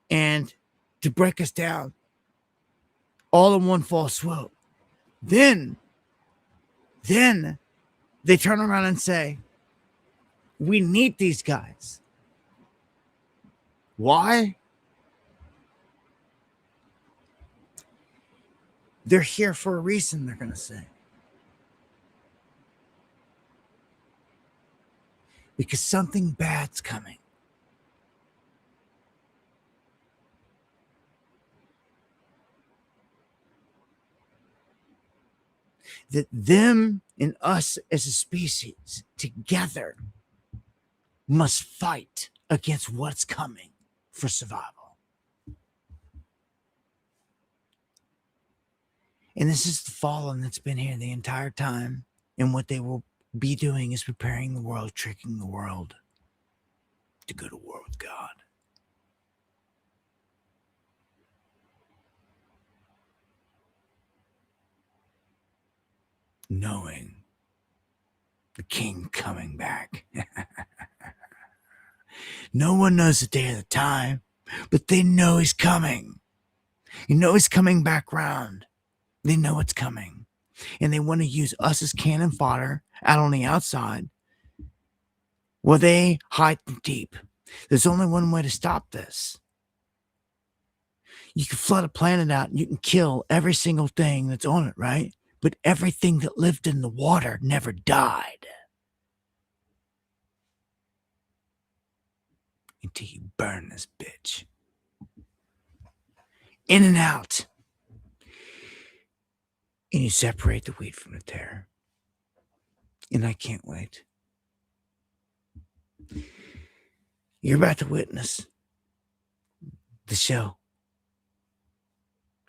and to break us down all in one fall swoop. Then they turn around and say, we need these guys. Why? They're here for a reason, they're going to say. Because something bad's coming. That them and us as a species together must fight against what's coming for survival. And this is the fallen that's been here the entire time. And what they will be doing is preparing the world, tricking the world to go to war with God. Knowing the king coming back. No one knows the day or the time, but they know he's coming. You know he's coming back round. They know it's coming. And they want to use us as cannon fodder out on the outside while they hide deep. There's only one way to stop this. You can flood a planet out and you can kill every single thing that's on it, right? But everything that lived in the water never died. Until you burn this bitch. In and out. And you separate the wheat from the tare. And I can't wait. You're about to witness the show.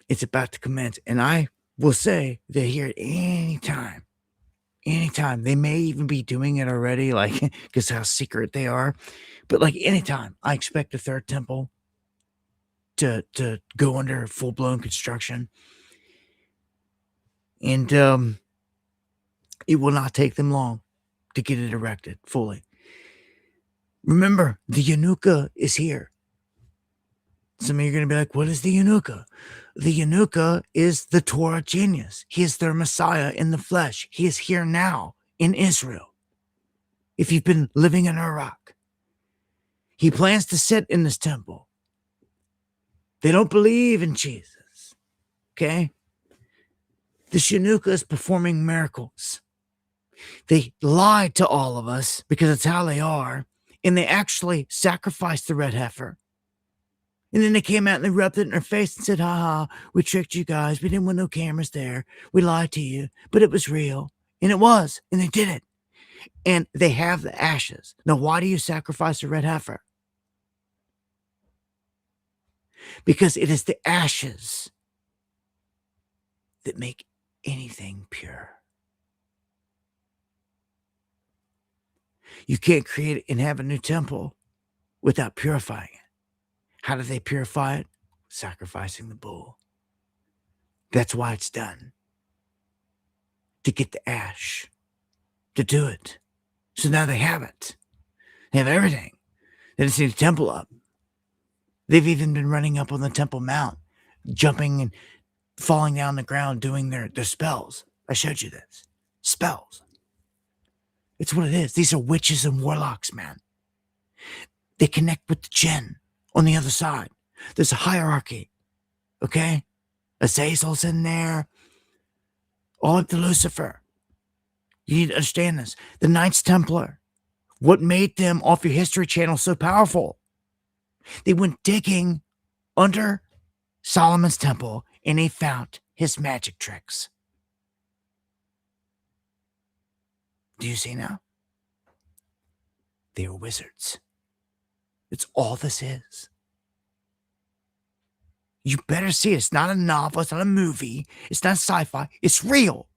It's about to commence. And I will say they're here at any time. Anytime. They may even be doing it already, like, because how secret they are. But like anytime, I expect the third temple to go under full-blown construction. And it will not take them long to get it erected fully. Remember, the Yanuka is here. Some of you are going to be like, what is the Yanuka? The Yanuka is the Torah genius. He is their Messiah in the flesh. He is here now in Israel. If you've been living in Iraq, he plans to sit in this temple. They don't believe in Jesus. Okay? The Yanuka is performing miracles. They lied to all of us because it's how they are. And they actually sacrificed the red heifer. And then they came out and they rubbed it in their face and said, ha, we tricked you guys. We didn't want no cameras there. We lied to you, but it was real. And it was. And they did it. And they have the ashes. Now, why do you sacrifice a red heifer? Because it is the ashes that make anything pure. You can't create and have a new temple without purifying it. How do they purify it? Sacrificing the bull. That's why it's done. To get the ash. To do it. So now they have it. They have everything. They just need a temple up. They've even been running up on the Temple Mount, jumping and falling down the ground, doing their spells. I showed you this. Spells. It's what it is. These are witches and warlocks, man. They connect with the jinn on the other side. There's a hierarchy. Okay? Azazel's in there. All up to Lucifer. You need to understand this. The Knights Templar. What made them off your History Channel so powerful? They went digging under Solomon's temple and they found his magic tricks. Do you see now? They are wizards. It's all this is. You better see it. It's not a novel. It's not a movie. It's not sci-fi. It's real.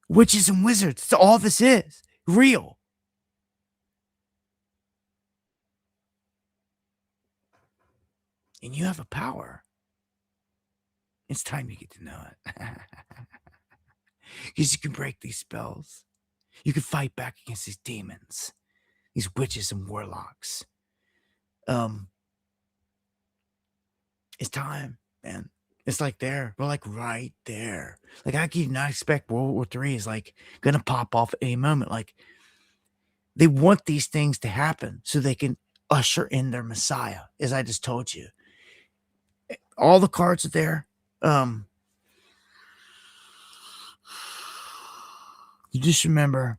Witches and wizards. It's all this is. Real. And you have a power. It's time you get to know it. Because you can break these spells. You can fight back against these demons. These witches and warlocks. It's time, man. It's like there. We're like right there. Like I could not expect World War III is like gonna pop off at any moment. Like they want these things to happen so they can usher in their Messiah, as I just told you. All the cards are there. You just remember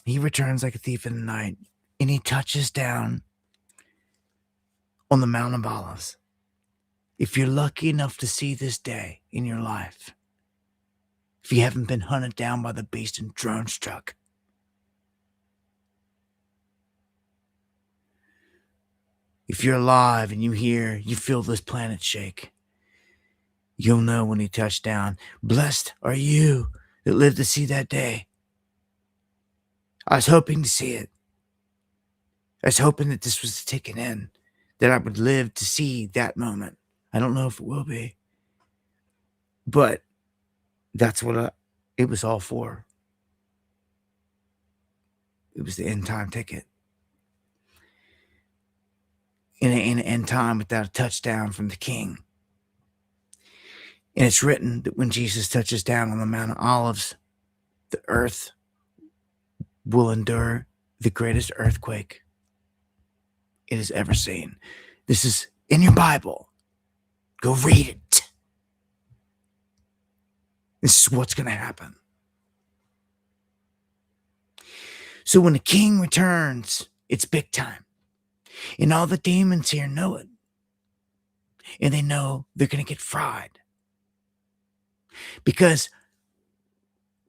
he returns like a thief in the night, and he touches down on the Mount of Olives. If you're lucky enough to see this day in your life, if you haven't been hunted down by the beast and drone struck, if you're alive and you feel this planet shake, you'll know when he touched down. Blessed are you that live to see that day. I was hoping to see it. I was hoping that this was the ticket in, that I would live to see that moment. I don't know if it will be, but that's what it was all for. It was the end time ticket. In an end time without a touchdown from the King. And it's written that when Jesus touches down on the Mount of Olives, the earth will endure the greatest earthquake it has ever seen. This is in your Bible. Go read it. This is what's going to happen. So when the King returns, it's big time. And all the demons here know it. And they know they're going to get fried. Because,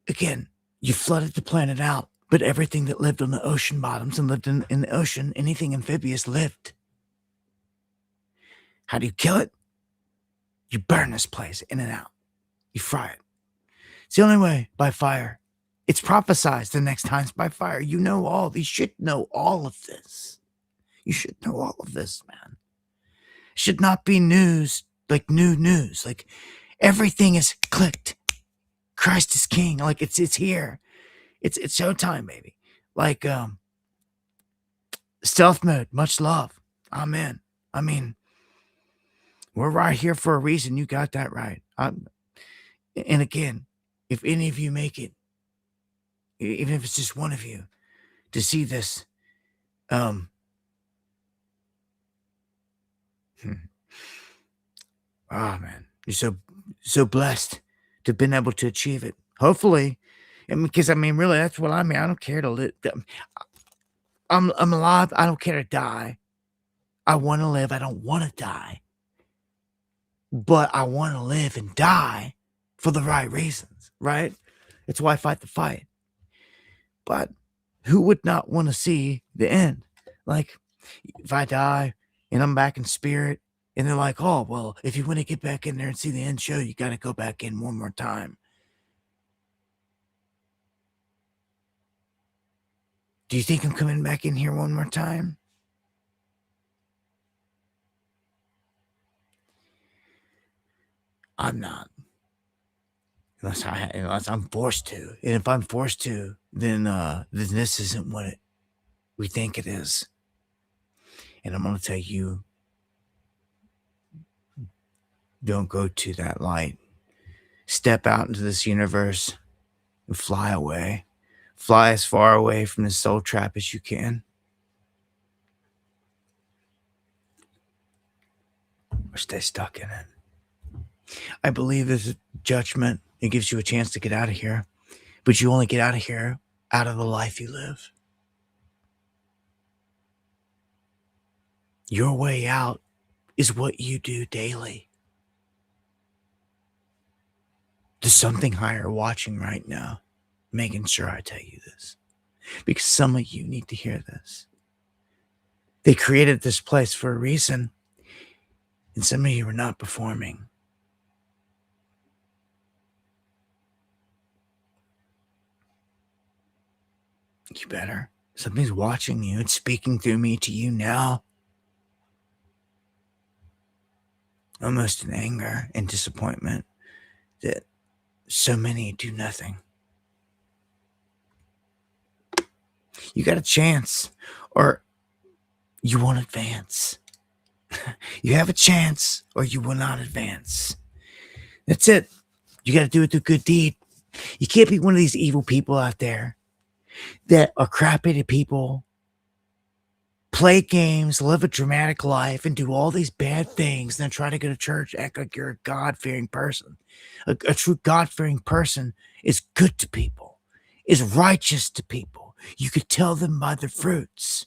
again, you flooded the planet out, but everything that lived on the ocean bottoms and lived in the ocean, anything amphibious lived. How do you kill it? You burn this place in and out. You fry it. It's the only way, by fire. It's prophesized the next time's by fire. You know all. You should know all of this. You should know all of this, man. It should not be news, like new news. Like everything is clicked. Christ is king. Like it's here. It's showtime, baby. Like stealth mode. Much love. Amen. I mean, we're right here for a reason. You got that right. And again, if any of you make it, even if it's just one of you, to see this, oh man, you're so blessed to have been able to achieve it. Hopefully, because I mean, really, that's what I mean. I don't care to live. I'm alive. I don't care to die. I want to live. I don't want to die. But I want to live and die for the right reasons, right? It's why I fight the fight. But who would not want to see the end? Like, if I die and I'm back in spirit, and they're like, oh, well, if you want to get back in there and see the end show, you got to go back in one more time. Do you think I'm coming back in here one more time? I'm not. Unless I'm forced to. And if I'm forced to, then this isn't what we think it is. And I'm going to tell you, don't go to that light. Step out into this universe and fly away. Fly as far away from the soul trap as you can. Or stay stuck in it. I believe there's a judgment. It gives you a chance to get out of here. But you only get out of here out of the life you live. Your way out is what you do daily. There's something higher watching right now, making sure I tell you this, because some of you need to hear this. They created this place for a reason, and some of you are not performing. You better. Something's watching you. It's speaking through me to you now. Almost in anger and disappointment that so many do nothing. You got a chance, or you won't advance. You have a chance, or you will not advance. That's it. You got to do it through good deed. You can't be one of these evil people out there that are crappy to people, play games, live a dramatic life, and do all these bad things, and then try to go to church, act like you're a God-fearing person. A true God-fearing person is good to people, is righteous to people. You could tell them by their fruits.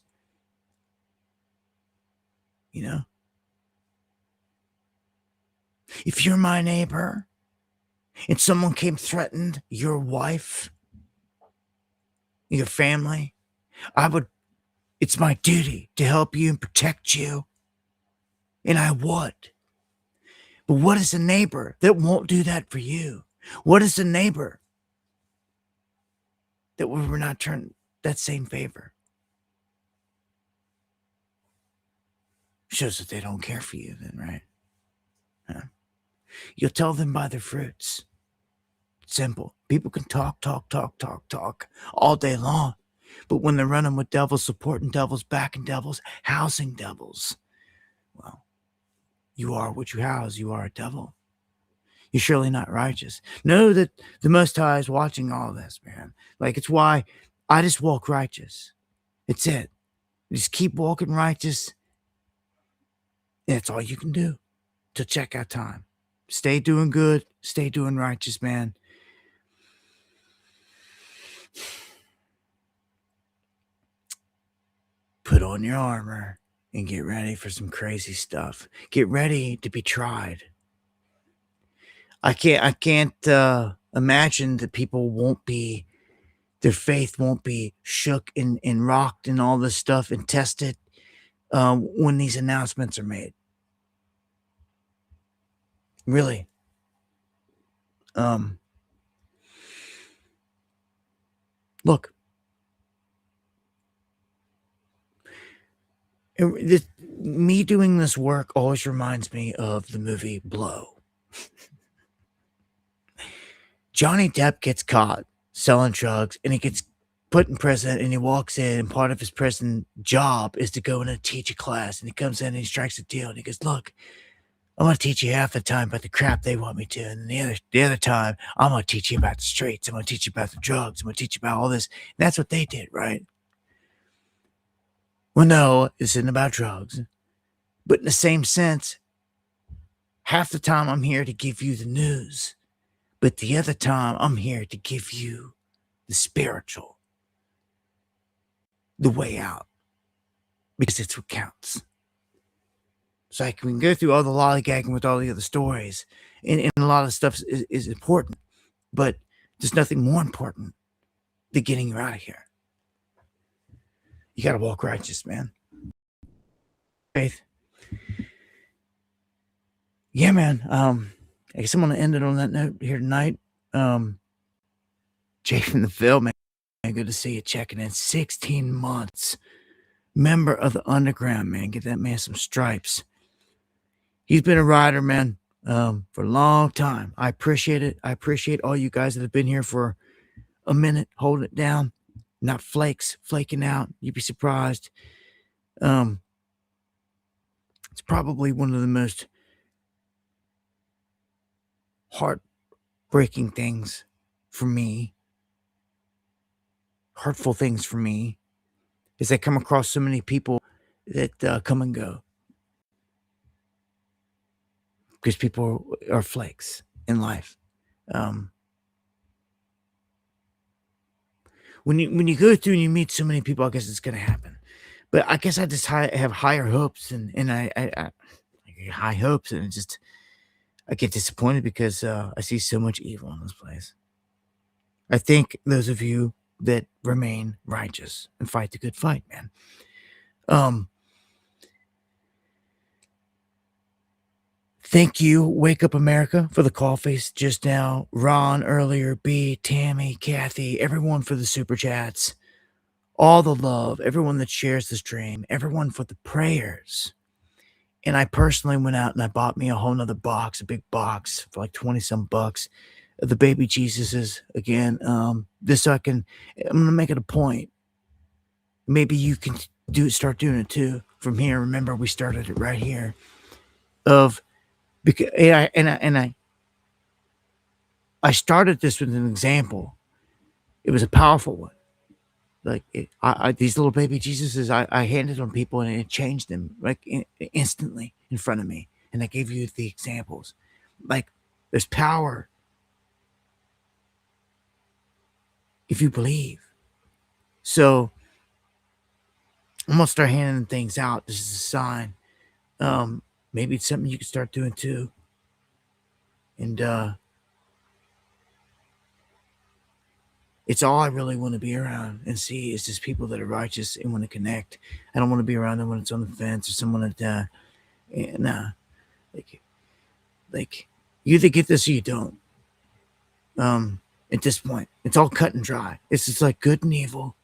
You know? If you're my neighbor and someone came threatened your wife, your family, it's my duty to help you and protect you. And I would. But what is a neighbor that won't do that for you? What is a neighbor that will not turn that same favor? Shows that they don't care for you then, right? Huh? You'll tell them by their fruits. Simple. People can talk all day long. But when they're running with devils, supporting devils, backing devils, housing devils, well, you are what you house. You are a devil. You're surely not righteous. Know that the Most High is watching all this, man. Like, it's why I just walk righteous. It's it. Just keep walking righteous. That's all you can do to check out time. Stay doing good. Stay doing righteous, man. Put on your armor and get ready for some crazy stuff. Get ready to be tried. I can't imagine that people won't be, their faith won't be shook and rocked and all this stuff and tested when these announcements are made. Really. Look. Me doing this work always reminds me of the movie Blow. Johnny Depp gets caught selling drugs and he gets put in prison, and he walks in, and part of his prison job is to go in and teach a class. And he comes in and he strikes a deal and he goes, look, I'm going to teach you half the time about the crap they want me to. And the other time, I'm going to teach you about the streets. I'm going to teach you about the drugs. I'm going to teach you about all this. And that's what they did, right? Well, no, this isn't about drugs. But in the same sense, half the time I'm here to give you the news. But the other time, I'm here to give you the spiritual, the way out, because it's what counts. So we can go through all the lollygagging with all the other stories, and a lot of stuff is important, but there's nothing more important than getting you out of here. You got to walk righteous, man. Faith. Yeah, man. I guess I'm going to end it on that note here tonight. Jay from the Phil, man. Good to see you checking in. 16 months. Member of the underground, man. Get that man some stripes. He's been a rider, man, for a long time. I appreciate it. I appreciate all you guys that have been here for a minute, holding it down. Not flaking out. You'd be surprised. It's probably one of the most heartbreaking things for me, hurtful things for me, is I come across so many people that come and go. Because people are flakes in life. When you go through and you meet so many people, I guess it's going to happen. But I guess I just have higher hopes, and I high hopes, and it just, I get disappointed because I see so much evil in this place. I thank those of you that remain righteous and fight the good fight, man. Thank you, Wake Up America, for the call face just now. Ron earlier, B, Tammy, Kathy, everyone for the super chats. All the love, everyone that shares the stream, everyone for the prayers. And I personally went out and I bought me a whole nother box, a big box for like 20 some bucks. The baby Jesuses again. This so I'm gonna make it a point. Maybe you can start doing it too from here. Remember, we started it right here. Because I started this with an example. It was a powerful one. Like these little baby Jesuses, I handed on people and it changed them like instantly in front of me. And I gave you the examples. Like there's power if you believe. So I'm gonna start handing things out. This is a sign. Maybe it's something you can start doing too. And it's all I really want to be around and see is just people that are righteous and want to connect. I don't want to be around them when it's on the fence or someone that like you either get this or you don't. At this point, it's all cut and dry. It's just like good and evil,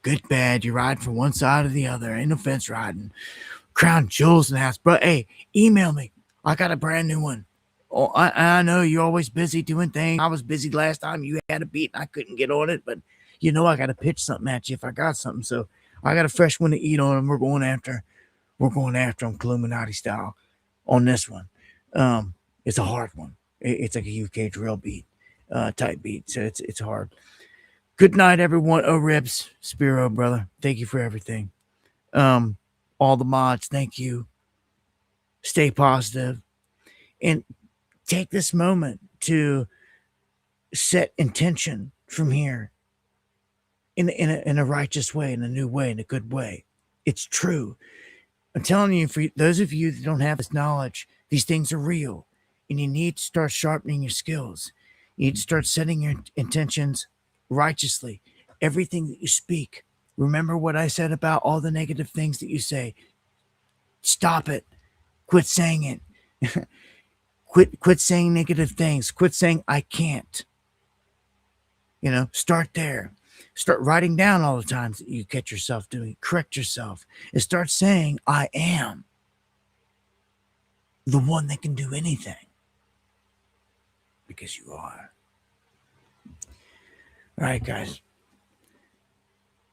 good, bad. You ride from one side or the other. Ain't no fence riding. Crown jewels in the house, bro. Hey, email me. I got a brand new one. Oh, I know you're always busy doing things. I was busy last time. You had a beat and I couldn't get on it, but you know I got to pitch something at you if I got something. So I got a fresh one to eat on, and we're going after them Illuminati style on this one. It's a hard one. It's like a UK drill beat, type beat. So it's hard. Good night, everyone. Oh, Ribs, Spiro, brother. Thank you for everything. All the mods, thank you. Stay positive. And take this moment to set intention from here in a righteous way, in a new way, in a good way. It's true. I'm telling you, for those of you that don't have this knowledge, these things are real. And you need to start sharpening your skills. You need to start setting your intentions righteously. Everything that you speak. Remember what I said about all the negative things that you say. Stop it. Quit saying it. Quit saying negative things. Quit saying I can't. Start there. Start writing down all the times that you catch yourself doing. Correct yourself. And start saying I am the one that can do anything. Because you are. All right, guys.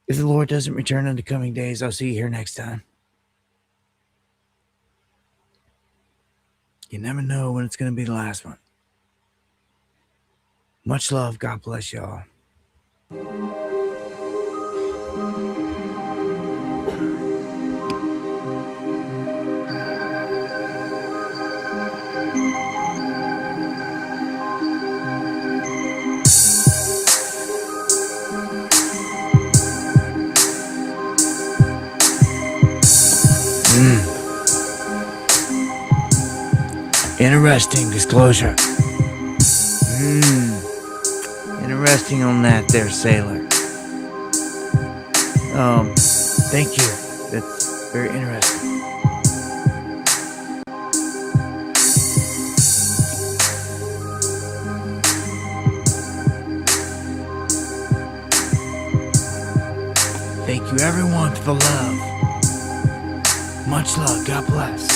If the Lord doesn't return in the coming days, I'll see you here next time. You never know when it's going to be the last one. Much love. God bless y'all. Interesting disclosure. Interesting on that there, sailor. Thank you. That's very interesting. Thank you, everyone, for the love. Much love. God bless.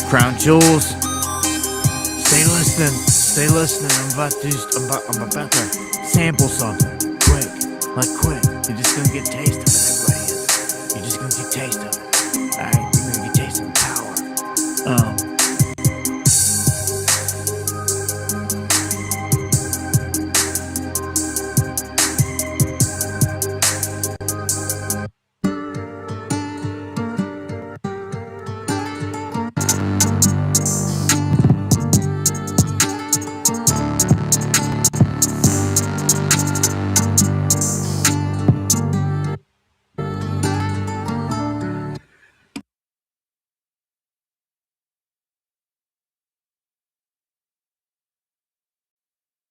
Crown jewels. Stay listening. Stay listening. I'm about to sample something. Quick. You're just gonna get a taste of it. Everybody is. taste of it.